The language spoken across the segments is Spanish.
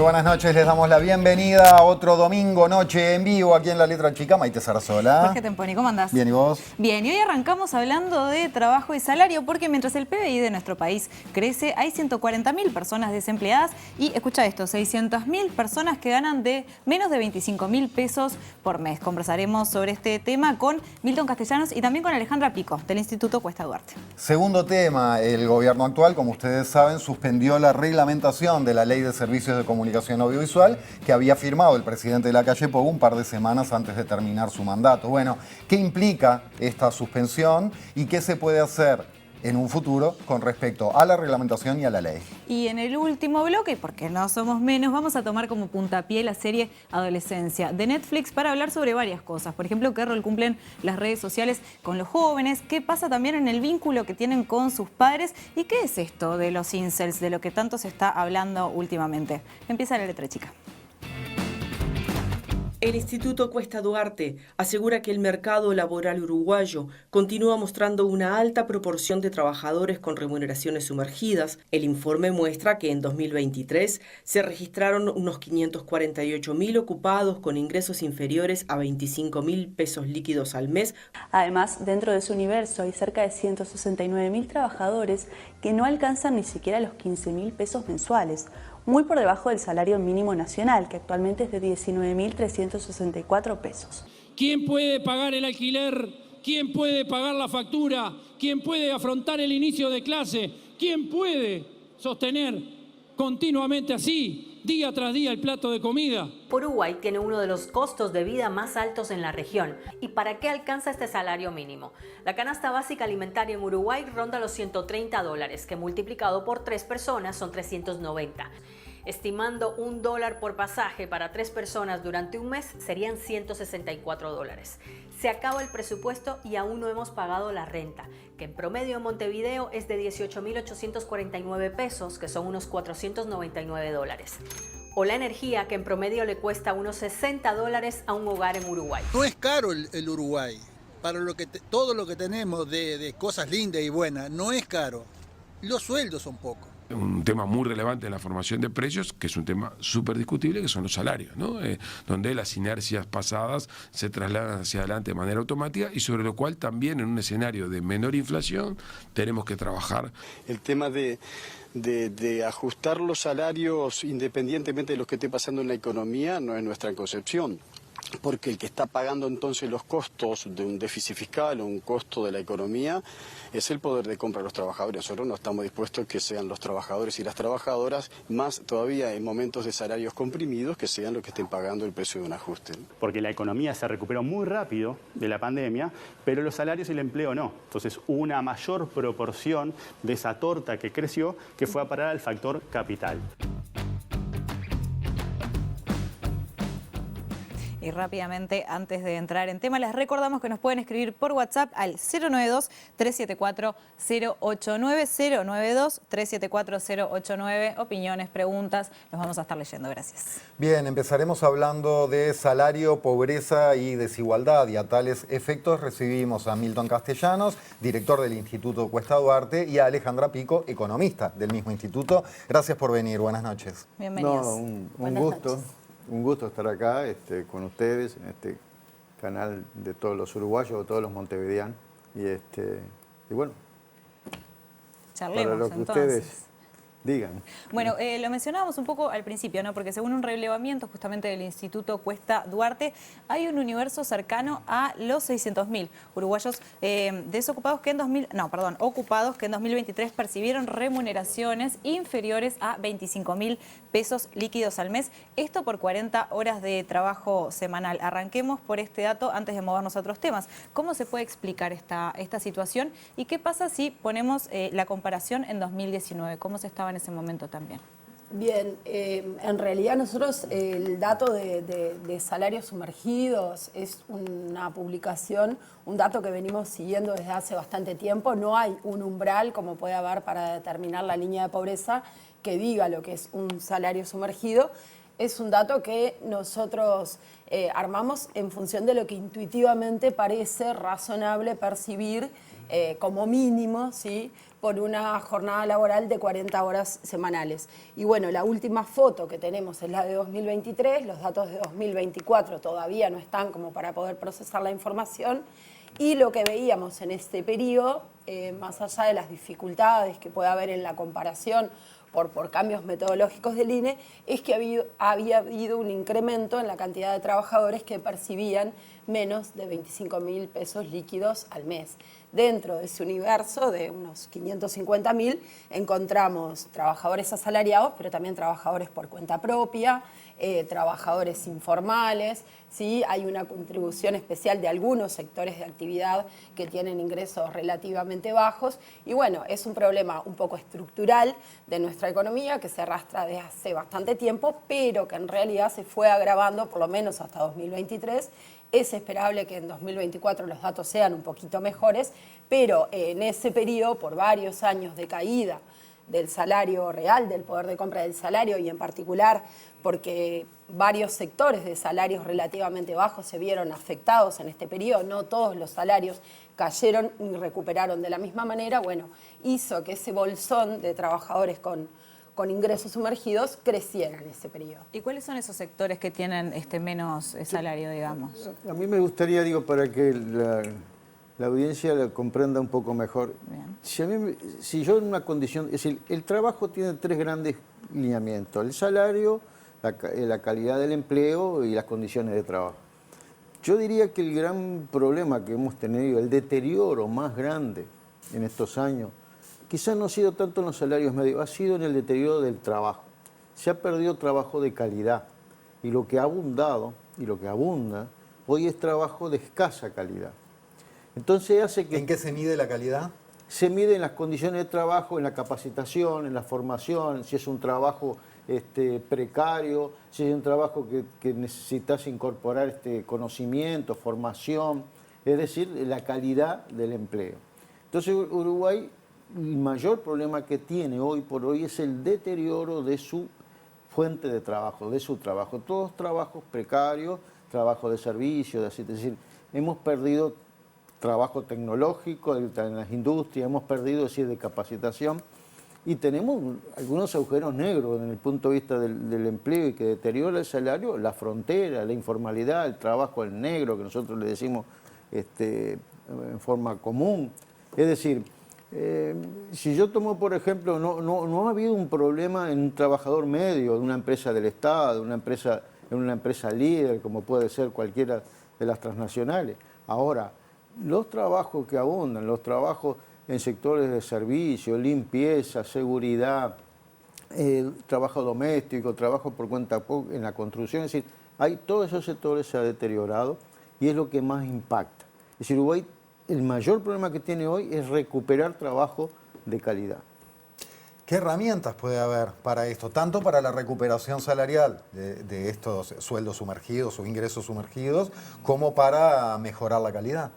Muy buenas noches, les damos la bienvenida a otro domingo, noche en vivo aquí en La Letra Chica. Maite Sarasola. Jorge Temponi, ¿cómo andás? Bien, ¿y vos? Bien, y hoy arrancamos hablando de trabajo y salario porque mientras el PBI de nuestro país crece, hay 140.000 personas desempleadas y, escucha esto, 600.000 personas que ganan de menos de 25.000 pesos por mes. Conversaremos sobre este tema con Milton Castellanos y también con Alejandra Pico, del Instituto Cuesta Duarte. Segundo tema, el gobierno actual, como ustedes saben, suspendió la reglamentación de la Ley de Servicios de Comunicación Audiovisual que había firmado el presidente Lacalle Pou un par de semanas antes de terminar su mandato. Bueno, ¿qué implica esta suspensión y qué se puede hacer en un futuro con respecto a la reglamentación y a la ley? Y en el último bloque, porque no somos menos, vamos a tomar como puntapié la serie Adolescencia de Netflix para hablar sobre varias cosas. Por ejemplo, qué rol cumplen las redes sociales con los jóvenes, qué pasa también en el vínculo que tienen con sus padres y qué es esto de los incels, de lo que tanto se está hablando últimamente. Empieza La Letra Chica. El Instituto Cuesta Duarte asegura que el mercado laboral uruguayo continúa mostrando una alta proporción de trabajadores con remuneraciones sumergidas. El informe muestra que en 2023 se registraron unos 548.000 ocupados con ingresos inferiores a 25.000 pesos líquidos al mes. Además, dentro de su universo hay cerca de 169.000 trabajadores que no alcanzan ni siquiera los 15.000 pesos mensuales, muy por debajo del salario mínimo nacional, que actualmente es de 19.364 pesos. ¿Quién puede pagar el alquiler? ¿Quién puede pagar la factura? ¿Quién puede afrontar el inicio de clase? ¿Quién puede sostener continuamente así, día tras día, el plato de comida? Uruguay tiene uno de los costos de vida más altos en la región. ¿Y para qué alcanza este salario mínimo? La canasta básica alimentaria en Uruguay ronda los $130, que multiplicado por 3 personas son 390. Estimando $1 por pasaje para 3 personas durante un mes serían $164. Se acaba el presupuesto y aún no hemos pagado la renta, que en promedio en Montevideo es de 18.849 pesos, que son unos $499. O la energía, que en promedio le cuesta unos $60 a un hogar en Uruguay. No es caro el Uruguay, para todo lo que tenemos de cosas lindas y buenas, no es caro. Los sueldos son pocos. Un tema muy relevante en la formación de precios, que es un tema súper discutible, que son los salarios, ¿no? Donde las inercias pasadas se trasladan hacia adelante de manera automática y sobre lo cual también en un escenario de menor inflación tenemos que trabajar. El tema de ajustar los salarios independientemente de lo que esté pasando en la economía no es nuestra concepción. Porque el que está pagando entonces los costos de un déficit fiscal o un costo de la economía es el poder de compra de los trabajadores. Nosotros no estamos dispuestos a que sean los trabajadores y las trabajadoras, más todavía en momentos de salarios comprimidos, que sean los que estén pagando el precio de un ajuste. Porque la economía se recuperó muy rápido de la pandemia, pero los salarios y el empleo no. Entonces una mayor proporción de esa torta que creció que fue a parar al factor capital. Y rápidamente, antes de entrar en tema, les recordamos que nos pueden escribir por WhatsApp al 092-374-089, 092-374-089. Opiniones, preguntas, los vamos a estar leyendo. Gracias. Bien, empezaremos hablando de salario, pobreza y desigualdad. Y a tales efectos recibimos a Milton Castellanos, director del Instituto Cuesta Duarte, y a Alejandra Pico, economista del mismo instituto. Gracias por venir. Buenas noches. Bienvenidos. No, un gusto. Noches. Un gusto estar acá con ustedes, en este canal de todos los uruguayos, de todos los montevideanos. Y bueno, charlemos, para lo que entonces ustedes digan. Bueno, lo mencionábamos un poco al principio, ¿no? Porque según un relevamiento justamente del Instituto Cuesta Duarte, hay un universo cercano a los 600.000 uruguayos ocupados que en 2023 percibieron remuneraciones inferiores a 25.000 pesos líquidos al mes. Esto por 40 horas de trabajo semanal. Arranquemos por este dato antes de movernos a otros temas. ¿Cómo se puede explicar esta situación? ¿Y qué pasa si ponemos la comparación en 2019? ¿Cómo se estaba en ese momento también? Bien, en realidad nosotros el dato de salarios sumergidos es una publicación, un dato que venimos siguiendo desde hace bastante tiempo. No hay un umbral como puede haber para determinar la línea de pobreza que diga lo que es un salario sumergido. Es un dato que nosotros armamos en función de lo que intuitivamente parece razonable percibir como mínimo, ¿sí?, por una jornada laboral de 40 horas semanales. Y bueno, la última foto que tenemos es la de 2023, los datos de 2024 todavía no están como para poder procesar la información, y lo que veíamos en este periodo, más allá de las dificultades que puede haber en la comparación por cambios metodológicos del INE, es que había habido un incremento en la cantidad de trabajadores que percibían menos de 25.000 pesos líquidos al mes. Dentro de ese universo de unos 550.000 encontramos trabajadores asalariados, pero también trabajadores por cuenta propia, trabajadores informales, ¿sí? Hay una contribución especial de algunos sectores de actividad que tienen ingresos relativamente bajos, y bueno, es un problema un poco estructural de nuestra economía que se arrastra desde hace bastante tiempo, pero que en realidad se fue agravando por lo menos hasta 2023. Es esperable que en 2024 los datos sean un poquito mejores, pero en ese periodo, por varios años de caída del salario real, del poder de compra del salario, y en particular porque varios sectores de salarios relativamente bajos se vieron afectados en este periodo, no todos los salarios cayeron y recuperaron de la misma manera, bueno, hizo que ese bolsón de trabajadores con ingresos sumergidos creciera en ese periodo. ¿Y cuáles son esos sectores que tienen menos salario, digamos? A mí me gustaría, para que la audiencia la comprenda un poco mejor. Si yo en una condición, es decir, el trabajo tiene tres grandes lineamientos: el salario, la calidad del empleo y las condiciones de trabajo. Yo diría que el gran problema que hemos tenido, el deterioro más grande en estos años, quizás no ha sido tanto en los salarios medios, ha sido en el deterioro del trabajo. Se ha perdido trabajo de calidad, y lo que ha abundado y lo que abunda hoy es trabajo de escasa calidad. Entonces hace que... ¿En qué se mide la calidad? Se mide en las condiciones de trabajo, en la capacitación, en la formación, si es un trabajo precario, si es un trabajo que necesitas incorporar conocimiento, formación, es decir, la calidad del empleo. Entonces Uruguay, el mayor problema que tiene hoy por hoy es el deterioro de su fuente de trabajo, de su trabajo. Todos trabajos precarios, trabajo de servicio, es decir, hemos perdido trabajo tecnológico en las industrias, hemos perdido, de capacitación, y tenemos algunos agujeros negros desde el punto de vista del empleo, y que deteriora el salario, la frontera, la informalidad, el trabajo en negro, que nosotros le decimos en forma común. Es decir, si yo tomo, por ejemplo, no ha habido un problema en un trabajador medio de una empresa del Estado, de una empresa líder, como puede ser cualquiera de las transnacionales. Ahora, los trabajos que abundan, los trabajos en sectores de servicio, limpieza, seguridad, trabajo doméstico, trabajo por cuenta en la construcción, es decir, todos esos sectores se han deteriorado, y es lo que más impacta. Es decir, Uruguay, el mayor problema que tiene hoy es recuperar trabajo de calidad. ¿Qué herramientas puede haber para esto? Tanto para la recuperación salarial de estos sueldos sumergidos o ingresos sumergidos, como para mejorar la calidad.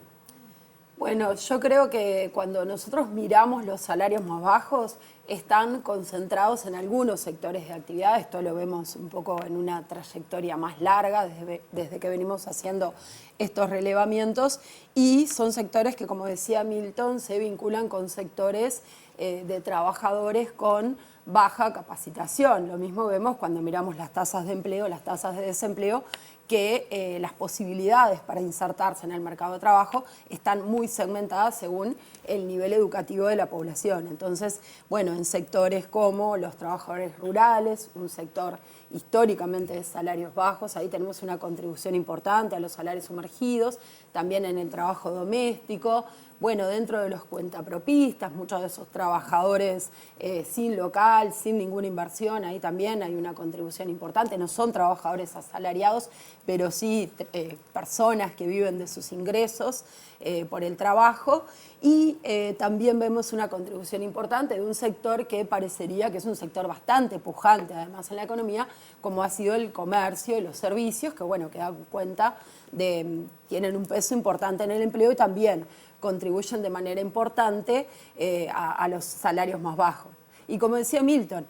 Bueno, yo creo que cuando nosotros miramos los salarios más bajos, están concentrados en algunos sectores de actividad. Esto lo vemos un poco en una trayectoria más larga desde que venimos haciendo estos relevamientos, y son sectores que, como decía Milton, se vinculan con sectores de trabajadores con baja capacitación. Lo mismo vemos cuando miramos las tasas de empleo, las tasas de desempleo, que las posibilidades para insertarse en el mercado de trabajo están muy segmentadas según el nivel educativo de la población. Entonces, bueno, en sectores como los trabajadores rurales, un sector históricamente de salarios bajos, ahí tenemos una contribución importante a los salarios sumergidos, también en el trabajo doméstico. Bueno, dentro de los cuentapropistas, muchos de esos trabajadores sin local, sin ninguna inversión, ahí también hay una contribución importante. No son trabajadores asalariados, pero sí personas que viven de sus ingresos por el trabajo. Y también vemos una contribución importante de un sector que parecería que es un sector bastante pujante, además, en la economía, como ha sido el comercio y los servicios, que bueno, que dan cuenta tienen un peso importante en el empleo y también contribuyen de manera importante a los salarios más bajos. Y como decía Milton,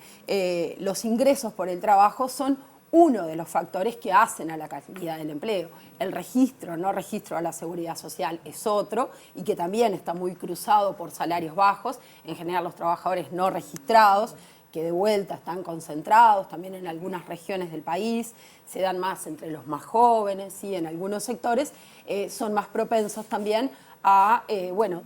los ingresos por el trabajo son uno de los factores que hacen a la calidad del empleo. El registro, no registro a la seguridad social, es otro, y que también está muy cruzado por salarios bajos, en general los trabajadores no registrados, que de vuelta están concentrados también en algunas regiones del país, se dan más entre los más jóvenes, ¿sí? En algunos sectores son más propensos también a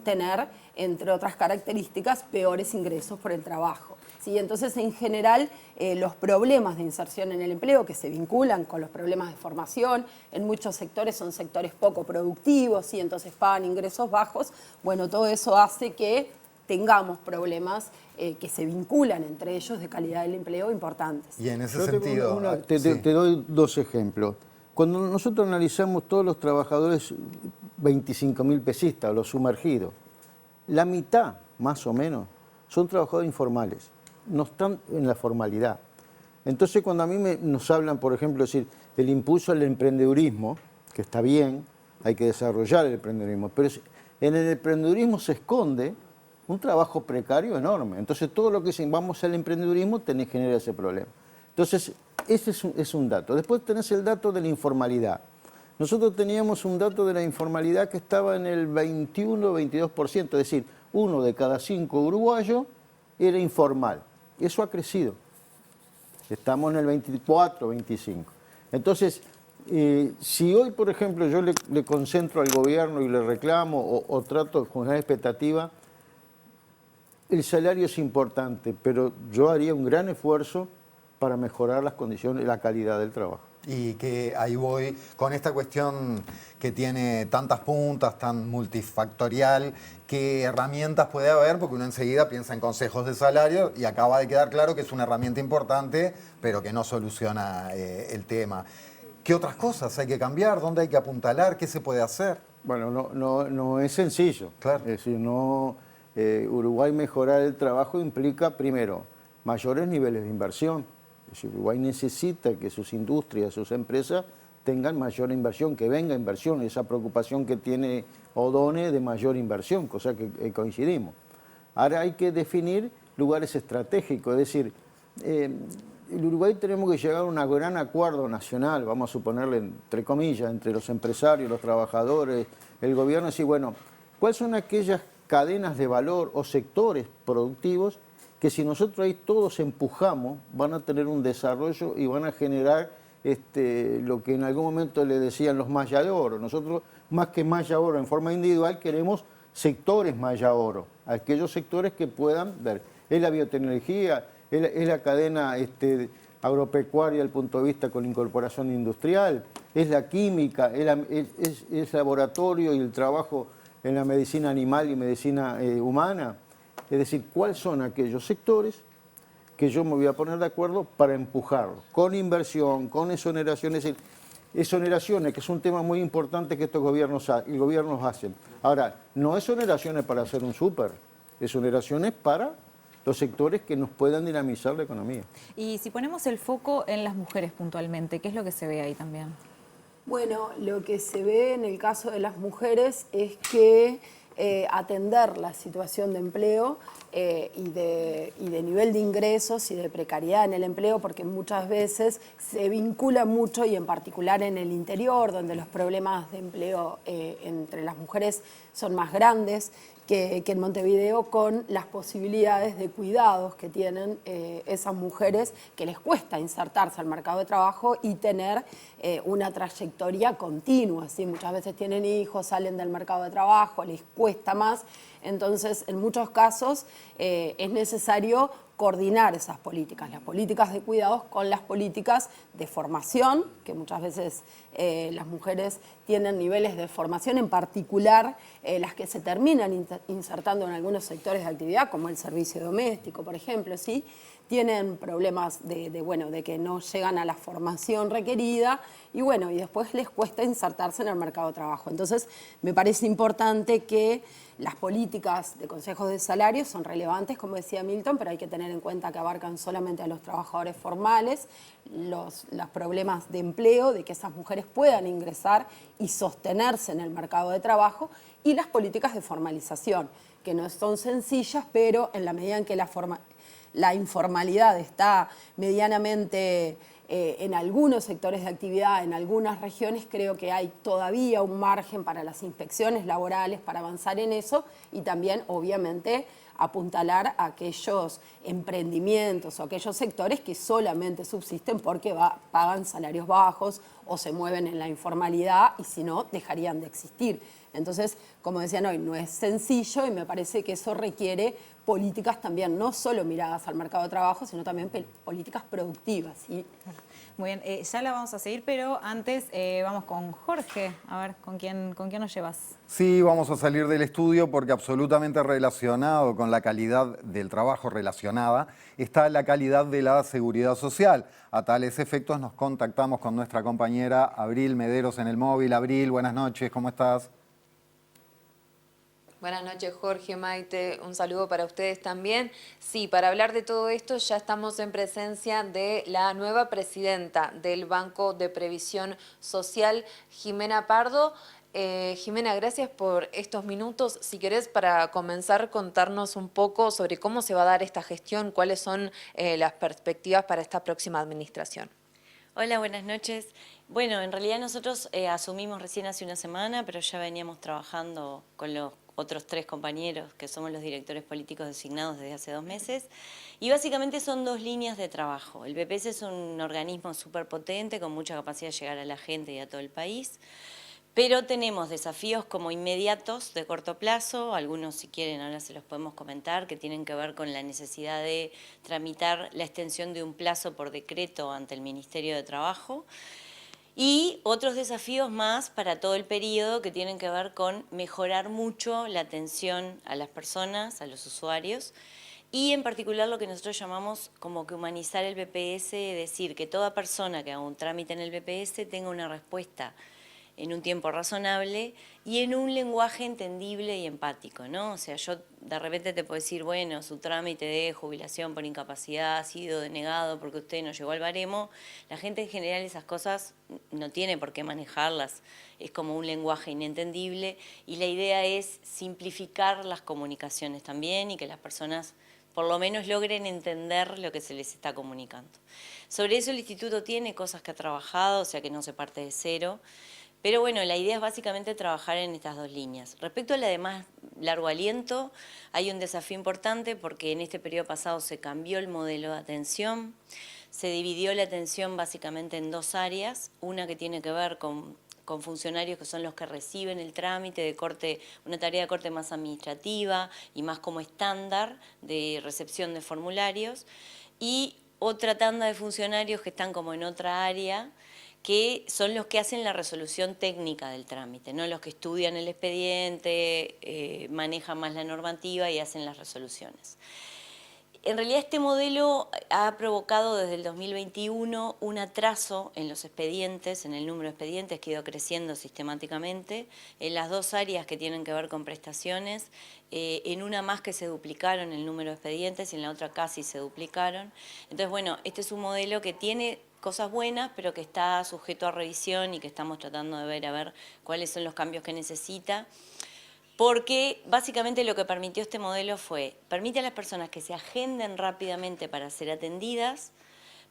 tener, entre otras características, peores ingresos por el trabajo. ¿Sí? Entonces, en general, los problemas de inserción en el empleo que se vinculan con los problemas de formación, en muchos sectores son sectores poco productivos, ¿sí? Entonces pagan ingresos bajos, bueno, todo eso hace que tengamos problemas que se vinculan entre ellos de calidad del empleo importantes. Y en ese sentido... Te doy dos ejemplos. Cuando nosotros analizamos todos los trabajadores 25.000 pesistas, los sumergidos, la mitad, más o menos, son trabajadores informales, no están en la formalidad. Entonces, cuando a mí nos hablan, por ejemplo, decir el impulso al emprendedurismo, que está bien, hay que desarrollar el emprendedurismo, pero en el emprendedurismo se esconde un trabajo precario enorme. Entonces, todo lo que dicen vamos al emprendedurismo genera ese problema. Entonces, ese es un dato. Después tenés el dato de la informalidad. Nosotros teníamos un dato de la informalidad que estaba en el 21-22%, es decir, 1 de cada 5 uruguayos era informal. Eso ha crecido. Estamos en el 24-25. Entonces, si hoy, por ejemplo, yo le concentro al gobierno y le reclamo o trato de generar expectativa, el salario es importante, pero yo haría un gran esfuerzo para mejorar las condiciones y la calidad del trabajo. Y que ahí voy con esta cuestión que tiene tantas puntas, tan multifactorial, ¿qué herramientas puede haber? Porque uno enseguida piensa en consejos de salario y acaba de quedar claro que es una herramienta importante, pero que no soluciona el tema. ¿Qué otras cosas hay que cambiar? ¿Dónde hay que apuntalar? ¿Qué se puede hacer? Bueno, no es sencillo. Claro. Es decir, Uruguay mejorar el trabajo implica, primero, mayores niveles de inversión. Es decir, Uruguay necesita que sus industrias, sus empresas tengan mayor inversión, que venga inversión, esa preocupación que tiene Odone de mayor inversión, cosa que coincidimos. Ahora hay que definir lugares estratégicos, es decir, en Uruguay tenemos que llegar a un gran acuerdo nacional, vamos a suponerle entre comillas, entre los empresarios, los trabajadores, el gobierno, decir, bueno, ¿cuáles son aquellas cadenas de valor o sectores productivos que si nosotros ahí todos empujamos van a tener un desarrollo y van a generar lo que en algún momento le decían los malla de oro? Nosotros, más que malla oro en forma individual, queremos sectores malla oro, aquellos sectores que puedan ver. Es la biotecnología, es la cadena agropecuaria desde el punto de vista con incorporación industrial, es la química, es el laboratorio y el trabajo en la medicina animal y medicina humana. Es decir, ¿cuáles son aquellos sectores que yo me voy a poner de acuerdo para empujarlos? Con inversión, con exoneraciones. Es decir, exoneraciones, que es un tema muy importante que estos gobiernos hacen. Ahora, no exoneraciones para hacer un súper, exoneraciones para los sectores que nos puedan dinamizar la economía. Y si ponemos el foco en las mujeres puntualmente, ¿qué es lo que se ve ahí también? Bueno, lo que se ve en el caso de las mujeres es que atender la situación de empleo y de nivel de ingresos y de precariedad en el empleo, porque muchas veces se vincula mucho, y en particular en el interior, donde los problemas de empleo entre las mujeres son más grandes que en Montevideo, con las posibilidades de cuidados que tienen esas mujeres, que les cuesta insertarse al mercado de trabajo y tener una trayectoria continua, ¿sí? Muchas veces tienen hijos, salen del mercado de trabajo, les cuesta más. Entonces, en muchos casos es necesario coordinar esas políticas, las políticas de cuidados con las políticas de formación, que muchas veces las mujeres tienen niveles de formación, en particular las que se terminan insertando en algunos sectores de actividad, como el servicio doméstico, por ejemplo, ¿sí? Tienen problemas de que no llegan a la formación requerida y después les cuesta insertarse en el mercado de trabajo. Entonces, me parece importante que las políticas de consejos de salarios son relevantes, como decía Milton, pero hay que tener en cuenta que abarcan solamente a los trabajadores formales, los problemas de empleo, de que esas mujeres puedan ingresar y sostenerse en el mercado de trabajo, y las políticas de formalización, que no son sencillas, pero en la medida en que la informalidad está medianamente en algunos sectores de actividad, en algunas regiones, creo que hay todavía un margen para las inspecciones laborales, para avanzar en eso y también, obviamente, apuntalar a aquellos emprendimientos o aquellos sectores que solamente subsisten porque pagan salarios bajos o se mueven en la informalidad y si no, dejarían de existir. Entonces, como decían hoy, no es sencillo y me parece que eso requiere políticas también, no solo miradas al mercado de trabajo, sino también políticas productivas, ¿sí? Muy bien, ya la vamos a seguir, pero antes vamos con Jorge. A ver, ¿con quién nos llevas? Sí, vamos a salir del estudio porque absolutamente relacionado con la calidad del trabajo, relacionada, está la calidad de la seguridad social. A tales efectos nos contactamos con nuestra compañera Abril Mederos en el móvil. Abril, buenas noches, ¿cómo estás? Buenas noches, Jorge, Maite, un saludo para ustedes también. Sí, para hablar de todo esto ya estamos en presencia de la nueva presidenta del Banco de Previsión Social, Jimena Pardo. Jimena, gracias por estos minutos. Si querés, para comenzar, contarnos un poco sobre cómo se va a dar esta gestión, cuáles son las perspectivas para esta próxima administración. Hola, buenas noches. Bueno, en realidad nosotros asumimos recién hace una semana, pero ya veníamos trabajando con los otros 3 compañeros que somos los directores políticos designados desde hace 2 meses. Y básicamente son 2 líneas de trabajo. El BPS es un organismo súper potente, con mucha capacidad de llegar a la gente y a todo el país. Pero tenemos desafíos como inmediatos, de corto plazo, algunos si quieren ahora se los podemos comentar, que tienen que ver con la necesidad de tramitar la extensión de un plazo por decreto ante el Ministerio de Trabajo. Y otros desafíos más para todo el periodo que tienen que ver con mejorar mucho la atención a las personas, a los usuarios, y en particular lo que nosotros llamamos como que humanizar el BPS, es decir, que toda persona que haga un trámite en el BPS tenga una respuesta en un tiempo razonable y en un lenguaje entendible y empático, ¿no? O sea, yo de repente te puedo decir, bueno, su trámite de jubilación por incapacidad ha sido denegado porque usted no llegó al baremo. La gente en general esas cosas no tiene por qué manejarlas, es como un lenguaje inentendible y la idea es simplificar las comunicaciones también y que las personas por lo menos logren entender lo que se les está comunicando. Sobre eso el Instituto tiene cosas que ha trabajado, o sea que no se parte de cero. Pero bueno, la idea es básicamente trabajar en estas 2 líneas. Respecto a la de más largo aliento, hay un desafío importante porque en este periodo pasado se cambió el modelo de atención, se dividió la atención básicamente en 2 áreas, una que tiene que ver con funcionarios que son los que reciben el trámite de corte, una tarea de corte más administrativa y más como estándar de recepción de formularios, y otra tanda de funcionarios que están como en otra área, que son los que hacen la resolución técnica del trámite, ¿no? Los que estudian el expediente, manejan más la normativa y hacen las resoluciones. En realidad este modelo ha provocado desde el 2021 un atraso en los expedientes, en el número de expedientes que ha ido creciendo sistemáticamente, en las 2 áreas que tienen que ver con prestaciones, en una más que se duplicaron el número de expedientes y en la otra casi se duplicaron. Entonces, bueno, este es un modelo que tiene cosas buenas, pero que está sujeto a revisión y que estamos tratando de ver a ver cuáles son los cambios que necesita. Porque básicamente lo que permitió este modelo permite a las personas que se agenden rápidamente para ser atendidas,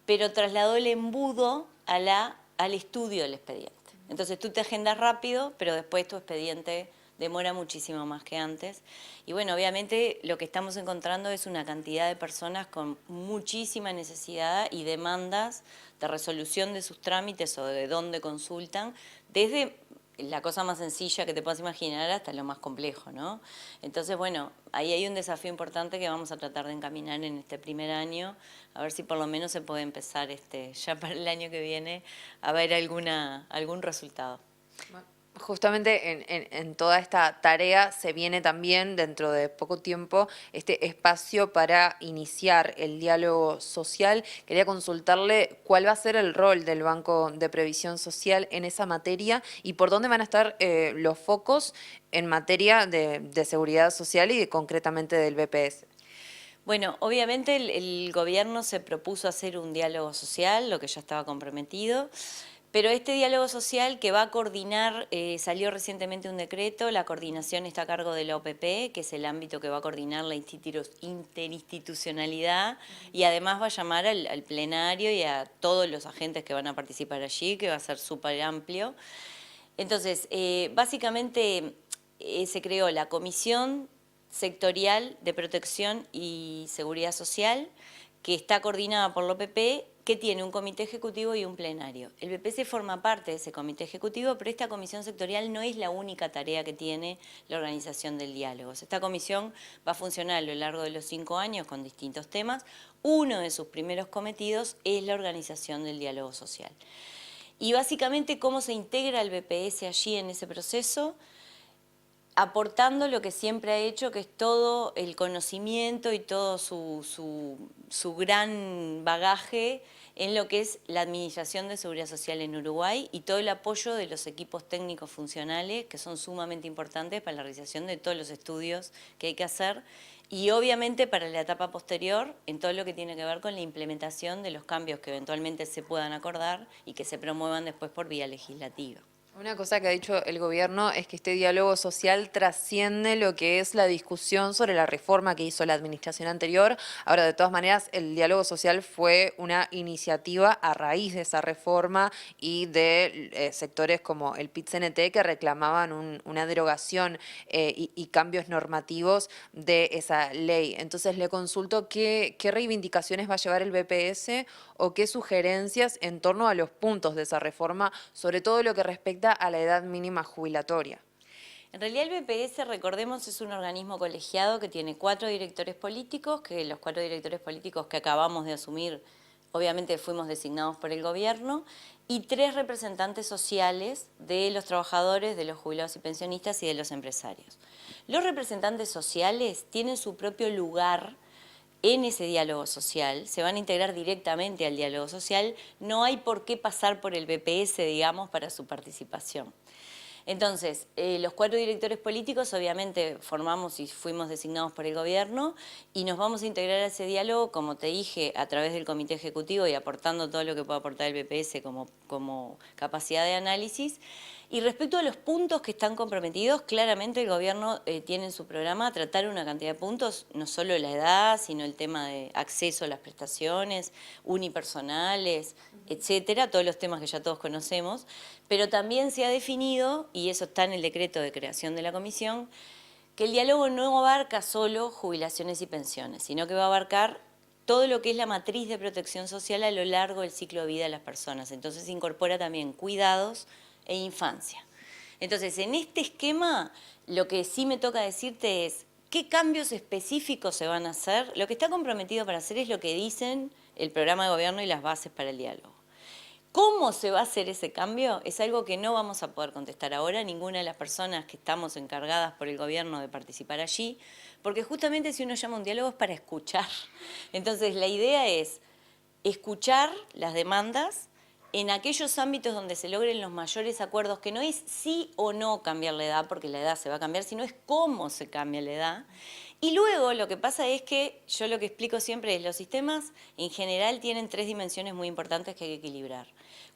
pero trasladó el embudo al estudio del expediente. Entonces tú te agendas rápido, pero después tu expediente demora muchísimo más que antes. Y bueno, obviamente lo que estamos encontrando es una cantidad de personas con muchísima necesidad y demandas de resolución de sus trámites o de dónde consultan, desde la cosa más sencilla que te puedas imaginar hasta lo más complejo, ¿no? Entonces, bueno, ahí hay un desafío importante que vamos a tratar de encaminar en este primer año, a ver si por lo menos se puede empezar ya para el año que viene a ver algún resultado. Bueno. Justamente en toda esta tarea se viene también dentro de poco tiempo este espacio para iniciar el diálogo social. Quería consultarle cuál va a ser el rol del Banco de Previsión Social en esa materia y por dónde van a estar los focos en materia de seguridad social y concretamente del BPS. Bueno, obviamente el gobierno se propuso hacer un diálogo social, lo que ya estaba comprometido. Pero este diálogo social que va a coordinar, salió recientemente un decreto, la coordinación está a cargo de la OPP, que es el ámbito que va a coordinar la interinstitucionalidad, y además va a llamar al plenario y a todos los agentes que van a participar allí, que va a ser súper amplio. Entonces, básicamente se creó la Comisión Sectorial de Protección y Seguridad Social, que está coordinada por la OPP, que tiene un comité ejecutivo y un plenario. El BPS forma parte de ese comité ejecutivo, pero esta comisión sectorial no es la única tarea que tiene la organización del diálogo. Esta comisión va a funcionar a lo largo de los 5 años con distintos temas. Uno de sus primeros cometidos es la organización del diálogo social. Y básicamente, ¿cómo se integra el BPS allí en ese proceso? Aportando lo que siempre ha hecho, que es todo el conocimiento y todo su gran bagaje en lo que es la Administración de Seguridad Social en Uruguay y todo el apoyo de los equipos técnicos funcionales, que son sumamente importantes para la realización de todos los estudios que hay que hacer, y obviamente para la etapa posterior en todo lo que tiene que ver con la implementación de los cambios que eventualmente se puedan acordar y que se promuevan después por vía legislativa. Una cosa que ha dicho el gobierno es que este diálogo social trasciende lo que es la discusión sobre la reforma que hizo la administración anterior. Ahora, de todas maneras, el diálogo social fue una iniciativa a raíz de esa reforma y de sectores como el PIT-CNT que reclamaban una derogación y cambios normativos de esa ley. Entonces, le consulto qué reivindicaciones va a llevar el BPS o qué sugerencias en torno a los puntos de esa reforma, sobre todo lo que respecta a la edad mínima jubilatoria. En realidad el BPS, recordemos, es un organismo colegiado que tiene 4 directores políticos, que los 4 directores políticos que acabamos de asumir, obviamente fuimos designados por el gobierno, y 3 representantes sociales de los trabajadores, de los jubilados y pensionistas y de los empresarios. Los representantes sociales tienen su propio lugar en ese diálogo social, se van a integrar directamente al diálogo social, no hay por qué pasar por el BPS, digamos, para su participación. Entonces, los 4 directores políticos obviamente formamos y fuimos designados por el gobierno y nos vamos a integrar a ese diálogo, como te dije, a través del comité ejecutivo y aportando todo lo que pueda aportar el BPS como capacidad de análisis. Y respecto a los puntos que están comprometidos, claramente el gobierno tiene en su programa tratar una cantidad de puntos, no solo la edad, sino el tema de acceso a las prestaciones, unipersonales, etcétera, todos los temas que ya todos conocemos, pero también se ha definido, y eso está en el decreto de creación de la comisión, que el diálogo no abarca solo jubilaciones y pensiones, sino que va a abarcar todo lo que es la matriz de protección social a lo largo del ciclo de vida de las personas. Entonces incorpora también cuidados e infancia. Entonces, en este esquema, lo que sí me toca decirte es qué cambios específicos se van a hacer. Lo que está comprometido para hacer es lo que dicen el programa de gobierno y las bases para el diálogo. ¿Cómo se va a hacer ese cambio? Es algo que no vamos a poder contestar ahora, ninguna de las personas que estamos encargadas por el gobierno de participar allí, porque justamente si uno llama a un diálogo es para escuchar. Entonces, la idea es escuchar las demandas en aquellos ámbitos donde se logren los mayores acuerdos, que no es sí o no cambiar la edad, porque la edad se va a cambiar, sino es cómo se cambia la edad. Y luego lo que pasa es que, yo lo que explico siempre es, los sistemas en general tienen 3 dimensiones muy importantes que hay que equilibrar.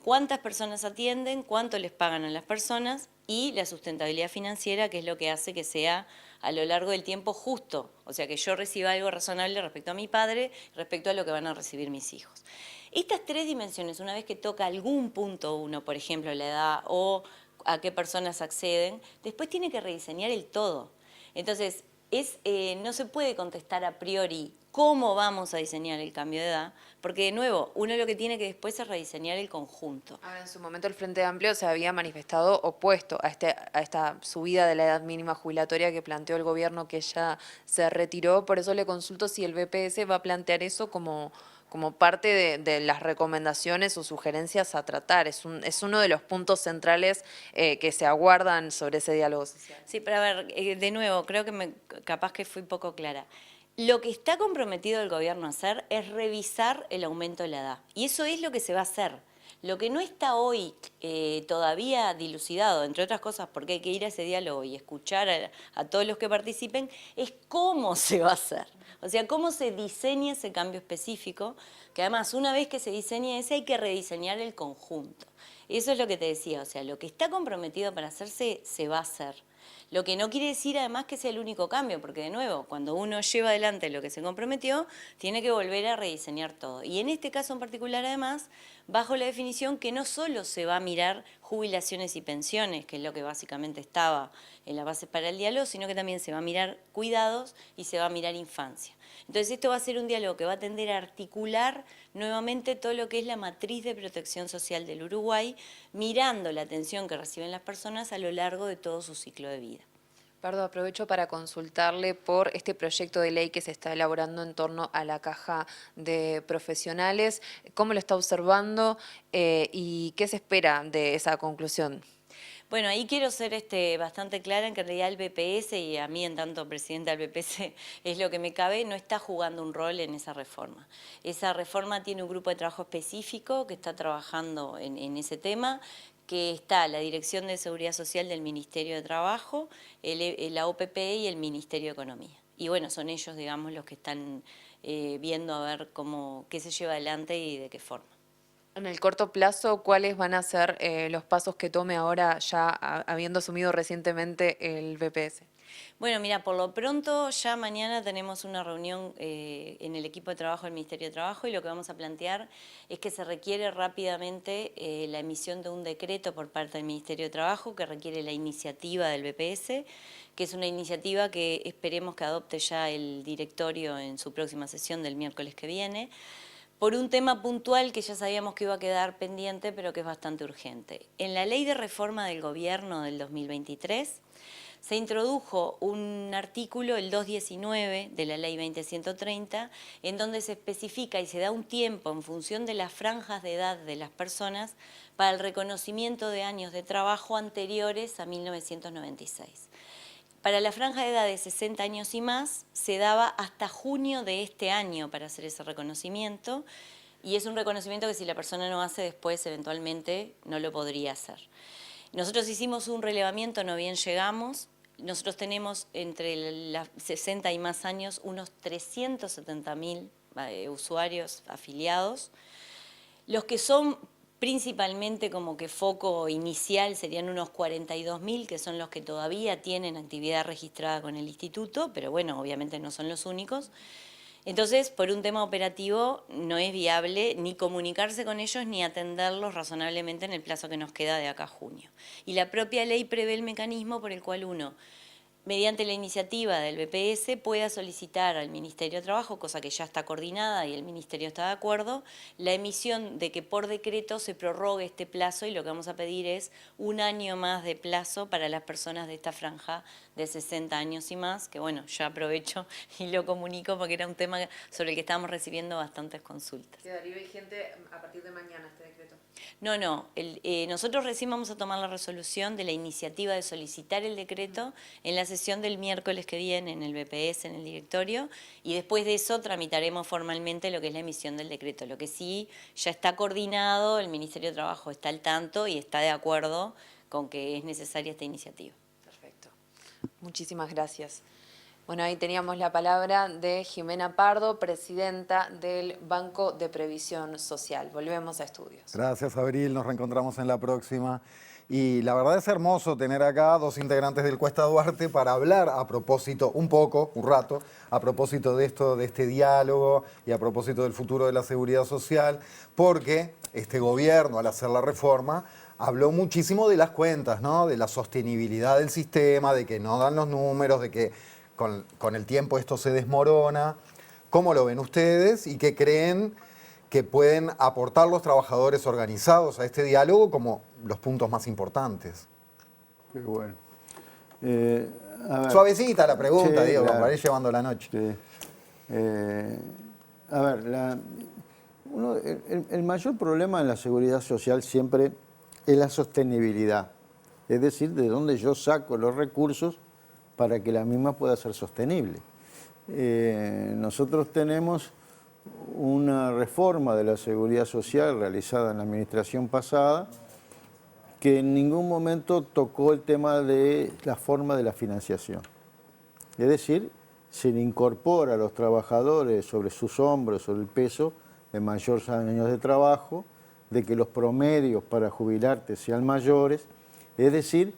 Cuántas personas atienden, cuánto les pagan a las personas y la sustentabilidad financiera, que es lo que hace que sea a lo largo del tiempo justo. O sea, que yo reciba algo razonable respecto a mi padre, respecto a lo que van a recibir mis hijos. Estas 3 dimensiones, una vez que toca algún punto uno, por ejemplo, la edad o a qué personas acceden, después tiene que rediseñar el todo. Entonces, no se puede contestar a priori cómo vamos a diseñar el cambio de edad, porque de nuevo, uno lo que tiene que después es rediseñar el conjunto. Ahora, en su momento el Frente Amplio se había manifestado opuesto a esta subida de la edad mínima jubilatoria que planteó el gobierno, que ya se retiró. Por eso le consulto si el BPS va a plantear eso como parte de las recomendaciones o sugerencias a tratar. Es uno de los puntos centrales que se aguardan sobre ese diálogo social. Sí, pero a ver, de nuevo, creo que capaz que fui poco clara. Lo que está comprometido el gobierno a hacer es revisar el aumento de la edad. Y eso es lo que se va a hacer. Lo que no está hoy todavía dilucidado, entre otras cosas porque hay que ir a ese diálogo y escuchar a todos los que participen, es cómo se va a hacer. O sea, cómo se diseña ese cambio específico, que además una vez que se diseña ese hay que rediseñar el conjunto. Eso es lo que te decía, o sea, lo que está comprometido para hacerse, se va a hacer. Lo que no quiere decir además que sea el único cambio, porque de nuevo, cuando uno lleva adelante lo que se comprometió, tiene que volver a rediseñar todo. Y en este caso en particular además, bajo la definición que no solo se va a mirar jubilaciones y pensiones, que es lo que básicamente estaba en la base para el diálogo, sino que también se va a mirar cuidados y se va a mirar infancia. Entonces esto va a ser un diálogo que va a tender a articular nuevamente todo lo que es la matriz de protección social del Uruguay, mirando la atención que reciben las personas a lo largo de todo su ciclo de vida. Pardo, aprovecho para consultarle por este proyecto de ley que se está elaborando en torno a la caja de profesionales. ¿Cómo lo está observando y qué se espera de esa conclusión? Bueno, ahí quiero ser bastante clara en que en realidad el BPS, y a mí en tanto presidenta del BPS es lo que me cabe, no está jugando un rol en esa reforma. Esa reforma tiene un grupo de trabajo específico que está trabajando en ese tema, que está la Dirección de Seguridad Social del Ministerio de Trabajo, la OPP y el Ministerio de Economía. Y bueno, son ellos, digamos, los que están viendo a ver qué se lleva adelante y de qué forma. En el corto plazo, ¿cuáles van a ser los pasos que tome ahora, ya habiendo asumido recientemente el BPS? Bueno, mira, por lo pronto ya mañana tenemos una reunión en el equipo de trabajo del Ministerio de Trabajo y lo que vamos a plantear es que se requiere rápidamente la emisión de un decreto por parte del Ministerio de Trabajo que requiere la iniciativa del BPS, que es una iniciativa que esperemos que adopte ya el directorio en su próxima sesión del miércoles que viene, por un tema puntual que ya sabíamos que iba a quedar pendiente, pero que es bastante urgente. En la Ley de Reforma del Gobierno del 2023, se introdujo un artículo, el 219 de la Ley 20130, en donde se especifica y se da un tiempo en función de las franjas de edad de las personas para el reconocimiento de años de trabajo anteriores a 1996. Para la franja de edad de 60 años y más, se daba hasta junio de este año para hacer ese reconocimiento, y es un reconocimiento que si la persona no hace después, eventualmente no lo podría hacer. Nosotros hicimos un relevamiento, no bien llegamos. Nosotros tenemos entre los 60 y más años unos 370.000 usuarios afiliados. Los que son principalmente como que foco inicial serían unos 42.000, que son los que todavía tienen actividad registrada con el instituto, pero bueno, obviamente no son los únicos. Entonces, por un tema operativo, no es viable ni comunicarse con ellos ni atenderlos razonablemente en el plazo que nos queda de acá a junio. Y la propia ley prevé el mecanismo por el cual uno, mediante la iniciativa del BPS, pueda solicitar al Ministerio de Trabajo, cosa que ya está coordinada y el Ministerio está de acuerdo, la emisión de que por decreto se prorrogue este plazo, y lo que vamos a pedir es un año más de plazo para las personas de esta franja de 60 años y más, que bueno, ya aprovecho y lo comunico porque era un tema sobre el que estábamos recibiendo bastantes consultas. ¿Quedaría vigente a partir de mañana este decreto? No, nosotros recién vamos a tomar la resolución de la iniciativa de solicitar el decreto en la sesión del miércoles que viene en el BPS, en el directorio, y después de eso tramitaremos formalmente lo que es la emisión del decreto. Lo que sí ya está coordinado, el Ministerio de Trabajo está al tanto y está de acuerdo con que es necesaria esta iniciativa. Perfecto. Muchísimas gracias. Bueno, ahí teníamos la palabra de Jimena Pardo, presidenta del Banco de Previsión Social. Volvemos a estudios. Gracias, Abril. Nos reencontramos en la próxima. Y la verdad es hermoso tener acá dos integrantes del Cuesta Duarte para hablar a propósito, un rato, a propósito de esto, de este diálogo y a propósito del futuro de la seguridad social, porque este gobierno, al hacer la reforma, habló muchísimo de las cuentas, ¿no? De la sostenibilidad del sistema, de que no dan los números, de que con el tiempo esto se desmorona. ¿Cómo lo ven ustedes y qué creen que pueden aportar los trabajadores organizados a este diálogo como los puntos más importantes? Qué bueno. A ver, suavecita la pregunta, sí, Diego, para ir llevando la noche. Sí. A ver, el mayor problema en la seguridad social siempre es la sostenibilidad. Es decir, de dónde yo saco los recursos para que la misma pueda ser sostenible. Nosotros tenemos una reforma de la seguridad social realizada en la administración pasada que en ningún momento tocó el tema de la forma de la financiación. Es decir, se le incorpora a los trabajadores sobre sus hombros, sobre el peso de mayores años de trabajo, de que los promedios para jubilarte sean mayores. Es decir,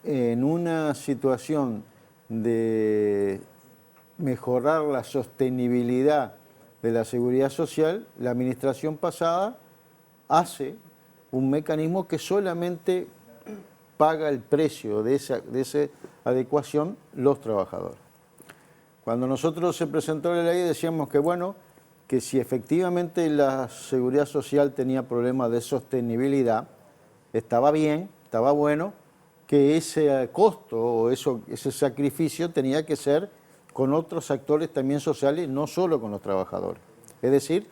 en una situación de mejorar la sostenibilidad de la seguridad social, la administración pasada hace un mecanismo que solamente paga el precio de esa adecuación los trabajadores. Cuando nosotros se presentó la ley decíamos que bueno, que si efectivamente la seguridad social tenía problemas de sostenibilidad, estaba bien, estaba bueno, que ese costo o ese sacrificio tenía que ser con otros actores también sociales, no solo con los trabajadores. Es decir,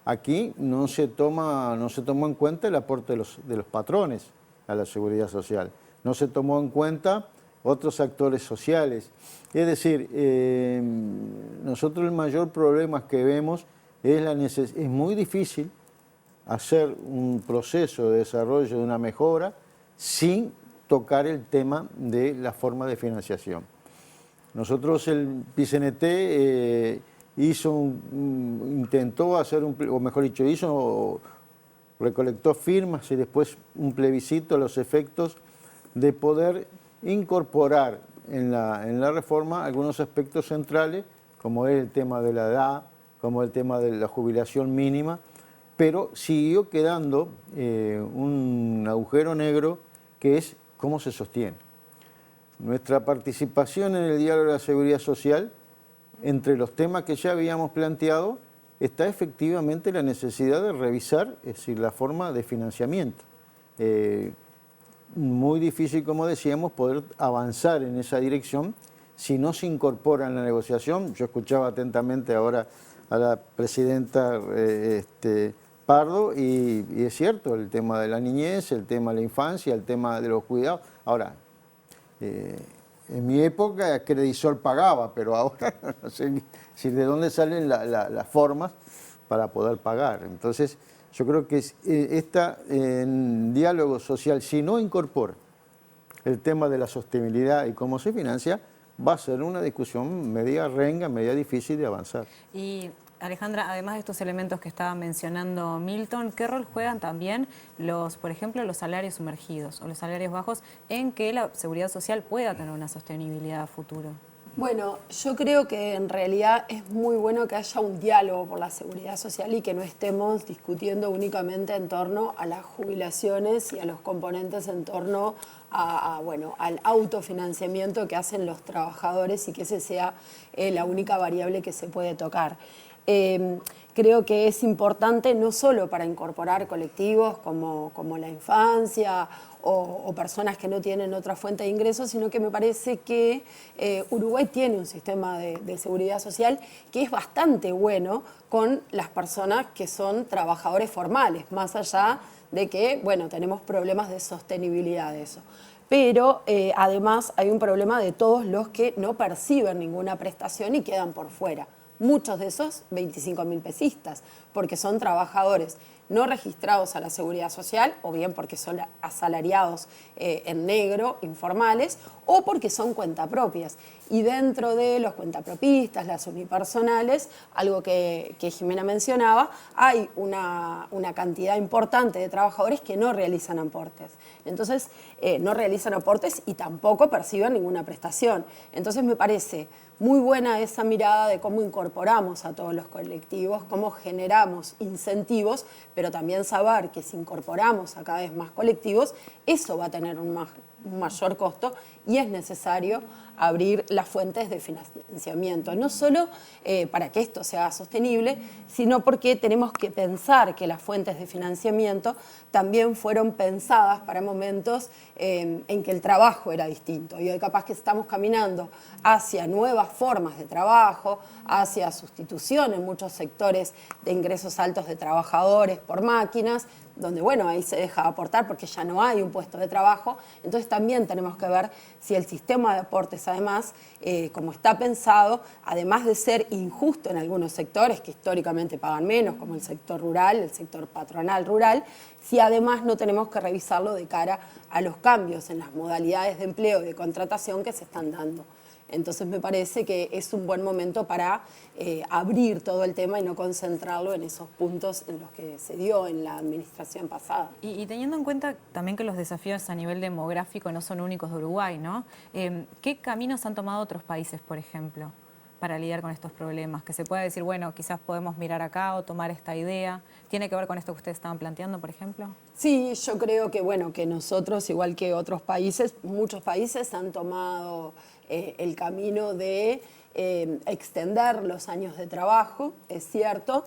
aquí no se tomó en cuenta el aporte de los patrones a la seguridad social, no se tomó en cuenta otros actores sociales. Es decir, nosotros el mayor problema que vemos es muy difícil hacer un proceso de desarrollo de una mejora sin tocar el tema de la forma de financiación. Nosotros, el PCNT intentó hacer recolectó firmas y después un plebiscito a los efectos de poder incorporar en la reforma algunos aspectos centrales, como es el tema de la edad, como el tema de la jubilación mínima, pero siguió quedando un agujero negro que es cómo se sostiene. Nuestra participación en el diálogo de la seguridad social, entre los temas que ya habíamos planteado, está efectivamente la necesidad de revisar, es decir, la forma de financiamiento. Muy difícil, como decíamos, poder avanzar en esa dirección si no se incorpora en la negociación. Yo escuchaba atentamente ahora a la presidenta Pardo y es cierto, el tema de la niñez, el tema de la infancia, el tema de los cuidados. Ahora, en mi época Credisol pagaba, pero ahora no sé si de dónde salen las formas para poder pagar. Entonces, yo creo que en diálogo social, si no incorpora el tema de la sostenibilidad y cómo se financia, va a ser una discusión media renga, media difícil de avanzar. Y Alejandra, además de estos elementos que estaba mencionando Milton, ¿qué rol juegan también por ejemplo, los salarios sumergidos o los salarios bajos en que la seguridad social pueda tener una sostenibilidad a futuro? Bueno, yo creo que en realidad es muy bueno que haya un diálogo por la seguridad social y que no estemos discutiendo únicamente en torno a las jubilaciones y a los componentes en torno al autofinanciamiento que hacen los trabajadores y que ese sea la única variable que se puede tocar. Creo que es importante no solo para incorporar colectivos como la infancia o personas que no tienen otra fuente de ingresos, sino que me parece que Uruguay tiene un sistema de seguridad social que es bastante bueno con las personas que son trabajadores formales, más allá de que, bueno, tenemos problemas de sostenibilidad de eso. Pero además hay un problema de todos los que no perciben ninguna prestación y quedan por fuera. Muchos de esos 25.000 pesistas, porque son trabajadores no registrados a la seguridad social, o bien porque son asalariados en negro, informales, o porque son cuentapropias. Y dentro de los cuentapropistas, las unipersonales, algo que Jimena mencionaba, hay una cantidad importante de trabajadores que no realizan aportes. Entonces, no realizan aportes y tampoco perciben ninguna prestación. Entonces, me parece muy buena esa mirada de cómo incorporamos a todos los colectivos, cómo generamos incentivos, pero también saber que si incorporamos a cada vez más colectivos, eso va a tener un mayor costo y es necesario abrir las fuentes de financiamiento, no solo para que esto sea sostenible, sino porque tenemos que pensar que las fuentes de financiamiento también fueron pensadas para momentos en que el trabajo era distinto. Y hoy capaz que estamos caminando hacia nuevas formas de trabajo, hacia sustitución en muchos sectores de ingresos altos de trabajadores por máquinas, donde, bueno, ahí se deja de aportar porque ya no hay un puesto de trabajo. Entonces también tenemos que ver si el sistema de aportes, además, como está pensado, además de ser injusto en algunos sectores que históricamente pagan menos, como el sector rural, el sector patronal rural, si además no tenemos que revisarlo de cara a los cambios en las modalidades de empleo y de contratación que se están dando. Entonces me parece que es un buen momento para abrir todo el tema y no concentrarlo en esos puntos en los que se dio en la administración pasada. Y teniendo en cuenta también que los desafíos a nivel demográfico no son únicos de Uruguay, ¿no? ¿Qué caminos han tomado otros países, por ejemplo, para lidiar con estos problemas? Que se pueda decir, bueno, quizás podemos mirar acá o tomar esta idea. ¿Tiene que ver con esto que ustedes estaban planteando, por ejemplo? Sí, yo creo que, bueno, que nosotros, igual que otros países, muchos países han tomado el camino de extender los años de trabajo, es cierto.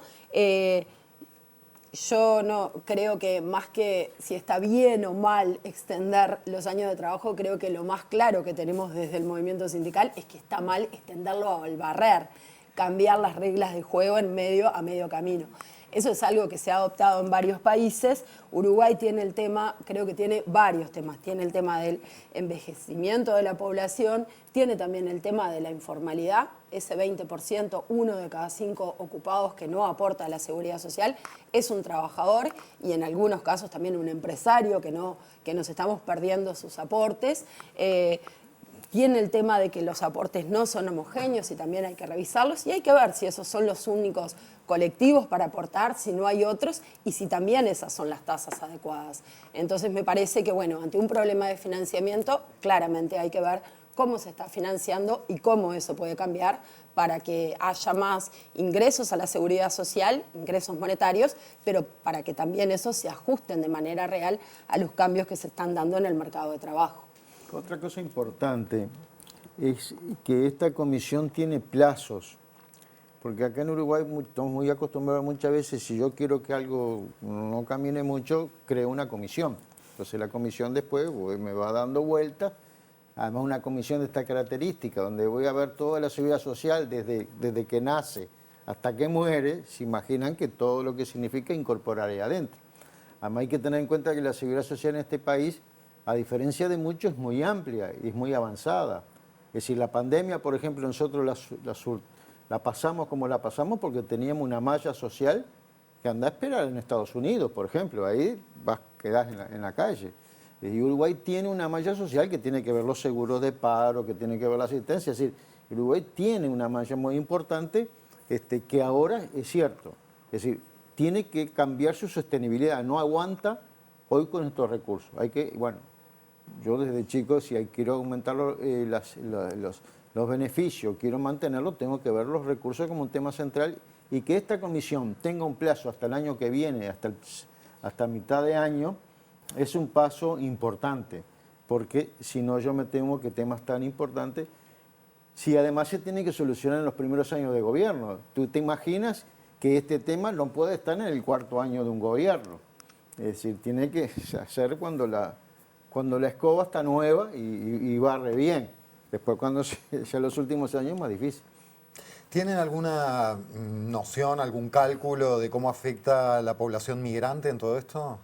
Yo no creo que más que si está bien o mal extender los años de trabajo, creo que lo más claro que tenemos desde el movimiento sindical es que está mal extenderlo al barrer, cambiar las reglas de juego a medio camino. Eso es algo que se ha adoptado en varios países. Uruguay tiene el tema, creo que tiene varios temas. Tiene el tema del envejecimiento de la población, tiene también el tema de la informalidad, ese 20%, 1 de cada 5 ocupados que no aporta a la seguridad social, es un trabajador y en algunos casos también un empresario que nos estamos perdiendo sus aportes. Tiene el tema de que los aportes no son homogéneos y también hay que revisarlos y hay que ver si esos son los únicos colectivos para aportar, si no hay otros y si también esas son las tasas adecuadas. Entonces me parece que, bueno, ante un problema de financiamiento, claramente hay que ver cómo se está financiando y cómo eso puede cambiar para que haya más ingresos a la seguridad social, ingresos monetarios, pero para que también esos se ajusten de manera real a los cambios que se están dando en el mercado de trabajo. Otra cosa importante es que esta comisión tiene plazos, porque acá en Uruguay estamos muy acostumbrados muchas veces, si yo quiero que algo no camine mucho, creo una comisión. Entonces la comisión después me va dando vueltas, además una comisión de esta característica, donde voy a ver toda la seguridad social desde que nace hasta que muere, se imaginan que todo lo que significa incorporar ahí adentro. Además hay que tener en cuenta que la seguridad social en este país, a diferencia de muchos, es muy amplia y es muy avanzada. Es decir, la pandemia, por ejemplo, nosotros la pasamos como la pasamos porque teníamos una malla social que anda a esperar en Estados Unidos, por ejemplo. Ahí quedás en la calle. Y Uruguay tiene una malla social que tiene que ver los seguros de paro, que tiene que ver la asistencia. Es decir, Uruguay tiene una malla muy importante que ahora es cierto. Es decir, tiene que cambiar su sostenibilidad. No aguanta hoy con estos recursos. Hay que, bueno, yo desde chico, si quiero aumentar los beneficios, quiero mantenerlo, tengo que ver los recursos como un tema central y que esta comisión tenga un plazo hasta el año que viene, hasta mitad de año, es un paso importante, porque si no yo me temo que temas tan importantes, si además se tiene que solucionar en los primeros años de gobierno, tú te imaginas que este tema no puede estar en el 4º año de un gobierno, es decir, tiene que hacer cuando la escoba está nueva y barre bien. Después, cuando ya los últimos años, es más difícil. ¿Tienen alguna noción, algún cálculo de cómo afecta a la población migrante en todo esto?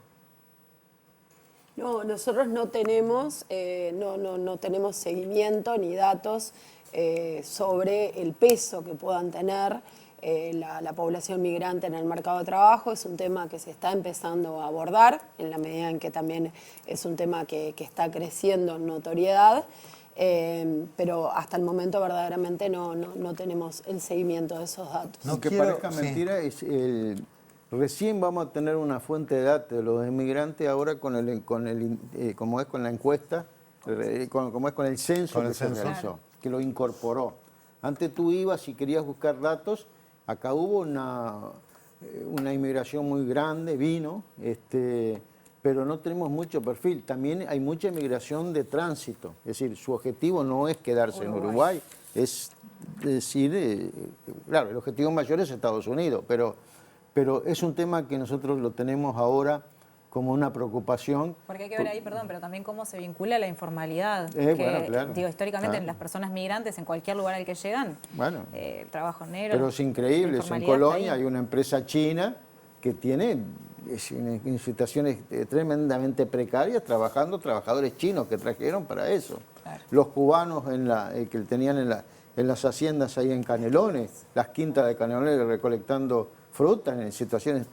No, nosotros no tenemos seguimiento ni datos sobre el peso que puedan tener la población migrante en el mercado de trabajo. Es un tema que se está empezando a abordar, en la medida en que también es un tema que está creciendo en notoriedad, pero hasta el momento verdaderamente no tenemos el seguimiento de esos datos. No, que parezca mentira, recién vamos a tener una fuente de datos de los inmigrantes ahora como es con la encuesta, como es con el censo que se realizó, que lo incorporó. Antes tú ibas y querías buscar datos. Acá hubo una inmigración muy grande, vino, pero no tenemos mucho perfil. También hay mucha inmigración de tránsito, es decir, su objetivo no es quedarse en Uruguay, es decir, claro, el objetivo mayor es Estados Unidos, pero es un tema que nosotros lo tenemos ahora como una preocupación. Porque hay que ver ahí, perdón, pero también cómo se vincula la informalidad. Bueno, claro. Digo, históricamente las personas migrantes en cualquier lugar al que llegan, trabajo negro. Pero es increíble, en Colonia hay una empresa china que tiene en situaciones tremendamente precarias trabajando trabajadores chinos que trajeron para eso. Claro. Los cubanos que tenían en las haciendas ahí en Canelones, las quintas de Canelones recolectando frutas en situaciones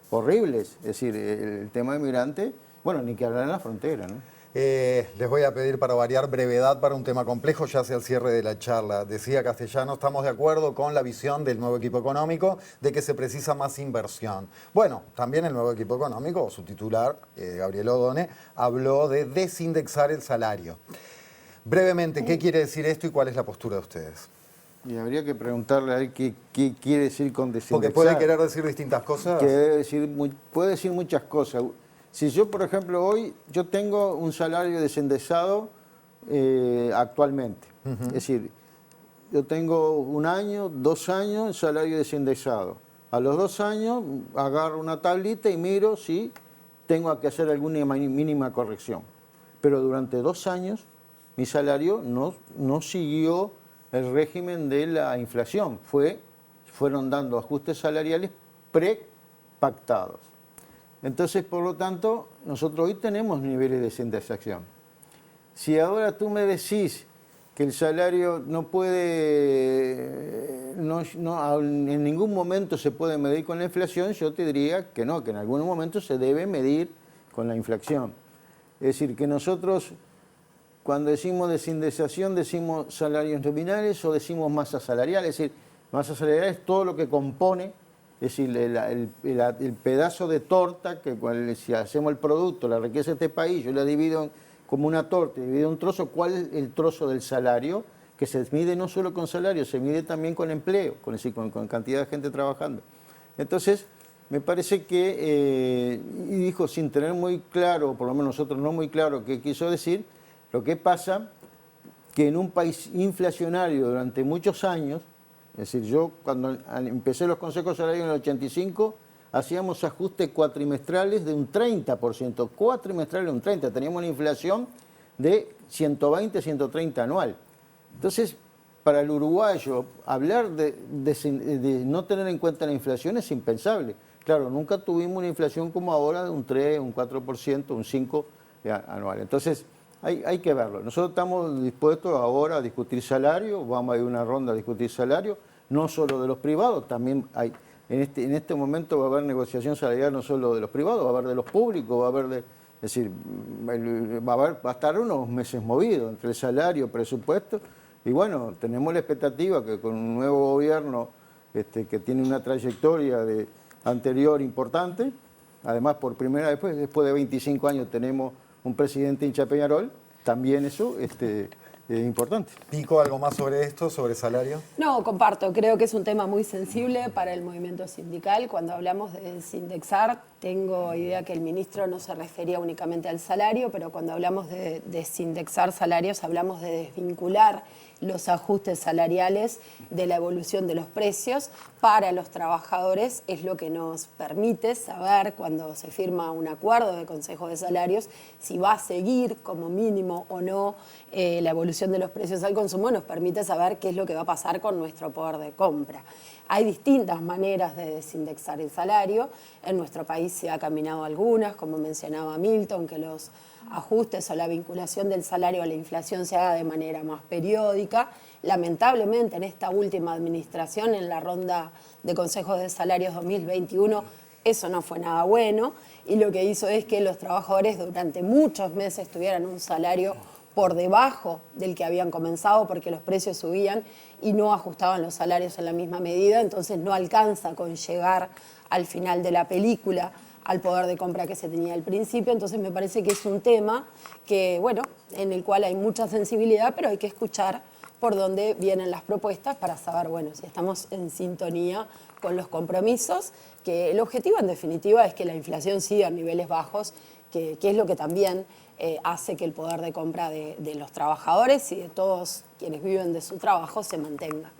horribles, es decir, el tema de migrante, bueno, ni que hablar en la frontera, ¿no? Les voy a pedir para variar brevedad para un tema complejo, ya hacia el cierre de la charla. Decía Castellano, estamos de acuerdo con la visión del nuevo equipo económico de que se precisa más inversión. Bueno, también el nuevo equipo económico, su titular, Gabriel Odone, habló de desindexar el salario. Brevemente, ¿qué quiere decir esto y cuál es la postura de ustedes? Y habría que preguntarle a él qué quiere decir con desindexar. Porque puede querer decir distintas cosas. Puede decir muchas cosas. Si yo, por ejemplo, hoy yo tengo un salario desindexado actualmente. Es decir, yo tengo 1 año, 2 años, salario desindexado. A los 2 años agarro una tablita y miro si tengo que hacer alguna mínima corrección. Pero durante 2 años mi salario no siguió el régimen de la inflación. Fueron dando ajustes salariales prepactados. Entonces, por lo tanto, nosotros hoy tenemos niveles de desindexación. Si ahora tú me decís que el salario no puede, en ningún momento se puede medir con la inflación, yo te diría que no, que en algún momento se debe medir con la inflación. Es decir, que nosotros, cuando decimos desindexación, decimos salarios nominales o decimos masa salarial. Es decir, masa salarial es todo lo que compone. Es decir, el pedazo de torta, que si hacemos el producto, la riqueza de este país, yo la divido como una torta, divido un trozo, ¿cuál es el trozo del salario? Que se mide no solo con salario, se mide también con empleo, con cantidad de gente trabajando. Entonces, me parece que, y dijo sin tener muy claro, por lo menos nosotros no muy claro qué quiso decir, lo que pasa que en un país inflacionario durante muchos años, es decir, yo cuando empecé los consejos salarios en el 85, hacíamos ajustes cuatrimestrales de un 30%, cuatrimestrales de un 30%, teníamos una inflación de 120, 130 anual. Entonces, para el uruguayo, hablar de no tener en cuenta la inflación es impensable. Claro, nunca tuvimos una inflación como ahora de un 3, un 4%, un 5% anual. Entonces, hay que verlo. Nosotros estamos dispuestos ahora a discutir salario, vamos a ir a una ronda a discutir salario, no solo de los privados, también hay, en este momento va a haber negociación salarial no solo de los privados, va a haber de los públicos, va a haber es decir, va a estar unos meses movidos entre el salario, presupuesto, y bueno, tenemos la expectativa que con un nuevo gobierno que tiene una trayectoria anterior importante, además por primera vez, después de 25 años tenemos un presidente hincha Peñarol, también eso es importante. Pico, ¿algo más sobre esto, sobre salario? No, comparto. Creo que es un tema muy sensible para el movimiento sindical. Cuando hablamos de desindexar, tengo idea que el ministro no se refería únicamente al salario, pero cuando hablamos de desindexar salarios, hablamos de desvincular los ajustes salariales de la evolución de los precios para los trabajadores. Es lo que nos permite saber cuando se firma un acuerdo de Consejo de Salarios si va a seguir como mínimo o no la evolución de los precios al consumo. Nos permite saber qué es lo que va a pasar con nuestro poder de compra. Hay distintas maneras de desindexar el salario. En nuestro país se ha caminado algunas, como mencionaba Milton, que los ajustes o la vinculación del salario a la inflación se haga de manera más periódica. Lamentablemente, en esta última administración, en la ronda de consejos de salarios 2021, eso no fue nada bueno, y lo que hizo es que los trabajadores durante muchos meses tuvieran un salario por debajo del que habían comenzado porque los precios subían y no ajustaban los salarios en la misma medida, entonces no alcanza con llegar al final de la película al poder de compra que se tenía al principio. Entonces me parece que es un tema que, bueno, en el cual hay mucha sensibilidad, pero hay que escuchar por dónde vienen las propuestas para saber, bueno, si estamos en sintonía con los compromisos, que el objetivo en definitiva es que la inflación siga a niveles bajos, que es lo que también hace que el poder de compra de los trabajadores y de todos quienes viven de su trabajo se mantenga.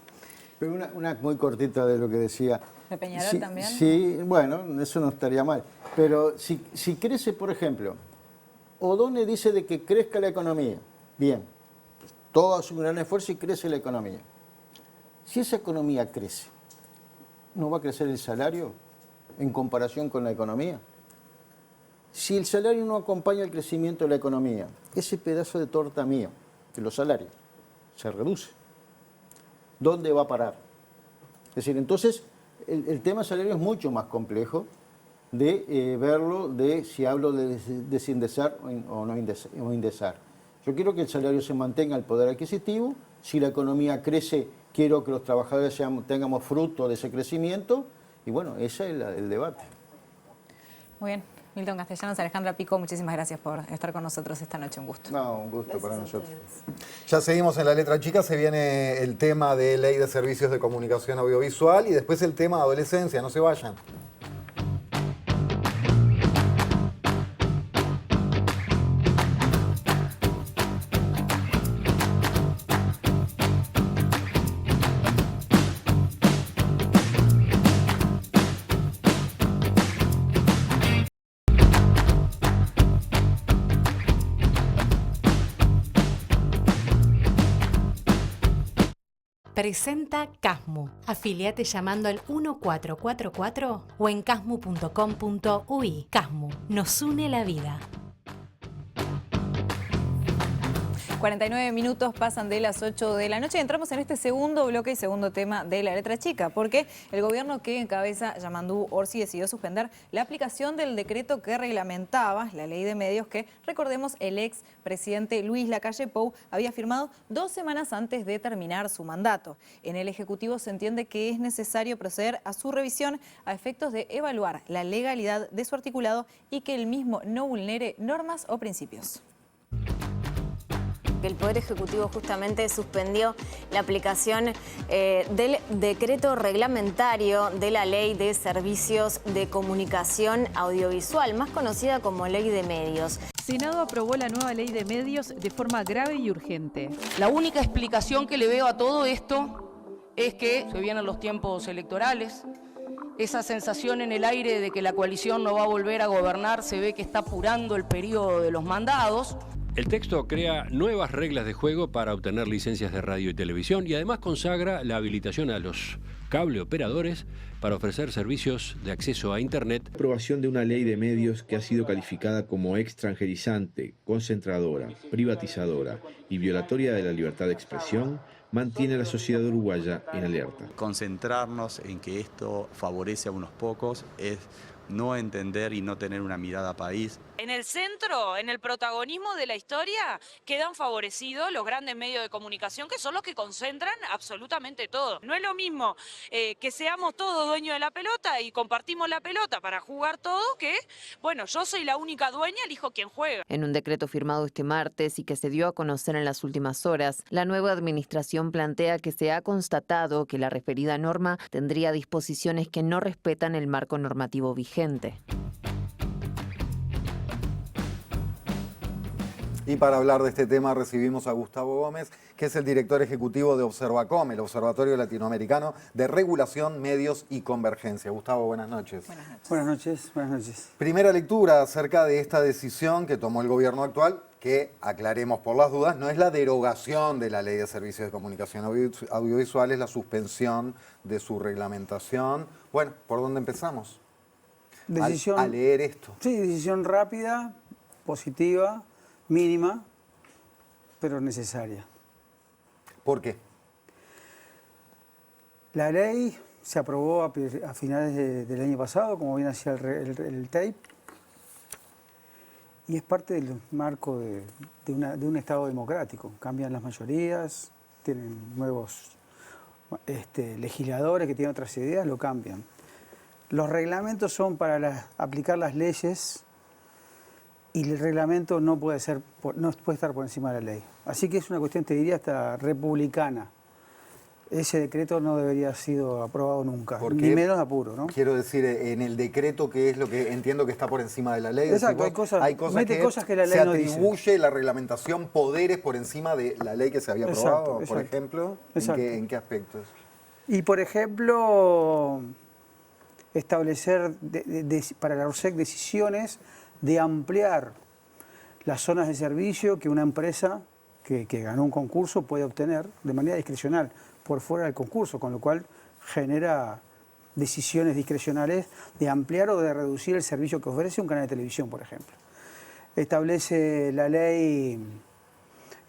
Pero una muy cortita de lo que decía. ¿De Peñarol también? Sí, bueno, eso no estaría mal. Pero si crece, por ejemplo, Odone dice de que crezca la economía. Bien, todo hace un gran esfuerzo y crece la economía. Si esa economía crece, ¿no va a crecer el salario en comparación con la economía? Si el salario no acompaña el crecimiento de la economía, ese pedazo de torta mío, de los salarios, se reduce. ¿Dónde va a parar? Es decir, entonces, el tema salario es mucho más complejo de verlo de si hablo de desindexar o no indexar. Yo quiero que el salario se mantenga, el poder adquisitivo. Si la economía crece, quiero que los trabajadores tengamos fruto de ese crecimiento. Y bueno, ese es el debate. Muy bien. Milton Castellanos, Alejandra Pico, muchísimas gracias por estar con nosotros esta noche. Un gusto. No, un gusto para nosotros. Ya seguimos en la letra chica, se viene el tema de Ley de Servicios de Comunicación Audiovisual y después el tema de adolescencia, no se vayan. Presenta Casmu. Afiliate llamando al 1444 o en casmu.com.uy. Casmu, nos une la vida. 49 minutos pasan de las 8 de la noche y entramos en este segundo bloque y segundo tema de la letra chica, porque el gobierno que encabeza Yamandú Orsi decidió suspender la aplicación del decreto que reglamentaba la ley de medios que, recordemos, el ex presidente Luis Lacalle Pou había firmado 2 semanas antes de terminar su mandato. En el Ejecutivo se entiende que es necesario proceder a su revisión a efectos de evaluar la legalidad de su articulado y que el mismo no vulnere normas o principios. El Poder Ejecutivo justamente suspendió la aplicación del decreto reglamentario de la Ley de Servicios de Comunicación Audiovisual, más conocida como Ley de Medios. Senado aprobó la nueva Ley de Medios de forma grave y urgente. La única explicación que le veo a todo esto es que se vienen los tiempos electorales. Esa sensación en el aire de que la coalición no va a volver a gobernar se ve que está apurando el periodo de los mandados. El texto crea nuevas reglas de juego para obtener licencias de radio y televisión y además consagra la habilitación a los cable operadores para ofrecer servicios de acceso a Internet. Aprobación de una ley de medios que ha sido calificada como extranjerizante, concentradora, privatizadora y violatoria de la libertad de expresión mantiene a la sociedad uruguaya en alerta. Concentrarnos en que esto favorece a unos pocos es no entender y no tener una mirada país. En el centro, en el protagonismo de la historia, quedan favorecidos los grandes medios de comunicación, que son los que concentran absolutamente todo. No es lo mismo que seamos todos dueños de la pelota y compartimos la pelota para jugar todos, que, bueno, yo soy la única dueña, elijo quién juega. En un decreto firmado este martes y que se dio a conocer en las últimas horas, la nueva administración plantea que se ha constatado que la referida norma tendría disposiciones que no respetan el marco normativo vigente. Y para hablar de este tema recibimos a Gustavo Gómez, que es el director ejecutivo de Observacom, el Observatorio Latinoamericano de Regulación, Medios y Convergencia. Gustavo, buenas noches. Buenas noches. Buenas noches, buenas noches. Primera lectura acerca de esta decisión que tomó el gobierno actual, que, aclaremos por las dudas, no es la derogación de la Ley de Servicios de Comunicación Audiovisual, es la suspensión de su reglamentación. Bueno, ¿por dónde empezamos? Decisión, a leer esto. Sí, decisión rápida, positiva, mínima, pero necesaria. ¿Por qué? La ley se aprobó a finales del año pasado, como bien hacía el TAPE, y es parte del marco de un Estado democrático. Cambian las mayorías, tienen nuevos legisladores que tienen otras ideas, lo cambian. Los reglamentos son para aplicar las leyes y el reglamento no puede estar por encima de la ley. Así que es una cuestión, te diría, hasta republicana. Ese decreto no debería haber sido aprobado nunca, ni menos apuro, ¿no? Quiero decir, en el decreto, ¿qué es lo que entiendo que está por encima de la ley? Exacto, hay cosas que la ley no dice. Se atribuye la reglamentación poderes por encima de la ley que se había aprobado, por ejemplo. ¿En qué aspectos? Y, por ejemplo, establecer para la ROSEC decisiones de ampliar las zonas de servicio que una empresa que ganó un concurso puede obtener de manera discrecional por fuera del concurso, con lo cual genera decisiones discrecionales de ampliar o de reducir el servicio que ofrece un canal de televisión, por ejemplo. Establece la ley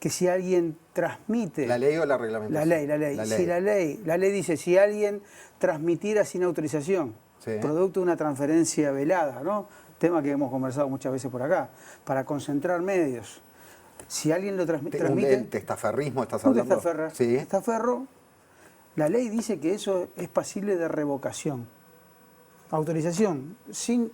que si alguien transmite... ¿La ley o la reglamentación? La ley. La ley dice, si alguien transmitiera sin autorización, producto de una transferencia velada, ¿no? Tema que hemos conversado muchas veces por acá, para concentrar medios. Si alguien lo transmite... ¿El testaferrismo estás hablando? Testaferro, la ley dice que eso es pasible de revocación. Autorización sin...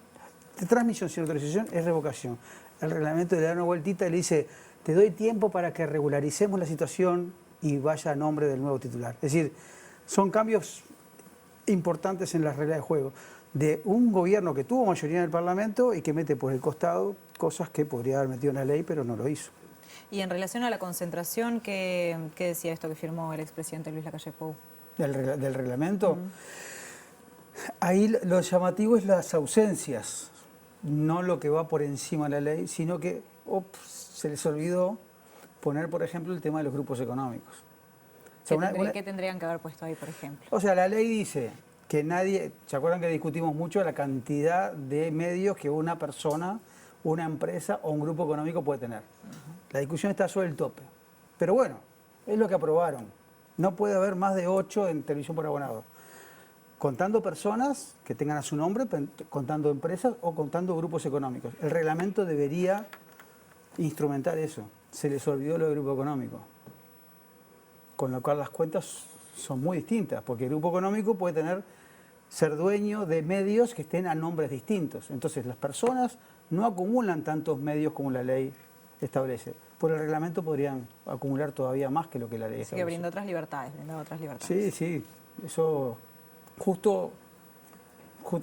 De transmisión sin autorización es revocación. El reglamento le da una vueltita y le dice, te doy tiempo para que regularicemos la situación y vaya a nombre del nuevo titular. Es decir, son cambios importantes en las reglas de juego de un gobierno que tuvo mayoría en el Parlamento y que mete por el costado cosas que podría haber metido en la ley, pero no lo hizo. Y en relación a la concentración, ¿qué decía esto que firmó el expresidente Luis Lacalle Pou? ¿Del reglamento? Ahí lo llamativo es las ausencias, no lo que va por encima de la ley, sino que se les olvidó poner, por ejemplo, el tema de los grupos económicos. O sea, ¿Qué tendrían que haber puesto ahí, por ejemplo? O sea, la ley dice que nadie... ¿Se acuerdan que discutimos mucho la cantidad de medios que una persona, una empresa o un grupo económico puede tener? La discusión está sobre el tope. Pero bueno, es lo que aprobaron. No puede haber más de 8 en televisión por abonado. Contando personas que tengan a su nombre, contando empresas o contando grupos económicos. El reglamento debería instrumentar eso. Se les olvidó lo del grupo económico. Con lo cual las cuentas son muy distintas, porque el grupo económico puede ser dueño de medios que estén a nombres distintos. Entonces las personas no acumulan tantos medios como la ley establece. Por el reglamento podrían acumular todavía más que lo que la ley establece. Que brinda otras libertades, Sí, sí. Eso justo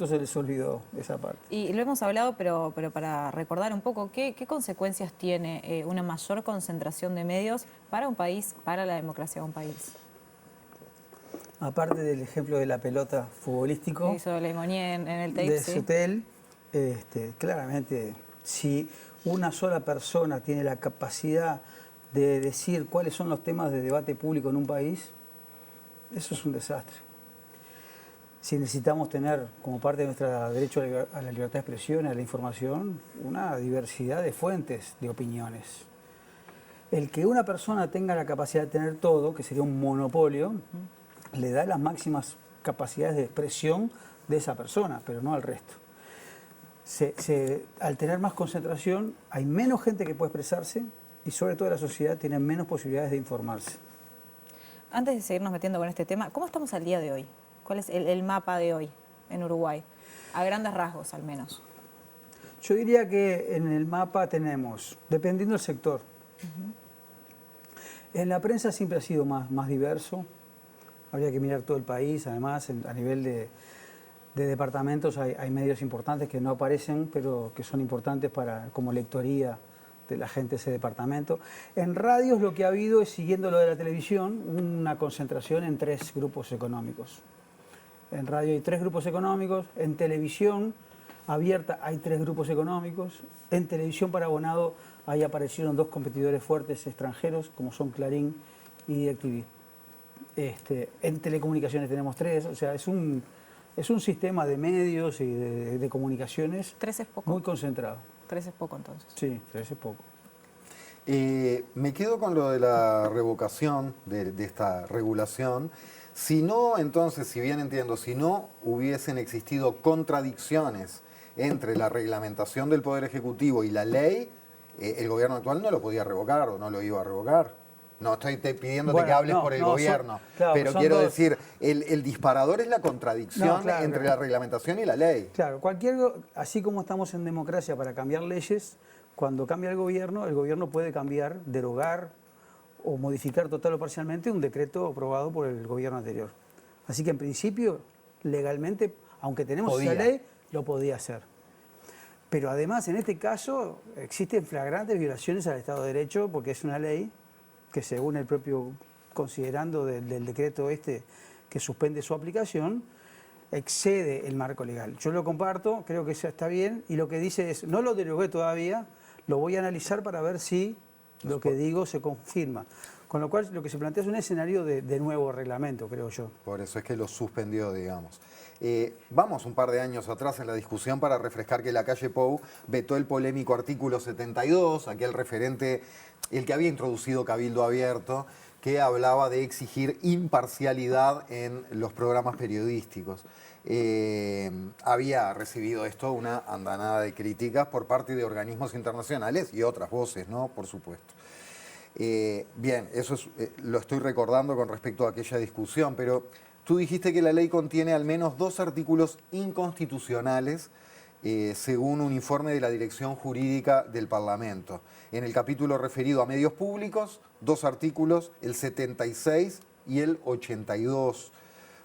se les olvidó esa parte. Y lo hemos hablado, pero para recordar un poco, ¿qué consecuencias tiene una mayor concentración de medios para un país, para la democracia de un país? Aparte del ejemplo de la pelota futbolístico, hizo Lemonnier en el tape, de Sutel, claramente, si una sola persona tiene la capacidad de decir cuáles son los temas de debate público en un país, eso es un desastre. Si necesitamos tener, como parte de nuestro derecho a la libertad de expresión, a la información, una diversidad de fuentes de opiniones. El que una persona tenga la capacidad de tener todo, que sería un monopolio, le da las máximas capacidades de expresión de esa persona, pero no al resto. Al tener más concentración, hay menos gente que puede expresarse y sobre todo la sociedad tiene menos posibilidades de informarse. Antes de seguirnos metiendo con este tema, ¿cómo estamos al día de hoy? ¿Cuál es el mapa de hoy en Uruguay? A grandes rasgos, al menos. Yo diría que en el mapa tenemos, dependiendo del sector, en la prensa siempre ha sido más diverso. Habría que mirar todo el país, además, a nivel de departamentos hay medios importantes que no aparecen, pero que son importantes como lectoría de la gente de ese departamento. En radios lo que ha habido es, siguiendo lo de la televisión, una concentración en 3 grupos económicos. En radio hay 3 grupos económicos, en televisión abierta hay 3 grupos económicos, en televisión para abonado ahí aparecieron 2 competidores fuertes extranjeros, como son Clarín y DirecTV. En telecomunicaciones tenemos 3, o sea, es un sistema de medios y de comunicaciones 3 es poco. Muy concentrado. 3 es poco, entonces. Sí, 3 es poco. Me quedo con lo de la revocación de esta regulación. Si no, entonces, si bien entiendo, si no hubiesen existido contradicciones entre la reglamentación del Poder Ejecutivo y la ley, el gobierno actual no lo podía revocar o no lo iba a revocar. No estoy pidiéndote que hables por el gobierno, pero quiero decir, el disparador es la contradicción entre la reglamentación y la ley. Claro, así como estamos en democracia para cambiar leyes, cuando cambia el gobierno puede cambiar, derogar o modificar total o parcialmente un decreto aprobado por el gobierno anterior. Así que en principio, legalmente, aunque tenemos esa ley, lo podía hacer. Pero además, en este caso, existen flagrantes violaciones al Estado de Derecho, porque es una ley que, según el propio considerando del decreto que suspende su aplicación, excede el marco legal. Yo lo comparto, creo que eso está bien, y lo que dice es, no lo derogué todavía, lo voy a analizar para ver si lo que digo se confirma. Con lo cual, lo que se plantea es un escenario de nuevo reglamento, creo yo. Por eso es que lo suspendió, digamos. Vamos un par de años atrás en la discusión para refrescar que Lacalle Pou vetó el polémico artículo 72, aquel referente, el que había introducido Cabildo Abierto, que hablaba de exigir imparcialidad en los programas periodísticos. Había recibido esto una andanada de críticas por parte de organismos internacionales y otras voces, ¿no? Por supuesto. Bien, eso lo estoy recordando con respecto a aquella discusión, pero tú dijiste que la ley contiene al menos 2 artículos inconstitucionales, según un informe de la Dirección Jurídica del Parlamento. En el capítulo referido a medios públicos, 2 artículos, el 76 y el 82,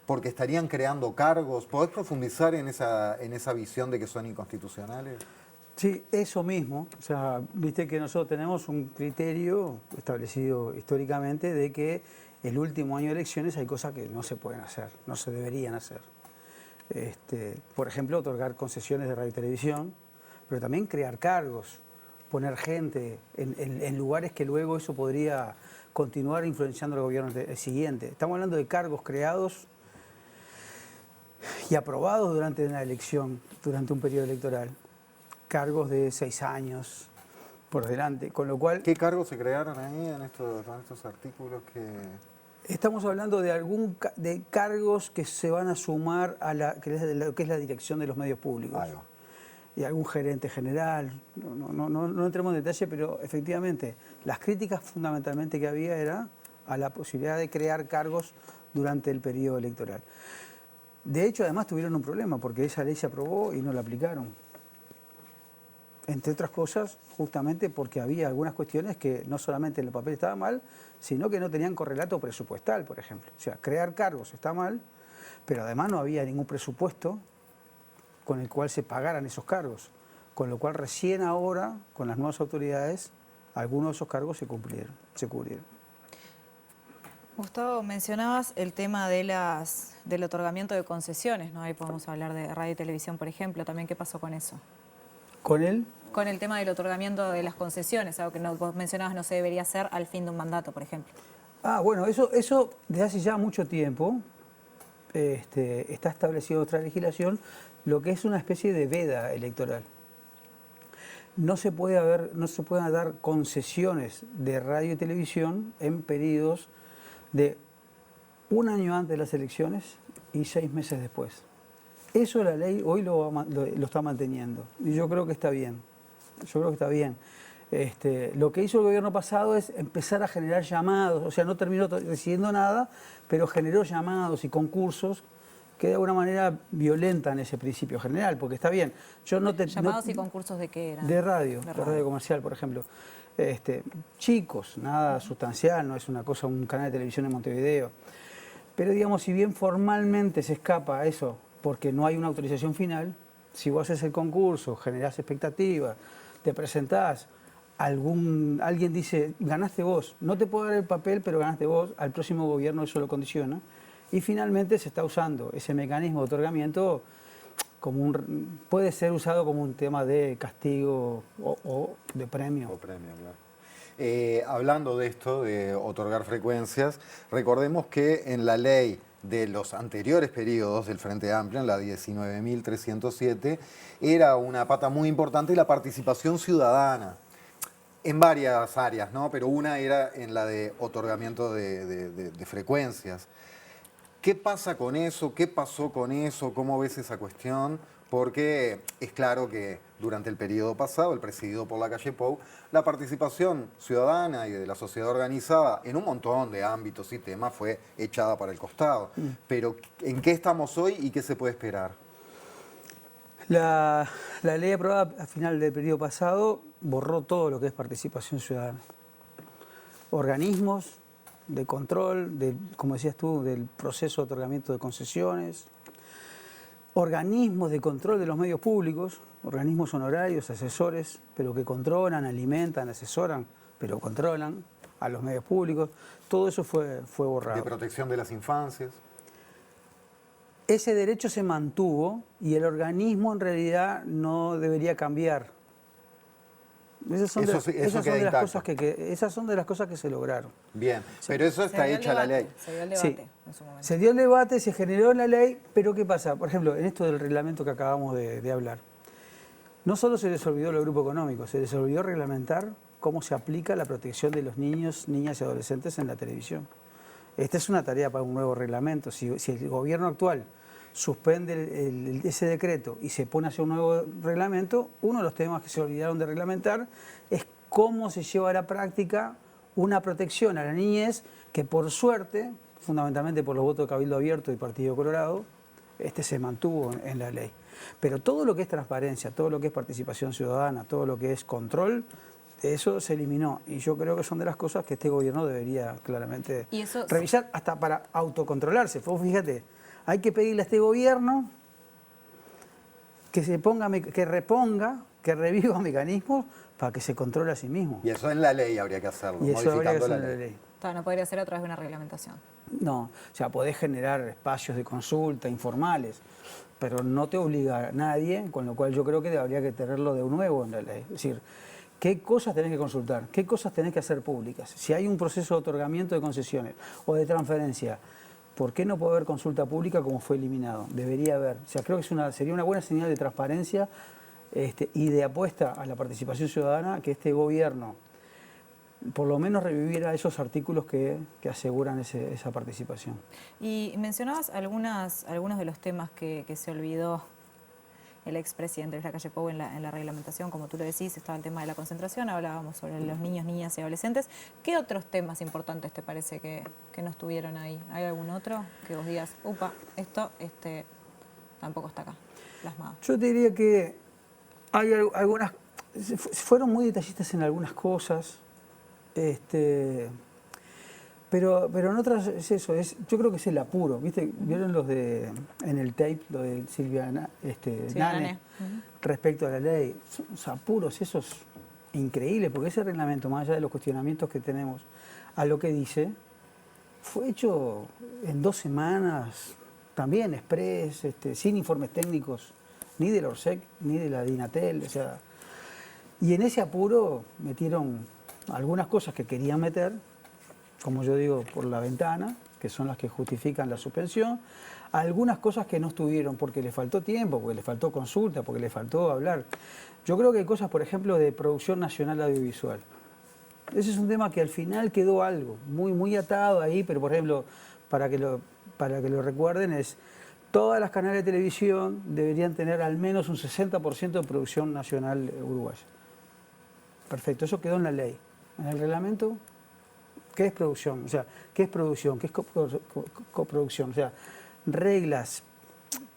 porque estarían creando cargos. ¿Podés profundizar en esa visión de que son inconstitucionales? Sí, eso mismo. O sea, viste que nosotros tenemos un criterio establecido históricamente de que el último año de elecciones hay cosas que no se pueden hacer, no se deberían hacer. Por ejemplo, otorgar concesiones de radio y televisión, pero también crear cargos, poner gente en lugares que luego eso podría continuar influenciando al gobierno siguiente. Estamos hablando de cargos creados y aprobados durante una elección, durante un periodo electoral. Cargos de 6 años por delante, con lo cual... ¿Qué cargos se crearon ahí en estos artículos que...? Estamos hablando de cargos que se van a sumar a lo que es la dirección de los medios públicos. Y algún gerente general, no entremos en detalle, pero efectivamente las críticas fundamentalmente que había era a la posibilidad de crear cargos durante el periodo electoral. De hecho, además tuvieron un problema porque esa ley se aprobó y no la aplicaron. Entre otras cosas, justamente porque había algunas cuestiones que no solamente en el papel estaba mal, sino que no tenían correlato presupuestal, por ejemplo. O sea, crear cargos está mal, pero además no había ningún presupuesto con el cual se pagaran esos cargos. Con lo cual recién ahora, con las nuevas autoridades, algunos de esos cargos se cubrieron. Gustavo, mencionabas el tema del otorgamiento de concesiones, ¿no? Ahí podemos hablar de radio y televisión, por ejemplo. También, ¿qué pasó con eso? ¿Con él? Con el tema del otorgamiento de las concesiones, algo que vos mencionabas no se debería hacer al fin de un mandato, por ejemplo. Bueno, eso desde hace ya mucho tiempo está establecido en otra legislación, lo que es una especie de veda electoral. No se pueden dar concesiones de radio y televisión en periodos de 1 año antes de las elecciones y 6 meses después. Eso la ley hoy lo está manteniendo y yo creo que está bien. Lo que hizo el gobierno pasado es empezar a generar llamados, o sea, no terminó decidiendo nada, pero generó llamados y concursos que de alguna manera violentan ese principio general, porque está bien. ¿Llamados y concursos de qué eran? De radio comercial, por ejemplo. Chicos, nada sustancial, no es una cosa, un canal de televisión en Montevideo. Pero digamos, si bien formalmente se escapa a eso, porque no hay una autorización final, si vos haces el concurso, generás expectativas, te presentás, alguien dice, ganaste vos, no te puedo dar el papel, pero ganaste vos, al próximo gobierno eso lo condiciona, y finalmente se está usando ese mecanismo de otorgamiento puede ser usado como un tema de castigo o de premio. Claro. Hablando de esto, de otorgar frecuencias, recordemos que en la ley de los anteriores periodos del Frente Amplio, en la 19.307, era una pata muy importante la participación ciudadana en varias áreas, ¿no? Pero una era en la de otorgamiento de frecuencias. ¿Qué pasa con eso? ¿Qué pasó con eso? ¿Cómo ves esa cuestión? Porque es claro que durante el periodo pasado, el presidido por Lacalle Pou, la participación ciudadana y de la sociedad organizada en un montón de ámbitos y temas fue echada para el costado. Pero ¿en qué estamos hoy y qué se puede esperar? La ley aprobada a final del periodo pasado borró todo lo que es participación ciudadana. Organismos de control, como decías tú, del proceso de otorgamiento de concesiones, organismos de control de los medios públicos, organismos honorarios, asesores, pero que controlan, alimentan, asesoran, pero controlan a los medios públicos. Todo eso fue borrado. De protección de las infancias. Ese derecho se mantuvo y el organismo en realidad no debería cambiar. Esas son de las cosas que se lograron. Bien, pero eso está hecha la ley. Se dio el debate en su momento. Se dio el debate, se generó la ley, pero ¿qué pasa? Por ejemplo, en esto del reglamento que acabamos de hablar, no solo se les olvidó el grupo económico, se les olvidó reglamentar cómo se aplica la protección de los niños, niñas y adolescentes en la televisión. Esta es una tarea para un nuevo reglamento. Si el gobierno actual suspende ese decreto y se pone a hacer un nuevo reglamento, uno de los temas que se olvidaron de reglamentar es cómo se lleva a la práctica una protección a la niñez que, por suerte, fundamentalmente por los votos de Cabildo Abierto y Partido Colorado, se mantuvo en la ley. Pero todo lo que es transparencia, todo lo que es participación ciudadana, todo lo que es control, eso se eliminó. Y yo creo que son de las cosas que este gobierno debería claramente revisar, hasta para autocontrolarse. Fíjate, hay que pedirle a este gobierno que que reviva mecanismos para que se controle a sí mismo. Y eso en la ley habría que hacerlo, y eso habría que hacerlo la en la ley. No podría ser a través de una reglamentación. No, o sea, podés generar espacios de consulta informales, pero no te obliga a nadie, con lo cual yo creo que habría que tenerlo de nuevo en la ley. Es decir, ¿qué cosas tenés que consultar? ¿Qué cosas tenés que hacer públicas? Si hay un proceso de otorgamiento de concesiones o de transferencia, ¿por qué no puede haber consulta pública como fue eliminado? Debería haber. O sea, creo que sería una buena señal de transparencia y de apuesta a la participación ciudadana que este gobierno por lo menos reviviera esos artículos que aseguran esa participación. Y mencionabas algunos de los temas que se olvidó el expresidente de la calle Pou en la reglamentación, como tú lo decís, estaba el tema de la concentración, hablábamos sobre los niños, niñas y adolescentes. ¿Qué otros temas importantes te parece que no estuvieron ahí? ¿Hay algún otro que vos digas, upa, esto tampoco está acá plasmado? Yo te diría que hay algunas, fueron muy detallistas en algunas cosas, pero en otras es eso, yo creo que es el apuro, ¿viste? ¿Vieron en el tape, lo de Silvia Nane, respecto a la ley? Los apuros, esos increíbles, porque ese reglamento, más allá de los cuestionamientos que tenemos a lo que dice, fue hecho en 2 semanas, también express, sin informes técnicos, ni del Orsec, ni de la Dinatel, o sea, y en ese apuro metieron algunas cosas que querían meter, como yo digo, por la ventana, que son las que justifican la suspensión, algunas cosas que no estuvieron porque le faltó tiempo, porque le faltó consulta, porque le faltó hablar. Yo creo que hay cosas, por ejemplo, de producción nacional audiovisual. Ese es un tema que al final quedó algo muy, muy atado ahí, pero por ejemplo, para que lo recuerden, todas las canales de televisión deberían tener al menos un 60% de producción nacional uruguaya. Perfecto, eso quedó en la ley. En el reglamento, ¿qué es producción? O sea, ¿qué es producción? ¿Qué es coproducción? O sea, reglas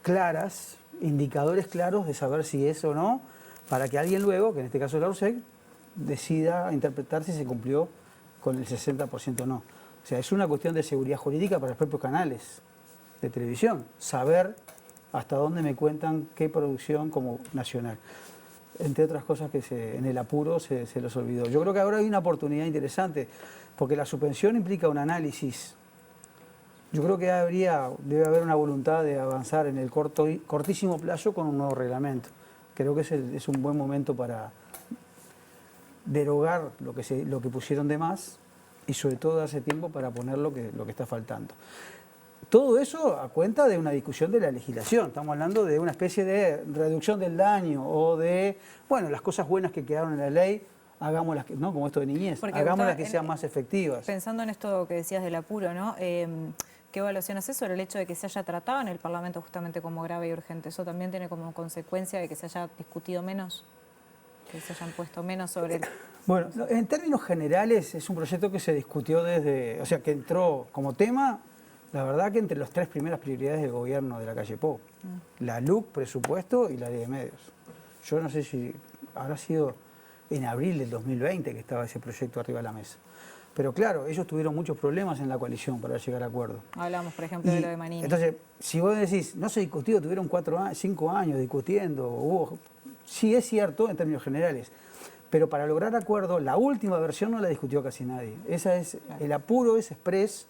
claras, indicadores claros de saber si es o no, para que alguien luego, que en este caso es la Orsec, decida interpretar si se cumplió con el 60% o no. O sea, es una cuestión de seguridad jurídica para los propios canales de televisión, saber hasta dónde me cuentan qué producción como nacional. Entre otras cosas que en el apuro se los olvidó. Yo creo que ahora hay una oportunidad interesante, porque la suspensión implica un análisis. Yo creo que debe haber una voluntad de avanzar en el cortísimo plazo con un nuevo reglamento. Creo que es un buen momento para derogar lo que pusieron de más y sobre todo darse tiempo para poner lo que está faltando. Todo eso a cuenta de una discusión de la legislación. Estamos hablando de una especie de reducción del daño o de, bueno, las cosas buenas que quedaron en la ley, hagámoslas, ¿no? Como esto de niñez, hagámoslas que sean más efectivas. Pensando en esto que decías del apuro, ¿no? ¿Qué evaluación haces sobre el hecho de que se haya tratado en el Parlamento justamente como grave y urgente? ¿Eso también tiene como consecuencia de que se haya discutido menos? ¿Que se hayan puesto menos sobre el...? Bueno, en términos generales es un proyecto que se discutió o sea, que entró como tema, la verdad que entre las 3 primeras prioridades del gobierno de la calle Pou. La LUC, presupuesto y la ley de medios. Yo no sé si habrá sido en abril del 2020 que estaba ese proyecto arriba de la mesa. Pero claro, ellos tuvieron muchos problemas en la coalición para llegar a acuerdo. Hablamos, por ejemplo, de lo de Manini. Entonces, si vos decís, no se discutió, tuvieron 5 años discutiendo, sí es cierto en términos generales, pero para lograr acuerdo, la última versión no la discutió casi nadie. El apuro es express,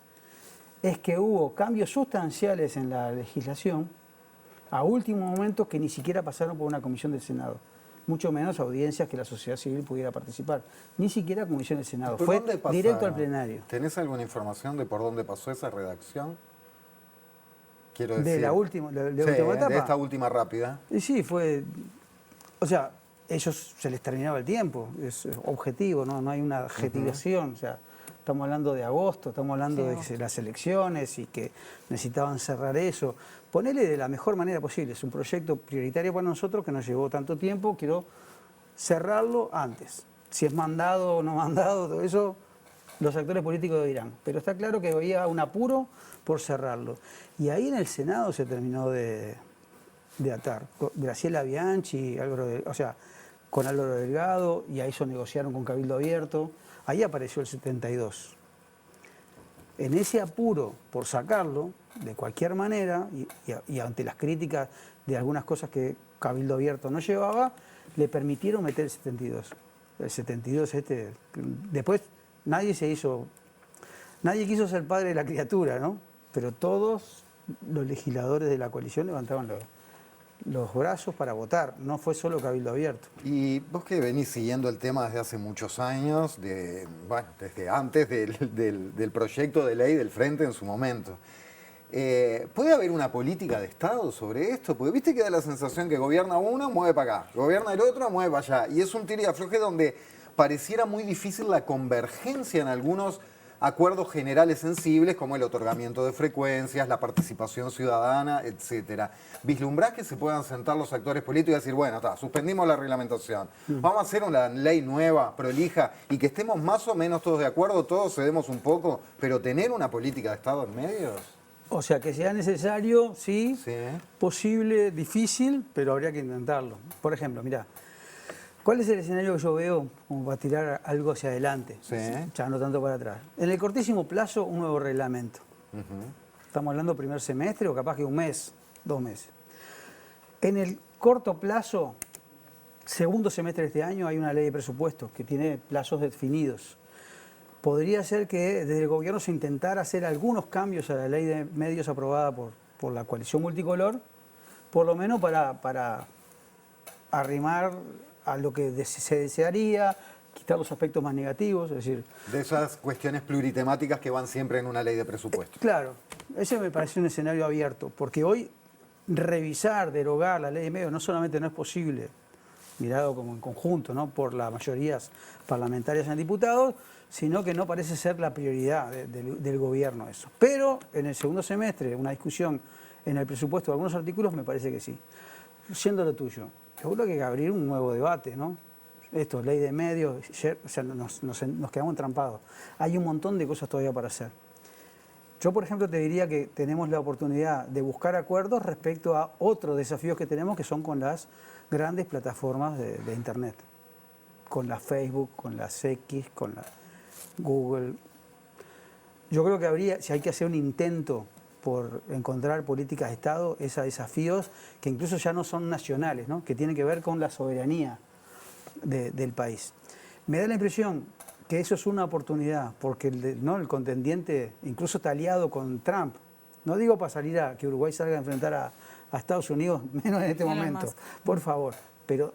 es que hubo cambios sustanciales en la legislación a último momento que ni siquiera pasaron por una comisión del Senado. Mucho menos audiencias que la sociedad civil pudiera participar. Ni siquiera comisión del Senado. Fue directo al plenario. ¿Tenés alguna información de por dónde pasó esa redacción? Quiero decir, de la última etapa. De esta última rápida. Sí, fue... O sea, ellos se les terminaba el tiempo, es objetivo, no hay una adjetivación, o sea, estamos hablando de agosto, estamos hablando de las elecciones y que necesitaban cerrar eso. Ponele de la mejor manera posible, es un proyecto prioritario para nosotros que nos llevó tanto tiempo, quiero cerrarlo antes. Si es mandado o no mandado, todo eso los actores políticos dirán. Pero está claro que había un apuro por cerrarlo. Y ahí en el Senado se terminó de atar. Graciela Bianchi, con Álvaro Delgado, y ahí eso negociaron con Cabildo Abierto. Ahí apareció el 72. En ese apuro por sacarlo, de cualquier manera, y ante las críticas de algunas cosas que Cabildo Abierto no llevaba, le permitieron meter el 72. El 72 después nadie quiso ser padre de la criatura, ¿no? Pero todos los legisladores de la coalición levantaban los brazos para votar, no fue solo Cabildo Abierto. Y vos que venís siguiendo el tema desde hace muchos años, desde antes del proyecto de ley del Frente en su momento, ¿puede haber una política de Estado sobre esto? Porque viste que da la sensación que gobierna uno, mueve para acá, gobierna el otro, mueve para allá, y es un tiro y afloje donde pareciera muy difícil la convergencia en algunos acuerdos generales sensibles como el otorgamiento de frecuencias, la participación ciudadana, etcétera. ¿Vislumbrás que se puedan sentar los actores políticos y decir, bueno, suspendimos la reglamentación, vamos a hacer una ley nueva, prolija, y que estemos más o menos todos de acuerdo, todos cedemos un poco, pero tener una política de Estado en medios? O sea, que sea necesario, sí, posible, difícil, pero habría que intentarlo. Por ejemplo, mirá, ¿cuál es el escenario que yo veo como para tirar algo hacia adelante? Ya no tanto para atrás. En el cortísimo plazo, un nuevo reglamento. Estamos hablando primer semestre o capaz que un mes, 2 meses. En el corto plazo, segundo semestre de este año, hay una ley de presupuestos que tiene plazos definidos. Podría ser que desde el gobierno se intentara hacer algunos cambios a la ley de medios aprobada por la coalición multicolor, por lo menos para arrimar a lo que se desearía, quitar los aspectos más negativos, es decir... De esas cuestiones pluritemáticas que van siempre en una ley de presupuesto. Claro, ese me parece un escenario abierto, porque hoy revisar, derogar la ley de medios no solamente no es posible, mirado como en conjunto, ¿no?, por las mayorías parlamentarias en diputados, sino que no parece ser la prioridad del gobierno eso. Pero en el segundo semestre, una discusión en el presupuesto de algunos artículos, me parece que sí. Siendo lo tuyo, seguro que hay que abrir un nuevo debate, ¿no? Esto, ley de medios, o sea, nos quedamos entrampados. Hay un montón de cosas todavía para hacer. Yo, por ejemplo, te diría que tenemos la oportunidad de buscar acuerdos respecto a otros desafíos que tenemos, que son con las grandes plataformas de Internet. Con la Facebook, con las X, con la Google. Yo creo que si hay que hacer un intento por encontrar políticas de Estado, es a desafíos que incluso ya no son nacionales, ¿no?, que tienen que ver con la soberanía del país. Me da la impresión que eso es una oportunidad, porque el contendiente incluso está aliado con Trump. No digo para salir que Uruguay salga a enfrentar a Estados Unidos, menos en este momento, por favor, pero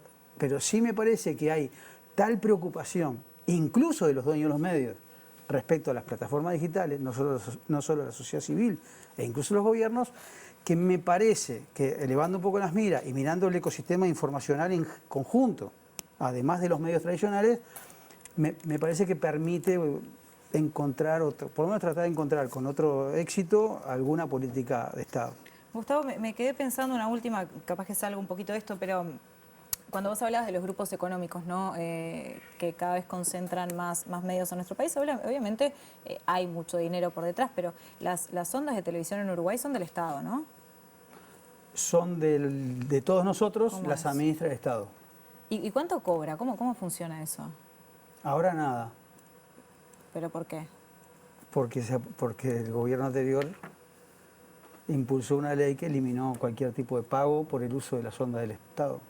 sí me parece que hay tal preocupación, incluso de los dueños de los medios, respecto a las plataformas digitales, no solo la sociedad civil e incluso los gobiernos, que me parece que elevando un poco las miras y mirando el ecosistema informacional en conjunto, además de los medios tradicionales, me parece que permite encontrar por lo menos tratar de encontrar con otro éxito alguna política de Estado. Gustavo, me quedé pensando una última, capaz que salga un poquito de esto, pero cuando vos hablabas de los grupos económicos, ¿no?, que cada vez concentran más medios en nuestro país, obviamente hay mucho dinero por detrás, pero las ondas de televisión en Uruguay son del Estado, ¿no? Son de todos nosotros, las administra el Estado. ¿Y cuánto cobra? ¿Cómo funciona eso? Ahora nada. ¿Pero por qué? Porque el gobierno anterior impulsó una ley que eliminó cualquier tipo de pago por el uso de las ondas del Estado.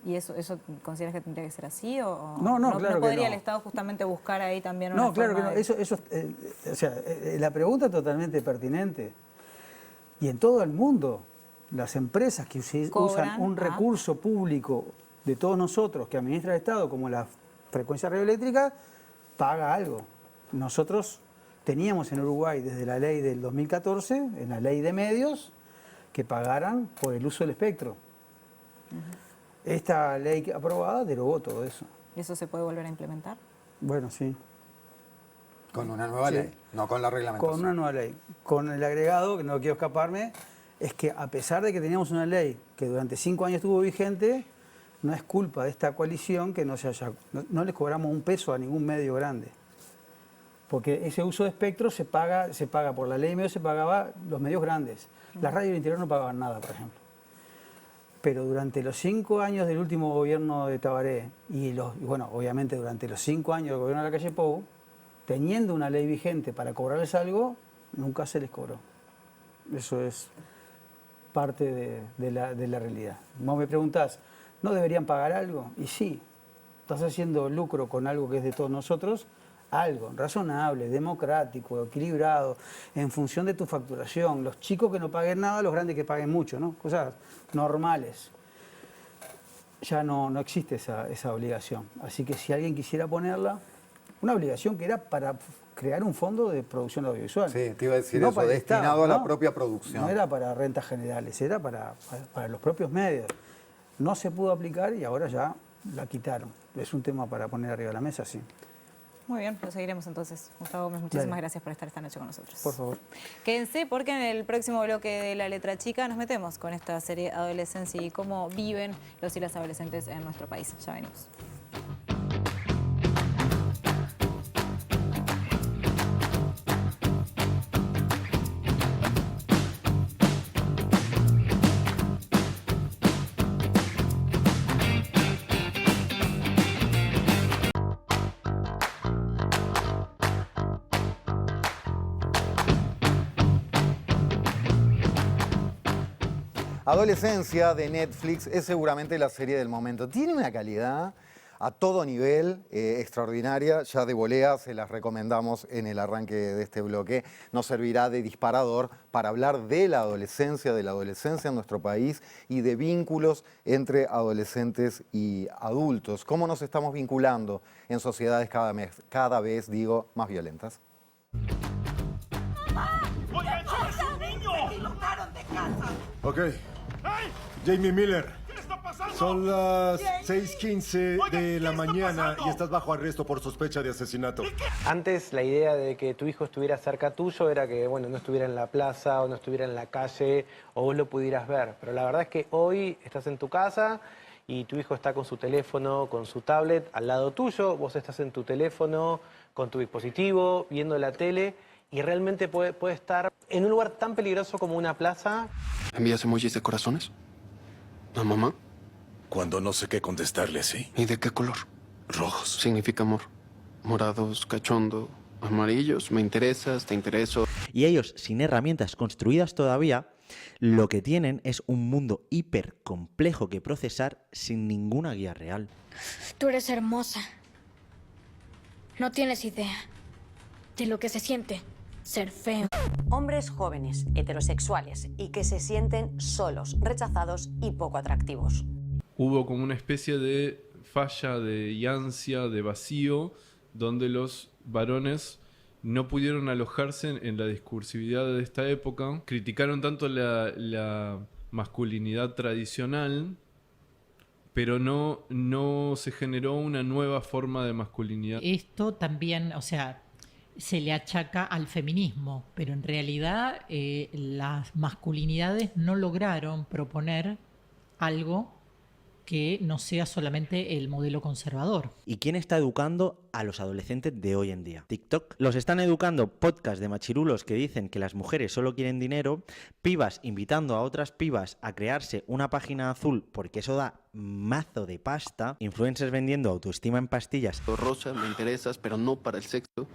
¿Y eso consideras que tendría que ser así? ¿O no, claro ¿no podría que no. el Estado justamente buscar ahí también una No, claro que forma no. O sea, la pregunta es totalmente pertinente. Y en todo el mundo, las empresas que usan un recurso público de todos nosotros que administra el Estado, como la frecuencia radioeléctrica, paga algo. Nosotros teníamos en Uruguay desde la ley del 2014, en la ley de medios, que pagaran por el uso del espectro. Esta ley aprobada derogó todo eso. ¿Y eso se puede volver a implementar? Bueno, sí. Con una nueva Sí. ley, no con la reglamentación. Con una nueva ley. Con el agregado, que no quiero escaparme, es que a pesar de que teníamos una ley que durante 5 años estuvo vigente, no es culpa de esta coalición que no les cobramos un peso a ningún medio grande. Porque ese uso de espectro se paga por la ley de medios, se pagaba los medios grandes. Las radios del interior no pagaban nada, por ejemplo. Pero durante los 5 años del último gobierno de Tabaré y bueno, obviamente durante los 5 años del gobierno de la calle Pou, teniendo una ley vigente para cobrarles algo, nunca se les cobró. Eso es parte de la realidad. Vos me preguntás, ¿no deberían pagar algo? Y sí, estás haciendo lucro con algo que es de todos nosotros, algo razonable, democrático, equilibrado, en función de tu facturación. Los chicos que no paguen nada, los grandes que paguen mucho, ¿no? Cosas normales. Ya no existe esa obligación. Así que si alguien quisiera ponerla, una obligación que era para crear un fondo de producción audiovisual. Sí, te iba a decir No eso, para el destinado Estado, a la ¿no? propia producción. No era para rentas generales, era para los propios medios. No se pudo aplicar y ahora ya la quitaron. Es un tema para poner arriba de la mesa, sí. Muy bien, lo seguiremos entonces. Gustavo Gómez, muchísimas Dale. gracias por estar esta noche con nosotros. Por favor. Quédense porque en el próximo bloque de La Letra Chica nos metemos con esta serie Adolescencia y cómo viven los y las adolescentes en nuestro país. Ya venimos. Adolescencia de Netflix es seguramente la serie del momento. Tiene una calidad a todo nivel extraordinaria. Ya de volea se las recomendamos en el arranque de este bloque. Nos servirá de disparador para hablar de la adolescencia en nuestro país y de vínculos entre adolescentes y adultos. ¿Cómo nos estamos vinculando en sociedades cada vez más violentas? ¡Oigan, es un niño! ¡Me equivocaron de casa! Ok. Jamie Miller. ¿Qué está pasando? Son las 6:15 de la mañana y estás bajo arresto por sospecha de asesinato. Antes la idea de que tu hijo estuviera cerca tuyo era que, bueno, no estuviera en la plaza o no estuviera en la calle o vos lo pudieras ver. Pero la verdad es que hoy estás en tu casa y tu hijo está con su teléfono, con su tablet al lado tuyo. Vos estás en tu teléfono, con tu dispositivo, viendo la tele y realmente puede estar en un lugar tan peligroso como una plaza. ¿Envías emojis de corazones? ¿A mamá? Cuando no sé qué contestarle, ¿sí? ¿Y de qué color? Rojos. Significa amor. Morados, cachondo, amarillos, me interesas, te intereso. Y ellos, sin herramientas construidas todavía, lo que tienen es un mundo hiper complejo que procesar sin ninguna guía real. Tú eres hermosa. No tienes idea de lo que se siente ser feo. Hombres jóvenes, heterosexuales y que se sienten solos, rechazados y poco atractivos. Hubo como una especie de falla y ansia de vacío donde los varones no pudieron alojarse en la discursividad de esta época. Criticaron tanto la masculinidad tradicional, pero no se generó una nueva forma de masculinidad. Esto también, o sea, se le achaca al feminismo, pero en realidad las masculinidades no lograron proponer algo que no sea solamente el modelo conservador. ¿Y quién está educando a los adolescentes de hoy en día? ¿TikTok? ¿Los están educando podcasts de machirulos que dicen que las mujeres solo quieren dinero? ¿Pibas invitando a otras pibas a crearse una página azul porque eso da mazo de pasta? ¿Influencers vendiendo autoestima en pastillas? Rosa, me interesas, pero no para el sexo.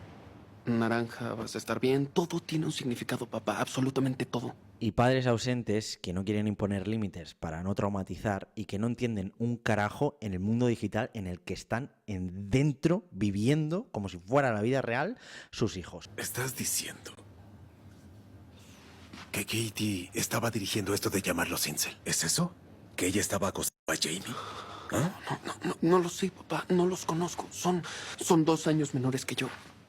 Naranja, vas a estar bien. Todo tiene un significado, papá. Absolutamente todo. Y padres ausentes que no quieren imponer límites para no traumatizar y que no entienden un carajo en el mundo digital en el que están dentro, viviendo, como si fuera la vida real, sus hijos. ¿Estás diciendo que Katie estaba dirigiendo esto de llamarlos incel? ¿Es eso? ¿Que ella estaba acosando a Jamie? ¿Ah? No lo sé, papá. No los conozco. Son 2 años menores que yo.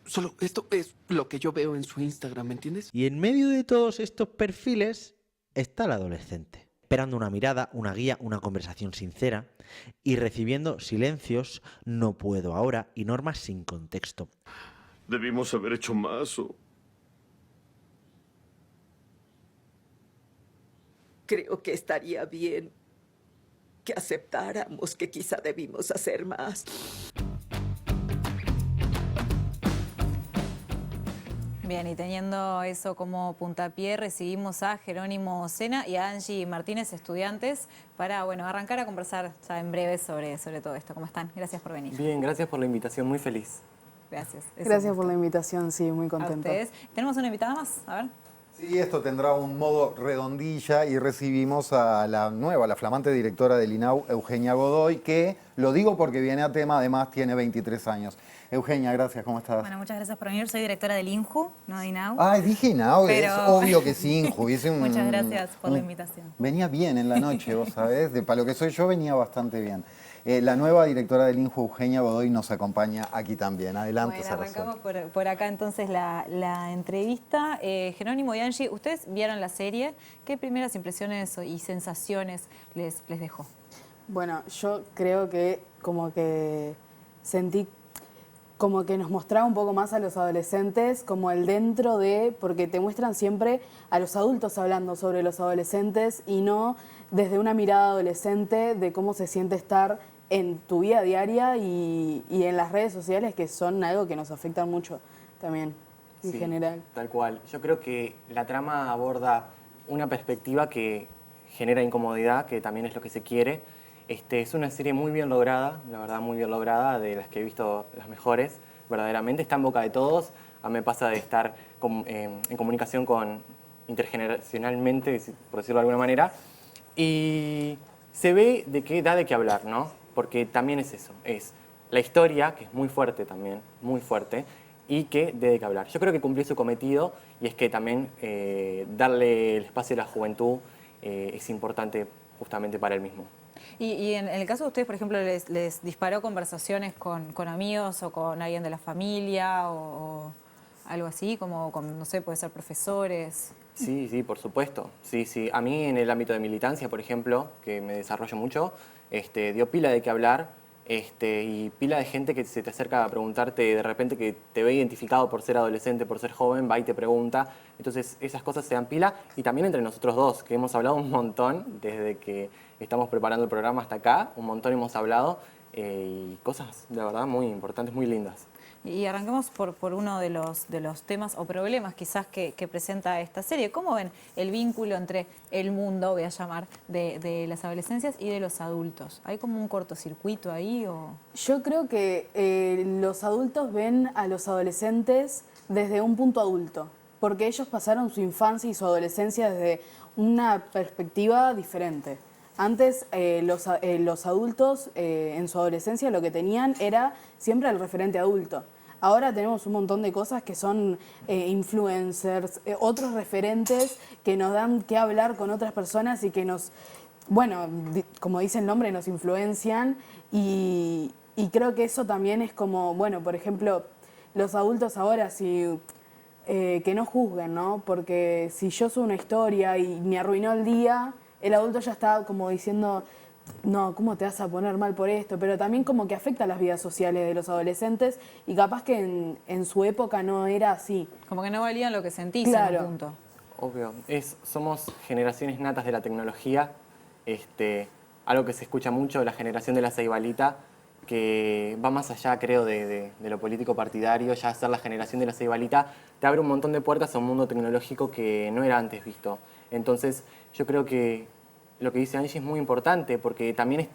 Solo esto es lo que yo veo en su Instagram, ¿me entiendes? Y en medio de todos estos perfiles está el adolescente. esperando una mirada, una guía, una conversación sincera y recibiendo silencios, no puedo ahora y normas sin contexto. Debimos haber hecho más o... Creo que estaría bien que aceptáramos que quizá debimos hacer más. Bien, y teniendo eso como puntapié, recibimos a Jerónimo Sena y a Angie Martínez, estudiantes, para arrancar a conversar ya en breve sobre todo esto. ¿Cómo están? Gracias por venir. Bien, gracias por la invitación, muy feliz. Gracias. Gracias por la invitación, sí, muy contenta. A ustedes. ¿Tenemos una invitada más? A ver. Sí, esto tendrá un modo redondilla y recibimos a la flamante directora del INAU, Eugenia Godoy, que, lo digo porque viene a tema, además tiene 23 años. Eugenia, gracias, ¿cómo estás? Bueno, muchas gracias por venir. Soy directora del INJU, no de INAU. Ah, dije INAU, pero... es obvio que sí, INJU. Muchas gracias por la invitación. Venía bien en la noche, vos sabés, para lo que soy yo venía bastante bien. La nueva directora del INJU, Eugenia Godoy, nos acompaña aquí también. Adelante, Bueno, arrancamos por acá entonces la entrevista. Jerónimo y Angie, ustedes vieron la serie. ¿Qué primeras impresiones y sensaciones les dejó? Bueno, yo creo que como que sentí como que nos mostraba un poco más a los adolescentes, como el dentro de, porque te muestran siempre a los adultos hablando sobre los adolescentes y no desde una mirada adolescente de cómo se siente estar en tu vida diaria y en las redes sociales, que son algo que nos afecta mucho también, en general. Tal cual. Yo creo que la trama aborda una perspectiva que genera incomodidad, que también es lo que se quiere. Es una serie muy bien lograda, la verdad muy bien lograda, de las que he visto las mejores, verdaderamente. Está en boca de todos. A mí me pasa de estar en comunicación intergeneracionalmente, por decirlo de alguna manera, y se ve de qué da de qué hablar, ¿no? Porque también es eso, es la historia, que es muy fuerte también, muy fuerte, y que dé de qué hablar. Yo creo que cumplió su cometido, y es que también darle el espacio a la juventud es importante justamente para él mismo. Y en el caso de ustedes, por ejemplo, les disparó conversaciones con amigos o con alguien de la familia o algo así, como con, no sé, puede ser profesores. Sí, por supuesto. Sí. A mí en el ámbito de militancia, por ejemplo, que me desarrollo mucho, dio pila de qué hablar y pila de gente que se te acerca a preguntarte de repente que te ve identificado por ser adolescente, por ser joven, va y te pregunta. Entonces esas cosas se dan pila y también entre nosotros dos, que hemos hablado un montón desde que estamos preparando el programa hasta acá, un montón hemos hablado y cosas de verdad muy importantes, muy lindas. Y arranquemos por uno de los temas o problemas quizás que presenta esta serie. ¿Cómo ven el vínculo entre el mundo, voy a llamar, de las adolescencias y de los adultos? ¿Hay como un cortocircuito ahí? Yo creo que los adultos ven a los adolescentes desde un punto adulto, porque ellos pasaron su infancia y su adolescencia desde una perspectiva diferente. Antes los adultos en su adolescencia lo que tenían era siempre el referente adulto. Ahora tenemos un montón de cosas que son influencers, otros referentes que nos dan que hablar con otras personas y que nos, bueno, como dice el nombre, nos influencian y creo que eso también es como, bueno, por ejemplo, los adultos ahora que no juzguen, ¿no? Porque si yo subo una historia y me arruinó el día, el adulto ya está como diciendo, no, ¿cómo te vas a poner mal por esto? Pero también como que afecta las vidas sociales de los adolescentes y capaz que en su época no era así. Como que no valían lo que sentís claro. en un punto. Obvio. Somos generaciones natas de la tecnología, algo que se escucha mucho, la generación de la ceibalita, que va más allá, creo, de lo político partidario. Ya ser la generación de la ceibalita te abre un montón de puertas a un mundo tecnológico que no era antes visto. Entonces, yo creo que lo que dice Angie es muy importante porque también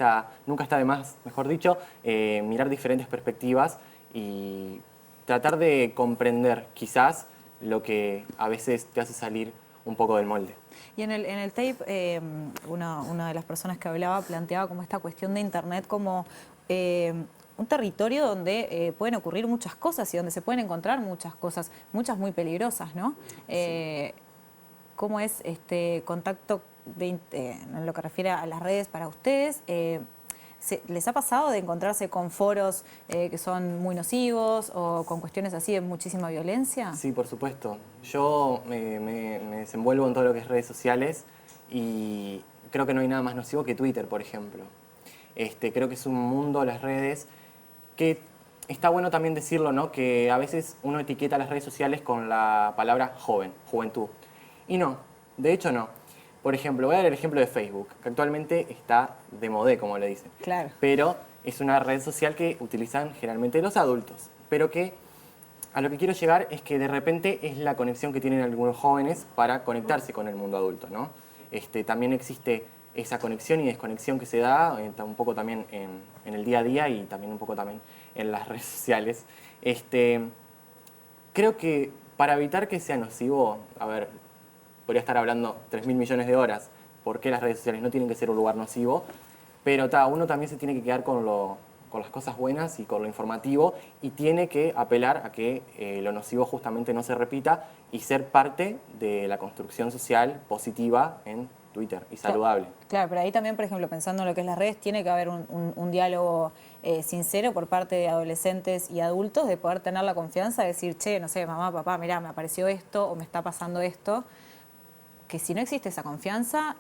nunca está de más, mejor dicho, mirar diferentes perspectivas y tratar de comprender quizás lo que a veces te hace salir un poco del molde. Y en el tape, una de las personas que hablaba planteaba como esta cuestión de Internet como un territorio donde pueden ocurrir muchas cosas y donde se pueden encontrar muchas cosas, muchas muy peligrosas, ¿no? Sí. ¿Cómo es este contacto en lo que refiere a las redes para ustedes? ¿Les ha pasado de encontrarse con foros que son muy nocivos o con cuestiones así de muchísima violencia? Sí, por supuesto. Yo me desenvuelvo en todo lo que es redes sociales y creo que no hay nada más nocivo que Twitter, por ejemplo. Creo que es un mundo, las redes, que está bueno también decirlo, ¿no? Que a veces uno etiqueta las redes sociales con la palabra joven, juventud. Y no, de hecho no. Por ejemplo, voy a dar el ejemplo de Facebook, que actualmente está de modé, como le dicen. Claro. Pero es una red social que utilizan generalmente los adultos, pero que a lo que quiero llegar es que de repente es la conexión que tienen algunos jóvenes para conectarse con el mundo adulto, ¿no? También existe esa conexión y desconexión que se da un poco también en el día a día y también un poco también en las redes sociales. Creo que para evitar que sea nocivo, a ver, podría estar hablando 3.000 millones de horas por qué las redes sociales no tienen que ser un lugar nocivo, pero uno también se tiene que quedar con las cosas buenas y con lo informativo y tiene que apelar a que lo nocivo justamente no se repita y ser parte de la construcción social positiva en Twitter y saludable. Claro, pero ahí también, por ejemplo, pensando en lo que es las redes, tiene que haber un diálogo sincero por parte de adolescentes y adultos, de poder tener la confianza de decir, che, no sé, mamá, papá, mirá, me apareció esto o me está pasando esto, que si no existe esa confianza,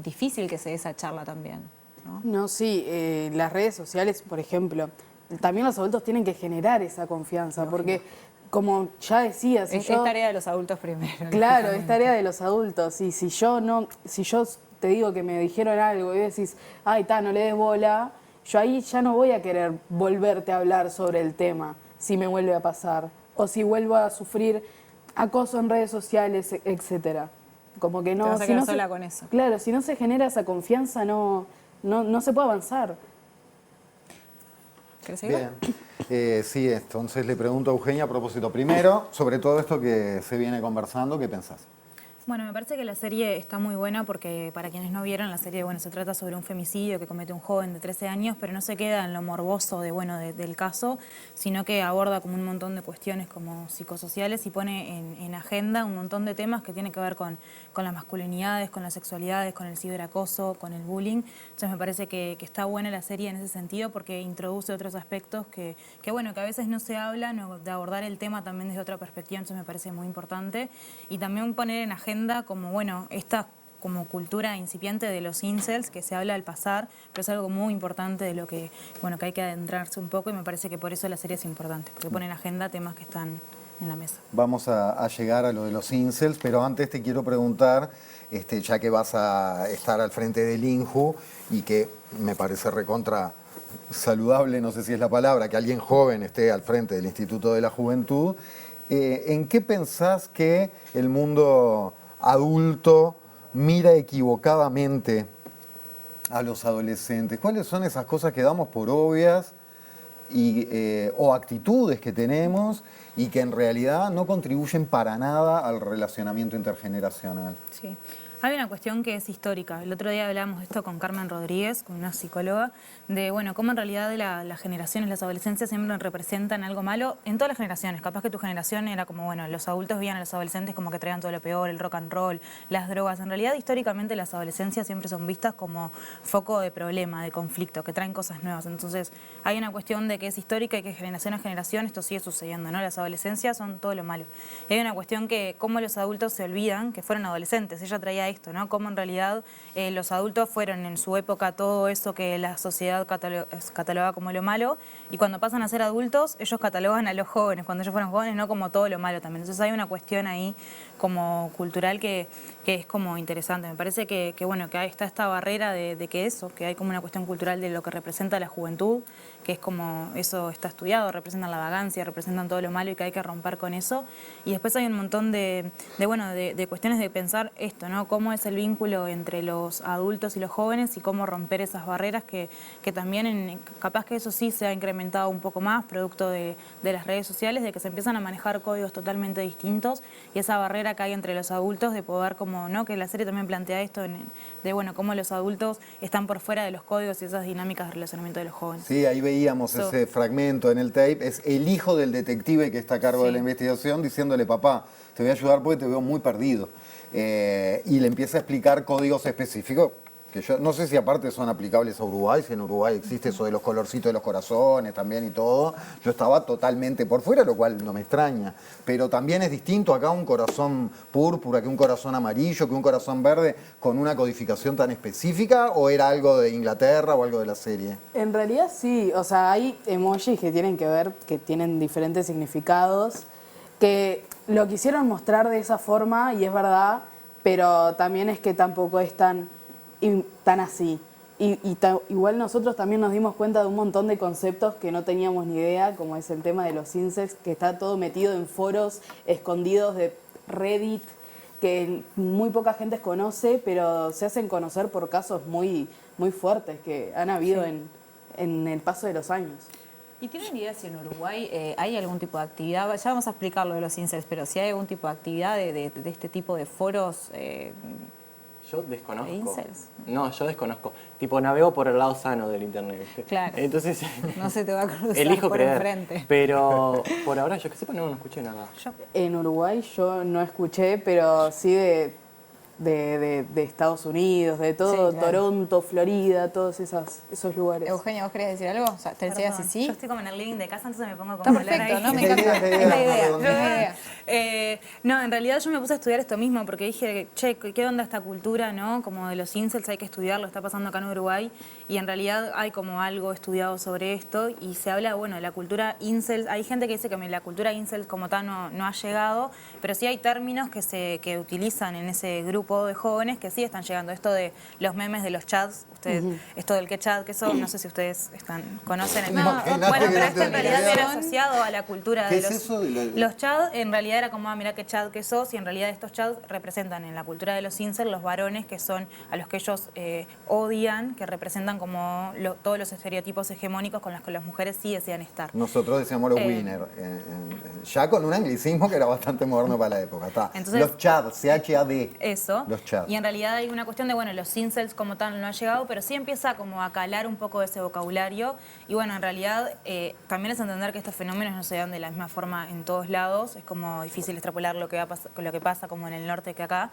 difícil que se dé esa charla también. No, sí, las redes sociales, por ejemplo, también los adultos tienen que generar esa confianza, porque como ya decías, es tarea de los adultos primero. Claro, es tarea de los adultos. Y si yo te digo que me dijeron algo y decís, ay, no le des bola, yo ahí ya no voy a querer volverte a hablar sobre el tema si me vuelve a pasar o si vuelvo a sufrir acoso en redes sociales, etcétera. Como que no. Te vas a quedar sola con eso. Claro, si no se genera esa confianza, no se puede avanzar. ¿Querés seguir? Bien. Sí, entonces le pregunto a Eugenia a propósito, primero, sobre todo esto que se viene conversando, ¿qué pensás? Bueno, me parece que la serie está muy buena porque para quienes no vieron, la serie, bueno, se trata sobre un femicidio que comete un joven de 13 años, pero no se queda en lo morboso del caso, sino que aborda como un montón de cuestiones como psicosociales y pone en agenda un montón de temas que tienen que ver con las masculinidades, con las sexualidades, con el ciberacoso, con el bullying. Entonces me parece que está buena la serie en ese sentido porque introduce otros aspectos que bueno, que a veces no se hablan, o de abordar el tema también desde otra perspectiva, entonces me parece muy importante. Y también poner en agenda como, bueno, esta como cultura incipiente de los incels que se habla al pasar, pero es algo muy importante de lo que, bueno, que hay que adentrarse un poco y me parece que por eso la serie es importante, porque pone en agenda temas que están en la mesa. Vamos a llegar a lo de los incels, pero antes te quiero preguntar, ya que vas a estar al frente del INJU y que me parece recontra saludable, no sé si es la palabra, que alguien joven esté al frente del Instituto de la Juventud, ¿en qué pensás que el mundo adulto mira equivocadamente a los adolescentes? ¿Cuáles son esas cosas que damos por obvias o actitudes que tenemos y que en realidad no contribuyen para nada al relacionamiento intergeneracional? Sí. Hay una cuestión que es histórica. El otro día hablábamos de esto con Carmen Rodríguez, con una psicóloga, de bueno, cómo en realidad las generaciones, las adolescencias siempre representan algo malo en todas las generaciones. Capaz que tu generación era como, bueno, los adultos veían a los adolescentes como que traían todo lo peor, el rock and roll, las drogas. En realidad, históricamente, las adolescencias siempre son vistas como foco de problema, de conflicto, que traen cosas nuevas. Entonces, hay una cuestión de que es histórica y que generación a generación esto sigue sucediendo, ¿no? Las adolescencias son todo lo malo. Y hay una cuestión que cómo los adultos se olvidan que fueron adolescentes. Ella traía esto, ¿no? Cómo en realidad los adultos fueron en su época todo eso que la sociedad cataloga como lo malo, y cuando pasan a ser adultos, ellos catalogan a los jóvenes, cuando ellos fueron jóvenes, no como todo lo malo también. Entonces hay una cuestión ahí como cultural que es como interesante. Me parece que bueno, que ahí está esta barrera de que eso, que hay como una cuestión cultural de lo que representa la juventud, que es como eso está estudiado, representan la vagancia, representan todo lo malo y que hay que romper con eso. Y después hay un montón de cuestiones de pensar esto, ¿no? Cómo es el vínculo entre los adultos y los jóvenes y cómo romper esas barreras que también capaz que eso sí se ha incrementado un poco más, producto de las redes sociales, de que se empiezan a manejar códigos totalmente distintos y esa barrera que hay entre los adultos de poder como, ¿no? Que la serie también plantea esto de bueno, cómo los adultos están por fuera de los códigos y esas dinámicas de relacionamiento de los jóvenes. Sí, ahí veíamos ese fragmento en el tape, es el hijo del detective que está a cargo de la investigación diciéndole, papá, te voy a ayudar porque te veo muy perdido. Y le empieza a explicar códigos específicos que yo no sé si aparte son aplicables a Uruguay, si en Uruguay existe eso de los colorcitos de los corazones también y todo. Yo estaba totalmente por fuera, lo cual no me extraña. Pero también es distinto acá un corazón púrpura que un corazón amarillo, que un corazón verde con una codificación tan específica, ¿o era algo de Inglaterra o algo de la serie? En realidad sí, o sea, hay emojis que tienen que ver, que tienen diferentes significados, que lo quisieron mostrar de esa forma y es verdad, pero también es que tampoco es tan así. Igual nosotros también nos dimos cuenta de un montón de conceptos que no teníamos ni idea, como es el tema de los incels, que está todo metido en foros escondidos de Reddit, que muy poca gente conoce, pero se hacen conocer por casos muy, muy fuertes que han habido en el paso de los años. ¿Y tienen idea si en Uruguay hay algún tipo de actividad? Ya vamos a explicar lo de los incels, pero si hay algún tipo de actividad de este tipo de foros. Yo desconozco. ¿Incels? No, yo desconozco. Tipo, navego por el lado sano del internet, ¿viste? Claro. Entonces, No se te va a cruzar elijo por creer. enfrente. Pero por ahora, yo que sepa, no escuché nada. En Uruguay yo no escuché, pero sí de Estados Unidos, de todo, Sí, claro. Toronto, Florida, todos esos lugares. Eugenia, ¿vos querés decir algo? O sea, ¿te decías Perdón, sí? Yo estoy como en el living de casa, entonces me pongo como Está a hablar perfecto, ahí. ¿no? Me encanta. Es la idea. Es la idea. No, en realidad yo me puse a estudiar esto mismo porque dije, che, ¿qué onda esta cultura, no? Como de los incels, hay que estudiarlo, está pasando acá en Uruguay. Y en realidad hay como algo estudiado sobre esto y se habla, bueno, de la cultura incels. Hay gente que dice que la cultura incels como tal no ha llegado, pero sí hay términos que utilizan en ese grupo de jóvenes que sí están llegando. Esto de los memes de los chats, ustedes, esto del qué chat, que son, no sé si ustedes conocen el meme. Bueno, pero esto en realidad viene asociado a la cultura de ¿Qué es eso? los chats. En realidad era como, mirá qué chat que sos, y en realidad estos chats representan en la cultura de los incels los varones que son a los que ellos odian, que representan como todos los estereotipos hegemónicos con los que las mujeres sí desean estar. Nosotros decíamos los winner, ya con un anglicismo que era bastante moderno para la época. Está. Entonces, los chad, C-H-A-D. Eso. Los chad. Y en realidad hay una cuestión de, bueno, los incels como tal no ha llegado, pero sí empieza como a calar un poco ese vocabulario. Y bueno, en realidad también es entender que estos fenómenos no se dan de la misma forma en todos lados. Es como difícil extrapolar lo que pasa como en el norte que acá.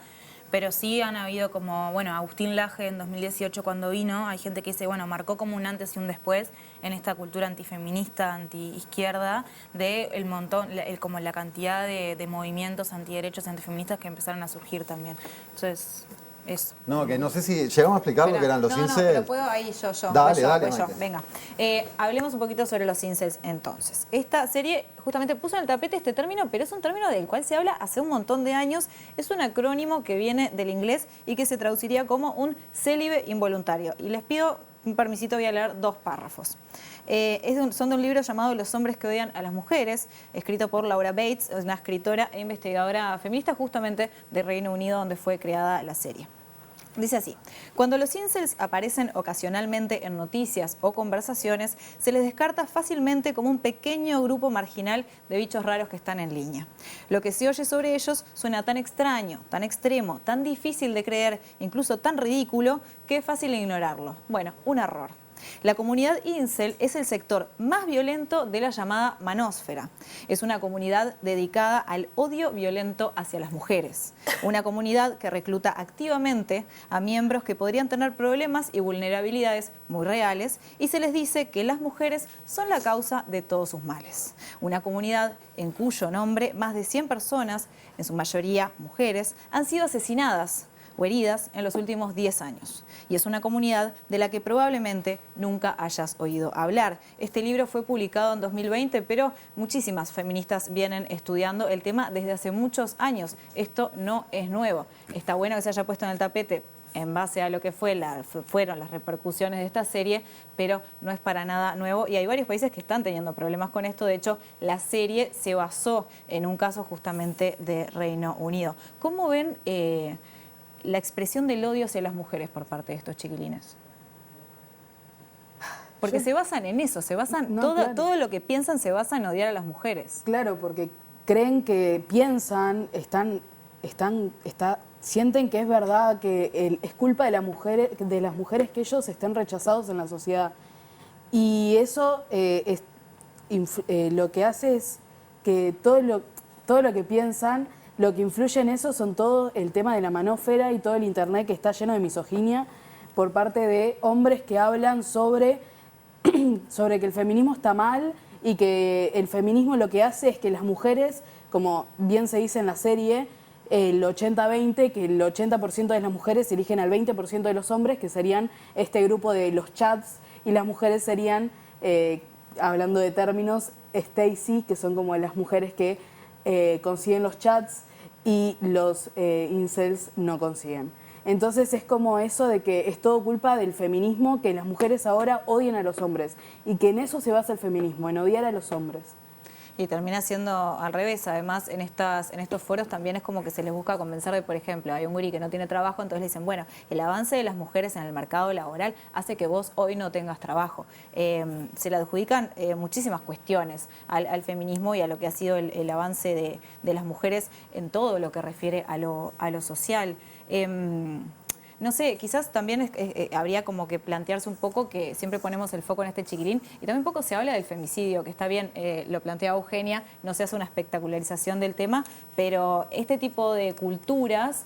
Pero sí han habido como, bueno, Agustín Laje en 2018 cuando vino, hay gente que dice, bueno, marcó como un antes y un después en esta cultura antifeminista, antiizquierda, de el montón, como la cantidad de movimientos antiderechos y antifeministas que empezaron a surgir también. Entonces, eso. No, que no sé si llegamos a explicar lo que eran los incels. No, pero puedo ahí yo. Dale, yo. Maite. Venga, hablemos un poquito sobre los incels entonces. Esta serie justamente puso en el tapete este término, pero es un término del cual se habla hace un montón de años. Es un acrónimo que viene del inglés y que se traduciría como un célibe involuntario. Y les pido un permisito, voy a leer 2 párrafos. Son de un libro llamado Los hombres que odian a las mujeres, escrito por Laura Bates, una escritora e investigadora feminista justamente de Reino Unido, donde fue creada la serie. Dice así: cuando los incels aparecen ocasionalmente en noticias o conversaciones, se les descarta fácilmente como un pequeño grupo marginal de bichos raros que están en línea. Lo que se oye sobre ellos suena tan extraño, tan extremo, tan difícil de creer, incluso tan ridículo, que es fácil ignorarlo. Bueno, un error. La comunidad incel es el sector más violento de la llamada manósfera. Es una comunidad dedicada al odio violento hacia las mujeres. Una comunidad que recluta activamente a miembros que podrían tener problemas y vulnerabilidades muy reales y se les dice que las mujeres son la causa de todos sus males. Una comunidad en cuyo nombre más de 100 personas, en su mayoría mujeres, han sido asesinadas o heridas en los últimos 10 años. Y es una comunidad de la que probablemente nunca hayas oído hablar. Este libro fue publicado en 2020, pero muchísimas feministas vienen estudiando el tema desde hace muchos años. Esto no es nuevo. Está bueno que se haya puesto en el tapete en base a lo que fueron las repercusiones de esta serie, pero no es para nada nuevo y hay varios países que están teniendo problemas con esto. De hecho, la serie se basó en un caso justamente de Reino Unido. ¿Cómo ven la expresión del odio hacia las mujeres por parte de estos chiquilines? Porque se basan en eso, todo lo que piensan se basa en odiar a las mujeres. Claro, porque creen que piensan, sienten que es verdad, que es culpa de las mujeres que ellos estén rechazados en la sociedad. Y eso lo que hace es que todo lo que piensan, lo que influye en eso son todo el tema de la manósfera y todo el internet que está lleno de misoginia, por parte de hombres que hablan sobre que el feminismo está mal y que el feminismo lo que hace es que las mujeres, como bien se dice en la serie, el 80-20, que el 80% de las mujeres eligen al 20% de los hombres, que serían este grupo de los chats, y las mujeres serían, hablando de términos, Stacy, que son como las mujeres que consiguen los chats y los incels no consiguen. Entonces es como eso de que es todo culpa del feminismo, que las mujeres ahora odian a los hombres y que en eso se basa el feminismo, en odiar a los hombres. Y termina siendo al revés. Además, en estos foros también es como que se les busca convencer de, por ejemplo, hay un gurí que no tiene trabajo, entonces le dicen, bueno, el avance de las mujeres en el mercado laboral hace que vos hoy no tengas trabajo. Se le adjudican muchísimas cuestiones al feminismo y a lo que ha sido el avance de las mujeres en todo lo que refiere a lo social. No sé, quizás también habría como que plantearse un poco que siempre ponemos el foco en este chiquilín y también un poco se habla del femicidio, que está bien, lo plantea Eugenia, no se hace una espectacularización del tema, pero este tipo de culturas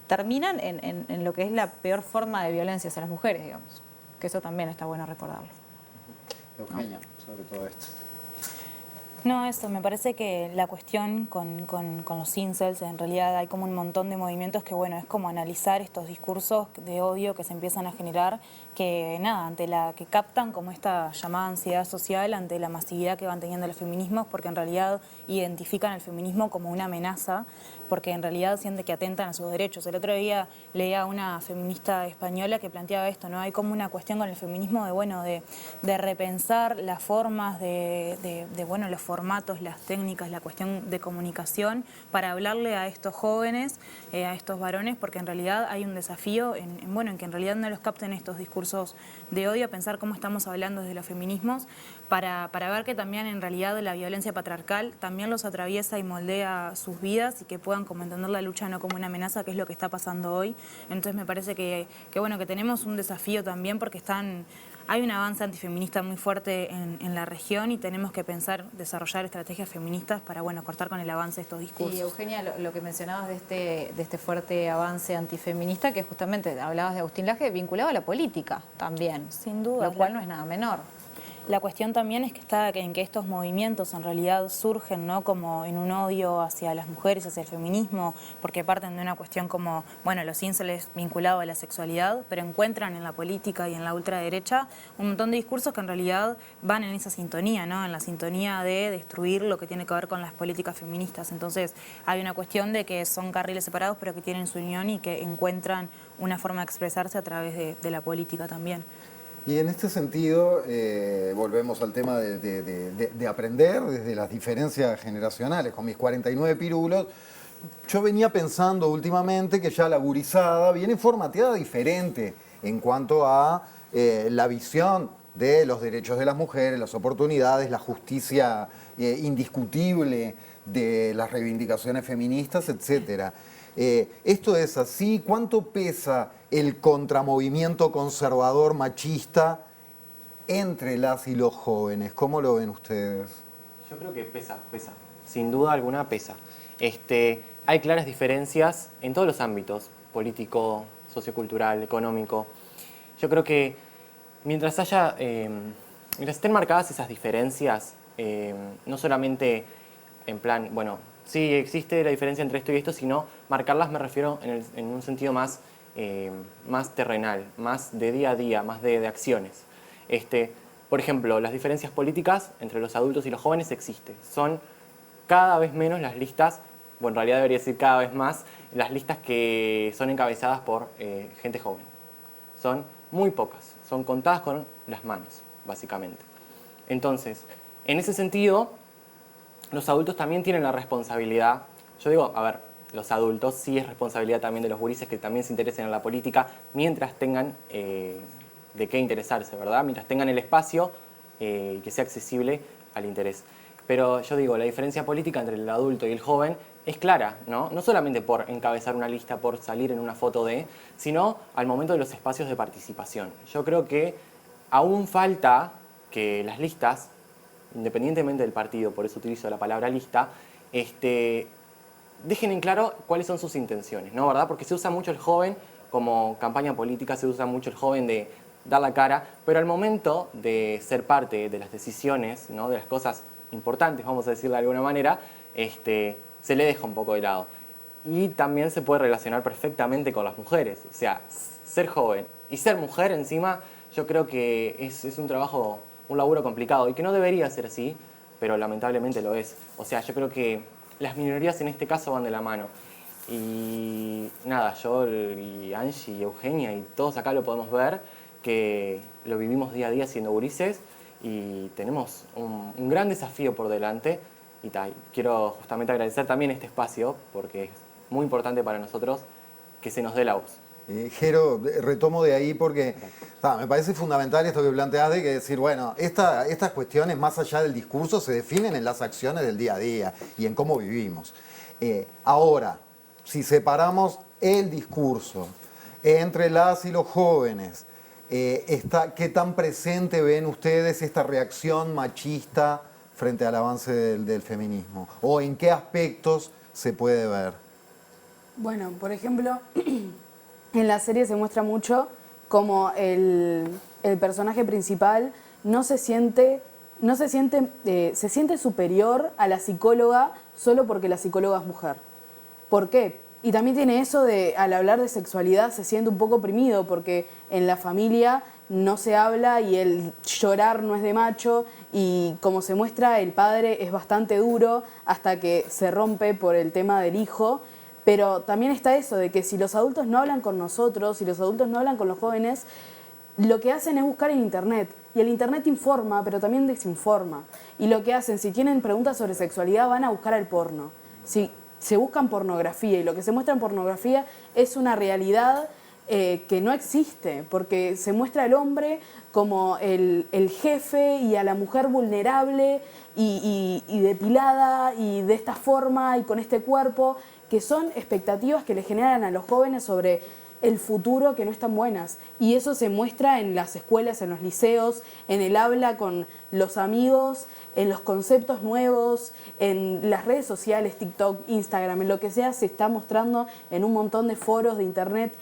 terminan en lo que es la peor forma de violencia hacia las mujeres, digamos, que eso también está bueno recordarlo. Eugenia, sobre todo esto. No, eso, me parece que la cuestión con los incels, en realidad hay como un montón de movimientos que, bueno, es como analizar estos discursos de odio que se empiezan a generar, que nada, que captan como esta llamada ansiedad social ante la masividad que van teniendo los feminismos, porque en realidad identifican al feminismo como una amenaza, porque en realidad sienten que atentan a sus derechos. El otro día leía a una feminista española que planteaba esto, ¿no? Hay como una cuestión con el feminismo de repensar las formas, bueno, los formatos, las técnicas, la cuestión de comunicación para hablarle a estos jóvenes, a estos varones, porque en realidad hay un desafío en que en realidad no los capten estos discursos de odio, a pensar cómo estamos hablando desde los feminismos, para ver que también en realidad la violencia patriarcal también los atraviesa y moldea sus vidas y que puedan como entender la lucha no como una amenaza, que es lo que está pasando hoy. Entonces me parece que tenemos un desafío también porque hay un avance antifeminista muy fuerte en la región y tenemos que desarrollar estrategias feministas para, bueno, cortar con el avance de estos discursos. Y Eugenia, lo que mencionabas de este fuerte avance antifeminista, que justamente hablabas de Agustín Laje, vinculado a la política también. Sin duda. Lo cual no es nada menor. La cuestión también es que en que estos movimientos en realidad surgen, ¿no?, como en un odio hacia las mujeres, hacia el feminismo, porque parten de una cuestión como, bueno, los incels vinculados a la sexualidad, pero encuentran en la política y en la ultraderecha un montón de discursos que en realidad van en esa sintonía, ¿no?, en la sintonía de destruir lo que tiene que ver con las políticas feministas. Entonces hay una cuestión de que son carriles separados, pero que tienen su unión y que encuentran una forma de expresarse a través de la política también. Y en este sentido, volvemos al tema de aprender desde las diferencias generacionales. Con mis 49 pirulos, yo venía pensando últimamente que ya la gurizada viene formateada diferente en cuanto a la visión de los derechos de las mujeres, las oportunidades, la justicia indiscutible de las reivindicaciones feministas, etcétera. ¿Esto es así? ¿Cuánto pesa el contramovimiento conservador machista entre las y los jóvenes? ¿Cómo lo ven ustedes? Yo creo que pesa. Sin duda alguna pesa. Hay claras diferencias en todos los ámbitos, político, sociocultural, económico. Yo creo que mientras estén marcadas esas diferencias, no solamente en plan, bueno, sí existe la diferencia entre esto y esto, sino marcarlas, me refiero en un sentido más terrenal, más de día a día, más de acciones. Por ejemplo, las diferencias políticas entre los adultos y los jóvenes existen. Son cada vez menos las listas, bueno, en realidad debería decir cada vez más, las listas que son encabezadas por gente joven. Son muy pocas, son contadas con las manos, básicamente. Entonces, en ese sentido, los adultos también tienen la responsabilidad. Yo digo, a ver, los adultos sí es responsabilidad también de los gurises que también se interesen en la política mientras tengan de qué interesarse, ¿verdad? Mientras tengan el espacio que sea accesible al interés. Pero yo digo, la diferencia política entre el adulto y el joven es clara, ¿no? No solamente por encabezar una lista, por salir en una foto sino al momento de los espacios de participación. Yo creo que aún falta que las listas, independientemente del partido, por eso utilizo la palabra lista, dejen en claro cuáles son sus intenciones, ¿no? ¿Verdad? Porque se usa mucho el joven como campaña política se usa mucho el joven de dar la cara, pero al momento de ser parte de las decisiones, ¿no? De las cosas importantes, vamos a decirlo de alguna manera, se le deja un poco de lado. Y también se puede relacionar perfectamente con las mujeres. O sea, ser joven y ser mujer encima, yo creo que es un trabajo, un laburo complicado y que no debería ser así, pero lamentablemente lo es. O sea, yo creo que las minorías en este caso van de la mano. Y nada, yo y Angie y Eugenia y todos acá lo podemos ver, que lo vivimos día a día siendo gurises y tenemos un gran desafío por delante. Y quiero justamente agradecer también este espacio porque es muy importante para nosotros que se nos dé la voz. Jero, retomo de ahí porque me parece fundamental esto que planteás de que decir, bueno, estas cuestiones más allá del discurso se definen en las acciones del día a día y en cómo vivimos. Ahora, si separamos el discurso entre las y los jóvenes, ¿qué tan presente ven ustedes esta reacción machista frente al avance del feminismo? ¿O en qué aspectos se puede ver? Bueno, por ejemplo, en la serie se muestra mucho como el personaje principal se siente superior a la psicóloga solo porque la psicóloga es mujer. ¿Por qué? Y también tiene eso de, al hablar de sexualidad, se siente un poco oprimido porque en la familia no se habla y el llorar no es de macho y como se muestra el padre es bastante duro hasta que se rompe por el tema del hijo, pero también está eso de que si los adultos no hablan con nosotros, si los adultos no hablan con los jóvenes, lo que hacen es buscar en internet y el internet informa pero también desinforma y lo que hacen, si tienen preguntas sobre sexualidad van a buscar el porno, si se buscan pornografía y lo que se muestra en pornografía es una realidad que no existe, porque se muestra al hombre como el jefe y a la mujer vulnerable y depilada y de esta forma y con este cuerpo, que son expectativas que le generan a los jóvenes sobre el futuro que no están buenas. Y eso se muestra en las escuelas, en los liceos, en el habla con los amigos, en los conceptos nuevos, en las redes sociales, TikTok, Instagram, en lo que sea, se está mostrando en un montón de foros de internet.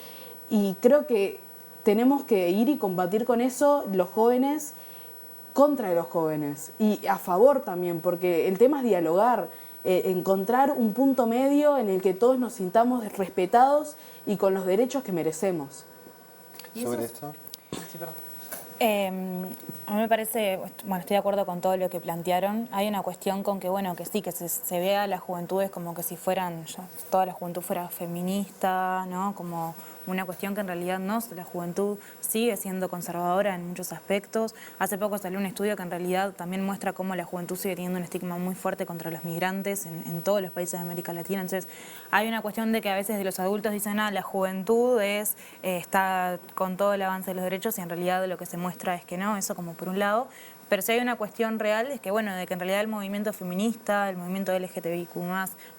Y creo que tenemos que ir y combatir con eso los jóvenes contra los jóvenes y a favor también, porque el tema es dialogar, encontrar un punto medio en el que todos nos sintamos respetados y con los derechos que merecemos. ¿Sobre esto? Sí, perdón. A mí me parece, bueno, estoy de acuerdo con todo lo que plantearon. Hay una cuestión con que, bueno, que sí, que se vea a las juventudes como que si fueran, toda la juventud fuera feminista, ¿no? Como una cuestión que en realidad no, la juventud sigue siendo conservadora en muchos aspectos. Hace poco salió un estudio que en realidad también muestra cómo la juventud sigue teniendo un estigma muy fuerte contra los migrantes en todos los países de América Latina. Entonces hay una cuestión de que a veces de los adultos dicen, la juventud está con todo el avance de los derechos y en realidad lo que se muestra es que no, eso como por un lado. Pero si hay una cuestión real es que, bueno, de que en realidad el movimiento feminista, el movimiento LGTBIQ+,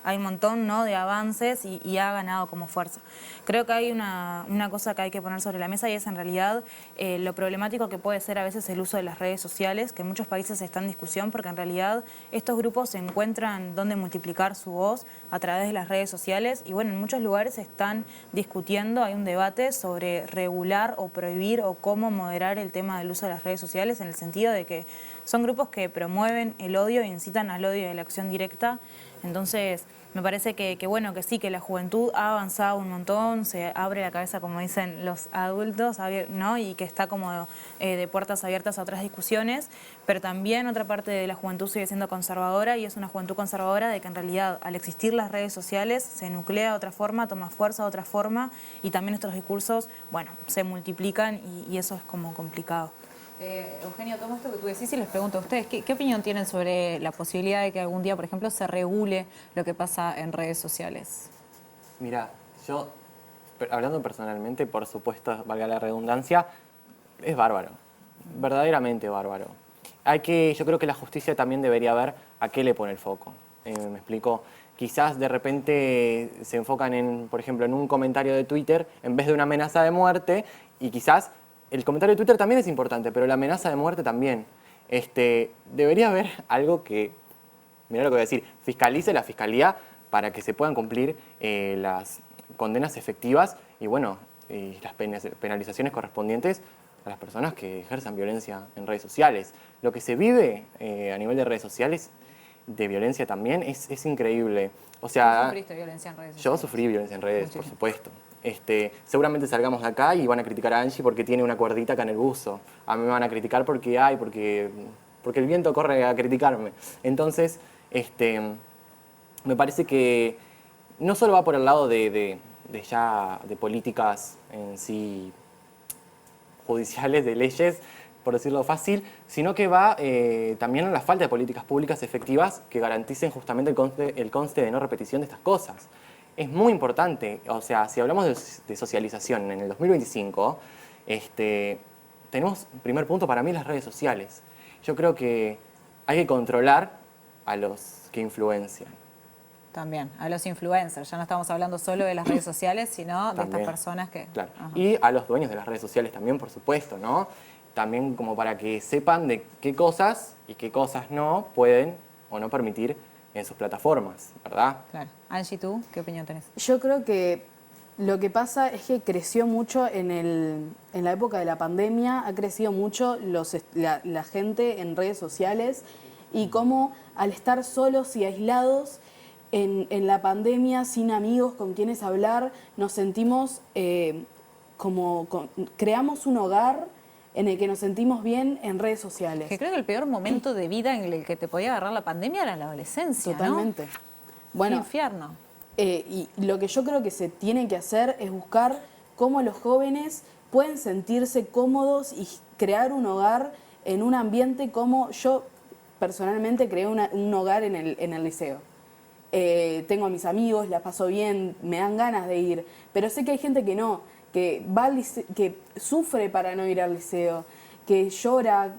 hay un montón, ¿no?, de avances y ha ganado como fuerza. Creo que hay una cosa que hay que poner sobre la mesa y es en realidad lo problemático que puede ser a veces el uso de las redes sociales, que en muchos países está en discusión porque en realidad estos grupos se encuentran donde multiplicar su voz a través de las redes sociales y, bueno, en muchos lugares se están discutiendo, hay un debate sobre regular o prohibir o cómo moderar el tema del uso de las redes sociales en el sentido de que son grupos que promueven el odio e incitan al odio y a la acción directa. Entonces, me parece que bueno, que sí, que la juventud ha avanzado un montón, se abre la cabeza, como dicen los adultos, ¿no? Y que está como de puertas abiertas a otras discusiones, pero también otra parte de la juventud sigue siendo conservadora y es una juventud conservadora de que en realidad al existir las redes sociales se nuclea de otra forma, toma fuerza de otra forma y también estos discursos, bueno, se multiplican y eso es como complicado. Eugenio, tomo esto que tú decís y les pregunto a ustedes, ¿qué opinión tienen sobre la posibilidad de que algún día, por ejemplo, se regule lo que pasa en redes sociales? Mira, yo, hablando personalmente, por supuesto, valga la redundancia, es bárbaro, verdaderamente bárbaro. Yo creo que la justicia también debería ver a qué le pone el foco. Me explico. Quizás de repente se enfocan por ejemplo, en un comentario de Twitter en vez de una amenaza de muerte y quizás el comentario de Twitter también es importante, pero la amenaza de muerte también. Debería haber algo que, mirá lo que voy a decir, fiscalice la fiscalía para que se puedan cumplir las condenas efectivas y bueno, y las penalizaciones correspondientes a las personas que ejerzan violencia en redes sociales. Lo que se vive a nivel de redes sociales, de violencia también, es increíble. O sea, ¿Sufriste violencia en redes yo sociales? sufrí violencia en redes, por supuesto. Seguramente salgamos de acá y van a criticar a Angie porque tiene una cuerdita acá en el buzo. A mí me van a criticar porque el viento corre a criticarme. Entonces, me parece que no solo va por el lado de políticas en sí judiciales, de leyes, por decirlo fácil, sino que va también a la falta de políticas públicas efectivas que garanticen justamente el conste de no repetición de estas cosas. Es muy importante, o sea, si hablamos de socialización en el 2025, tenemos, primer punto para mí, las redes sociales. Yo creo que hay que controlar a los que influencian. También, a los influencers. Ya no estamos hablando solo de las redes sociales, sino de También, estas personas que... Claro. Ajá. Y a los dueños de las redes sociales también, por supuesto, ¿no? También como para que sepan de qué cosas y qué cosas no pueden o no permitir en sus plataformas, ¿verdad? Claro. Angie, ¿tú qué opinión tenés? Yo creo que lo que pasa es que creció mucho en la época de la pandemia, ha crecido mucho la gente en redes sociales y cómo al estar solos y aislados en la pandemia, sin amigos con quienes hablar, nos sentimos creamos un hogar en el que nos sentimos bien en redes sociales. Que creo que el peor momento de vida en el que te podía agarrar la pandemia era la adolescencia, Totalmente. ¿no? Bueno, Qué infierno. Y lo que yo creo que se tiene que hacer es buscar cómo los jóvenes pueden sentirse cómodos y crear un hogar en un ambiente como yo personalmente creé un hogar en el liceo. Tengo a mis amigos, la paso bien, me dan ganas de ir, pero sé que hay gente que no, que va al liceo, que sufre para no ir al liceo, que llora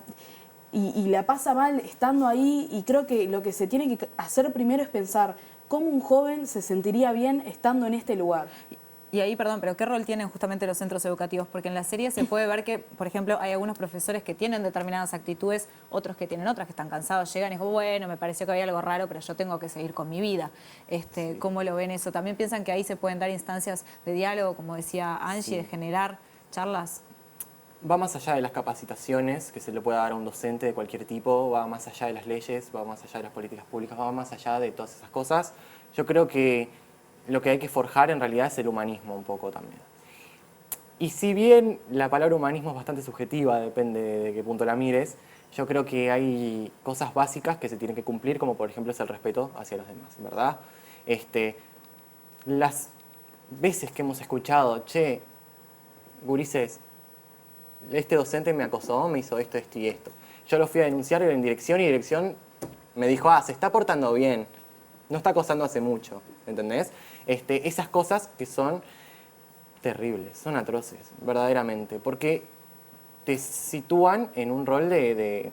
y la pasa mal estando ahí, y creo que lo que se tiene que hacer primero es pensar cómo un joven se sentiría bien estando en este lugar. Y ahí, perdón, pero ¿qué rol tienen justamente los centros educativos? Porque en la serie se puede ver que, por ejemplo, hay algunos profesores que tienen determinadas actitudes, otros que tienen otras, que están cansados, llegan y dicen, bueno, me pareció que había algo raro, pero yo tengo que seguir con mi vida. ¿Cómo lo ven eso? ¿También piensan que ahí se pueden dar instancias de diálogo, como decía Angie, de generar charlas? Va más allá de las capacitaciones que se le pueda dar a un docente de cualquier tipo, va más allá de las leyes, va más allá de las políticas públicas, va más allá de todas esas cosas. Yo creo que lo que hay que forjar en realidad es el humanismo un poco también. Y si bien la palabra humanismo es bastante subjetiva, depende de qué punto la mires, yo creo que hay cosas básicas que se tienen que cumplir, como por ejemplo es el respeto hacia los demás, ¿verdad? Las veces que hemos escuchado, che, gurises, este docente me acosó, me hizo esto, esto y esto. Yo lo fui a denunciar en dirección y dirección me dijo, se está portando bien, no está acosando hace mucho, ¿entendés? Esas cosas que son terribles, son atroces, verdaderamente, porque te sitúan en un rol de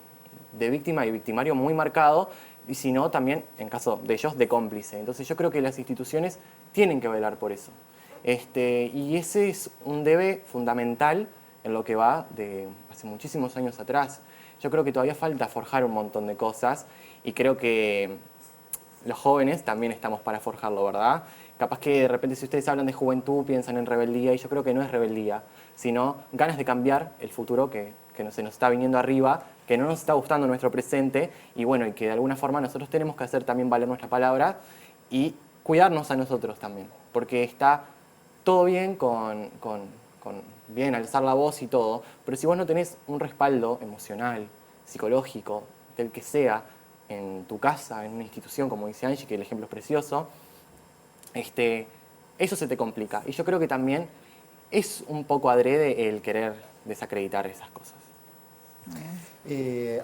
víctima y victimario muy marcado, y si no, también, en caso de ellos, de cómplice. Entonces yo creo que las instituciones tienen que velar por eso. Y ese es un debe fundamental en lo que va de hace muchísimos años atrás. Yo creo que todavía falta forjar un montón de cosas, y creo que los jóvenes también estamos para forjarlo, ¿verdad? Capaz que de repente si ustedes hablan de juventud piensan en rebeldía, y yo creo que no es rebeldía, sino ganas de cambiar el futuro que se nos está viniendo arriba, que no nos está gustando nuestro presente, y bueno, y que de alguna forma nosotros tenemos que hacer también valer nuestra palabra y cuidarnos a nosotros también, porque está todo bien con bien alzar la voz y todo, pero si vos no tenés un respaldo emocional, psicológico, del que sea, en tu casa, en una institución, como dice Angie, que el ejemplo es precioso, eso se te complica. Y yo creo que también es un poco adrede el querer desacreditar esas cosas.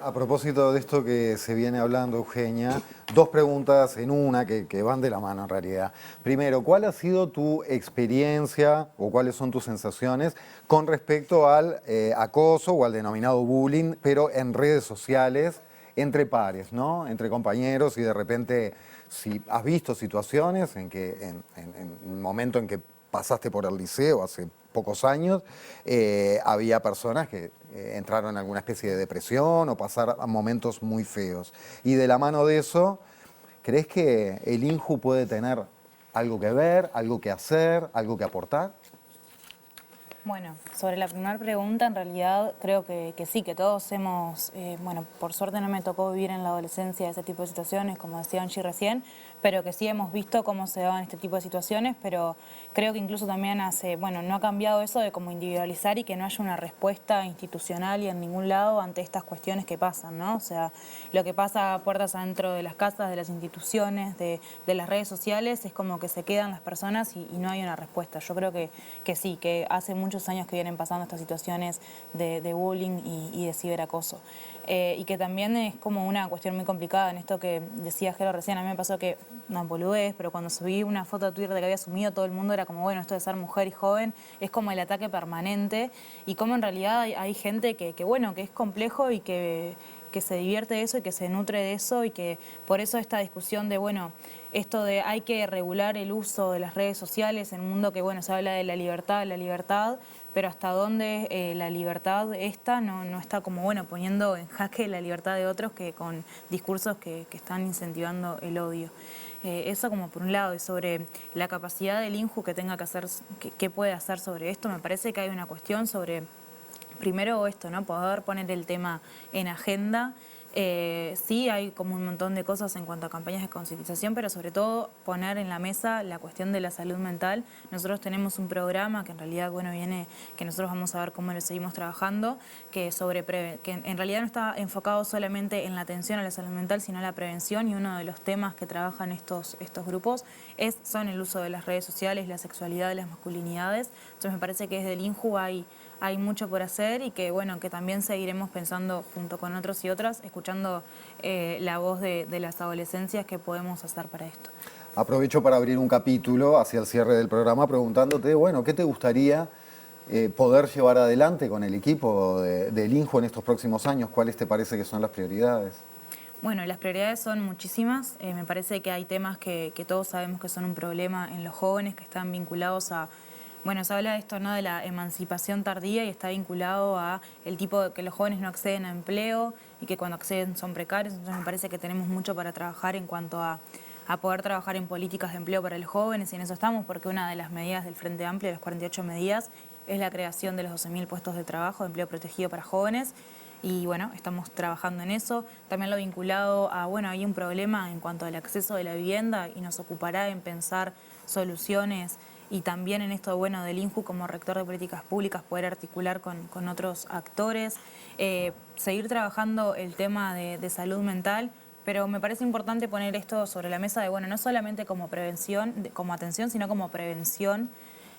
A propósito de esto que se viene hablando, Eugenia, dos preguntas en una que van de la mano en realidad. Primero, ¿cuál ha sido tu experiencia o cuáles son tus sensaciones con respecto al acoso o al denominado bullying, pero en redes sociales, entre pares, ¿no? Entre compañeros, y de repente, si has visto situaciones en que en el momento en que pasaste por el liceo hace pocos años, había personas que entraron en alguna especie de depresión o pasaron momentos muy feos. Y de la mano de eso, ¿crees que el INJU puede tener algo que ver, algo que hacer, algo que aportar? Bueno, sobre la primera pregunta, en realidad creo que sí, que todos hemos, bueno, por suerte no me tocó vivir en la adolescencia ese tipo de situaciones, como decía Angie recién, pero que sí hemos visto cómo se daban este tipo de situaciones, pero creo que incluso también bueno, no ha cambiado eso de como individualizar y que no haya una respuesta institucional y en ningún lado ante estas cuestiones que pasan, ¿no? O sea, lo que pasa a puertas adentro de las casas, de las instituciones, de las redes sociales, es como que se quedan las personas y no hay una respuesta. Yo creo que sí, que hace muchos años que vienen pasando estas situaciones de bullying y de ciberacoso. Y que también es como una cuestión muy complicada en esto que decía Jero recién. A mí me pasó que, no boludez, pero cuando subí una foto a Twitter de que había sumido, todo el mundo era como, bueno, esto de ser mujer y joven es como el ataque permanente, y como en realidad hay gente que bueno, que es complejo y que se divierte de eso y que se nutre de eso, y que por eso esta discusión de, bueno, esto de hay que regular el uso de las redes sociales en un mundo que, bueno, se habla de la libertad, pero hasta dónde la libertad esta no está como, bueno, poniendo en jaque la libertad de otros que con discursos que están incentivando el odio. Eso como por un lado. Y sobre la capacidad del INJU que tenga que hacer, que puede hacer sobre esto, me parece que hay una cuestión sobre, primero esto, ¿no? Poder poner el tema en agenda. Sí, hay como un montón de cosas en cuanto a campañas de concientización, pero sobre todo poner en la mesa la cuestión de la salud mental. Nosotros tenemos un programa que en realidad, bueno, viene, que nosotros vamos a ver cómo lo seguimos trabajando, que en realidad no está enfocado solamente en la atención a la salud mental, sino a la prevención, y uno de los temas que trabajan estos grupos son el uso de las redes sociales, la sexualidad, las masculinidades. Entonces me parece que desde el INJU hay mucho por hacer, y que bueno, que también seguiremos pensando junto con otros y otras, escuchando la voz de las adolescencias, que podemos hacer para esto. Aprovecho para abrir un capítulo hacia el cierre del programa preguntándote, bueno, ¿qué te gustaría poder llevar adelante con el equipo del INJU en estos próximos años? ¿Cuáles te parece que son las prioridades? Bueno, las prioridades son muchísimas. Me parece que hay temas que todos sabemos que son un problema en los jóvenes, que están vinculados a... Bueno, se habla de esto, ¿no?, de la emancipación tardía, y está vinculado a el tipo de que los jóvenes no acceden a empleo y que cuando acceden son precarios. Entonces me parece que tenemos mucho para trabajar en cuanto a poder trabajar en políticas de empleo para los jóvenes, y en eso estamos, porque una de las medidas del Frente Amplio, de las 48 medidas, es la creación de los 12.000 puestos de trabajo de empleo protegido para jóvenes. Y bueno, estamos trabajando en eso. También lo vinculado a, bueno, hay un problema en cuanto al acceso de la vivienda, y nos ocupará en pensar soluciones. Y también en esto, bueno, del INJU como rector de políticas públicas, poder articular con otros actores, seguir trabajando el tema de salud mental, pero me parece importante poner esto sobre la mesa de, bueno, no solamente como prevención, como atención, sino como prevención,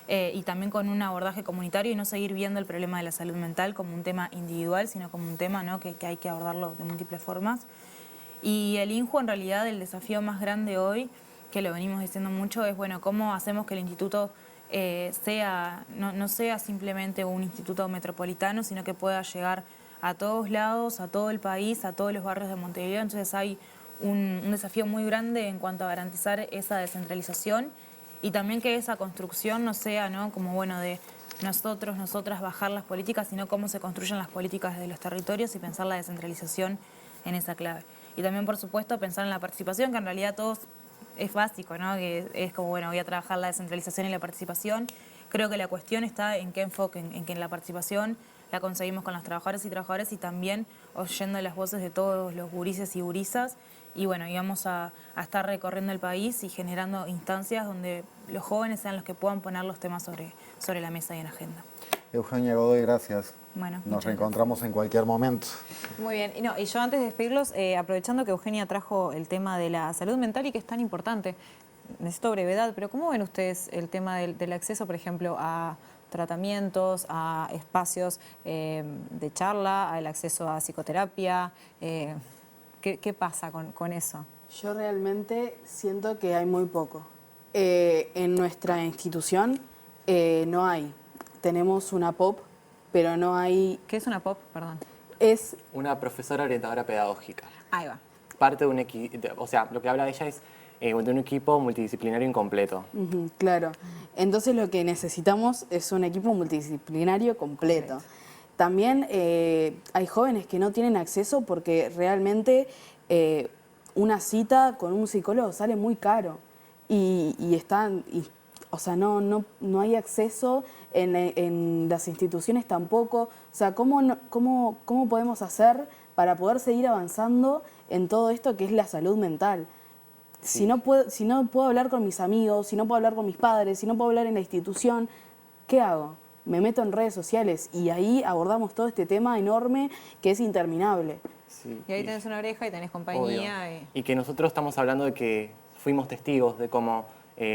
y también con un abordaje comunitario, y no seguir viendo el problema de la salud mental como un tema individual, sino como un tema, ¿no?, que hay que abordarlo de múltiples formas. Y el INJU, en realidad, el desafío más grande hoy, que lo venimos diciendo mucho, es, bueno, cómo hacemos que el instituto no sea simplemente un instituto metropolitano, sino que pueda llegar a todos lados, a todo el país, a todos los barrios de Montevideo. Entonces hay un desafío muy grande en cuanto a garantizar esa descentralización, y también que esa construcción no sea, ¿no?, como, bueno, de nosotras bajar las políticas, sino cómo se construyen las políticas de los territorios, y pensar la descentralización en esa clave. Y también, por supuesto, pensar en la participación, que en realidad todos... es básico, ¿no?, que es como, bueno, voy a trabajar la descentralización y la participación. Creo que la cuestión está en qué enfoque, en que la participación la conseguimos con los trabajadores y trabajadoras, y también oyendo las voces de todos los gurises y gurisas. Y bueno, íbamos a estar recorriendo el país y generando instancias donde los jóvenes sean los que puedan poner los temas sobre la mesa y en agenda. Eugenia Godoy, gracias. Bueno, nos reencontramos en cualquier momento. Muy bien. Y yo antes de despedirlos, aprovechando que Eugenia trajo el tema de la salud mental y que es tan importante, necesito brevedad, pero ¿cómo ven ustedes el tema del acceso, por ejemplo, a tratamientos, a espacios de charla, al acceso a psicoterapia? ¿Qué pasa con eso? Yo realmente siento que hay muy poco. En nuestra institución no hay. Tenemos una POP, pero no hay... ¿Qué es una POP? Perdón. Es... una profesora orientadora pedagógica. Ahí va. Parte de un equipo, o sea, lo que habla de ella es de un equipo multidisciplinario incompleto. Claro. Entonces lo que necesitamos es un equipo multidisciplinario completo. Correcto. También hay jóvenes que no tienen acceso porque realmente una cita con un psicólogo sale muy caro. O sea, no hay acceso en las instituciones tampoco. O sea, ¿cómo podemos hacer para poder seguir avanzando en todo esto que es la salud mental? Si no puedo hablar con mis amigos, si no puedo hablar con mis padres, si no puedo hablar en la institución, ¿qué hago? Me meto en redes sociales y ahí abordamos todo este tema enorme que es interminable. Sí, Y ahí tenés una oreja y tenés compañía. obvio. Y que nosotros estamos hablando de que fuimos testigos de cómo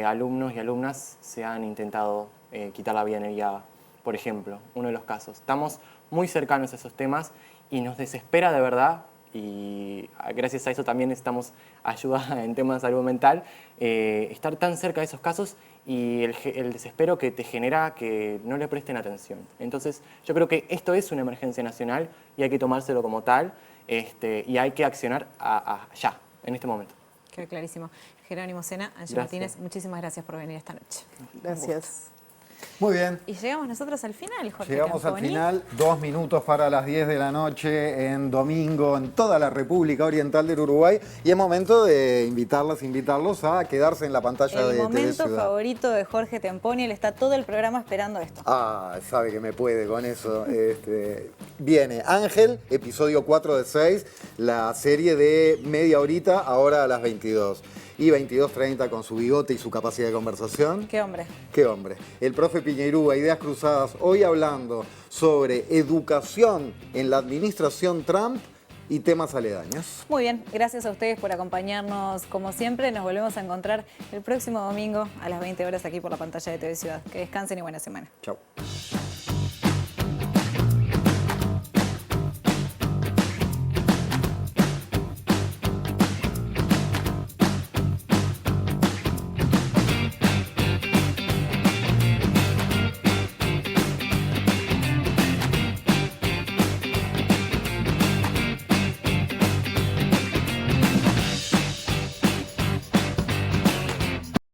alumnos y alumnas se han intentado quitar la vida en el IABA, por ejemplo, uno de los casos. Estamos muy cercanos a esos temas y nos desespera de verdad, y gracias a eso también necesitamos ayuda en temas de salud mental, estar tan cerca de esos casos y el desespero que te genera que no le presten atención. Entonces yo creo que esto es una emergencia nacional y hay que tomárselo como tal, y hay que accionar ya, en este momento. Quedó clarísimo. Jerónimo Sena, Ángel Gracias. Martínez, muchísimas gracias por venir esta noche. Gracias. Muy bien. Y llegamos nosotros al final, Jorge Llegamos al Camponi. final, 2 minutos para las 10 de la noche en domingo en toda la República Oriental del Uruguay y es momento de invitarlos a quedarse en la pantalla de El TV momento Ciudad. favorito de Jorge Temponi, él está todo el programa esperando esto. Ah, sabe que me puede con eso. Viene Ángel, episodio 4 de 6, la serie de media horita, ahora a las 22. Y 22:30 con su bigote y su capacidad de conversación. Qué hombre. Qué hombre. El profe Piñeirúa, Ideas Cruzadas, hoy hablando sobre educación en la administración Trump y temas aledaños. Muy bien, gracias a ustedes por acompañarnos como siempre. Nos volvemos a encontrar el próximo domingo a las 20 horas aquí por la pantalla de TV Ciudad. Que descansen y buena semana. Chau.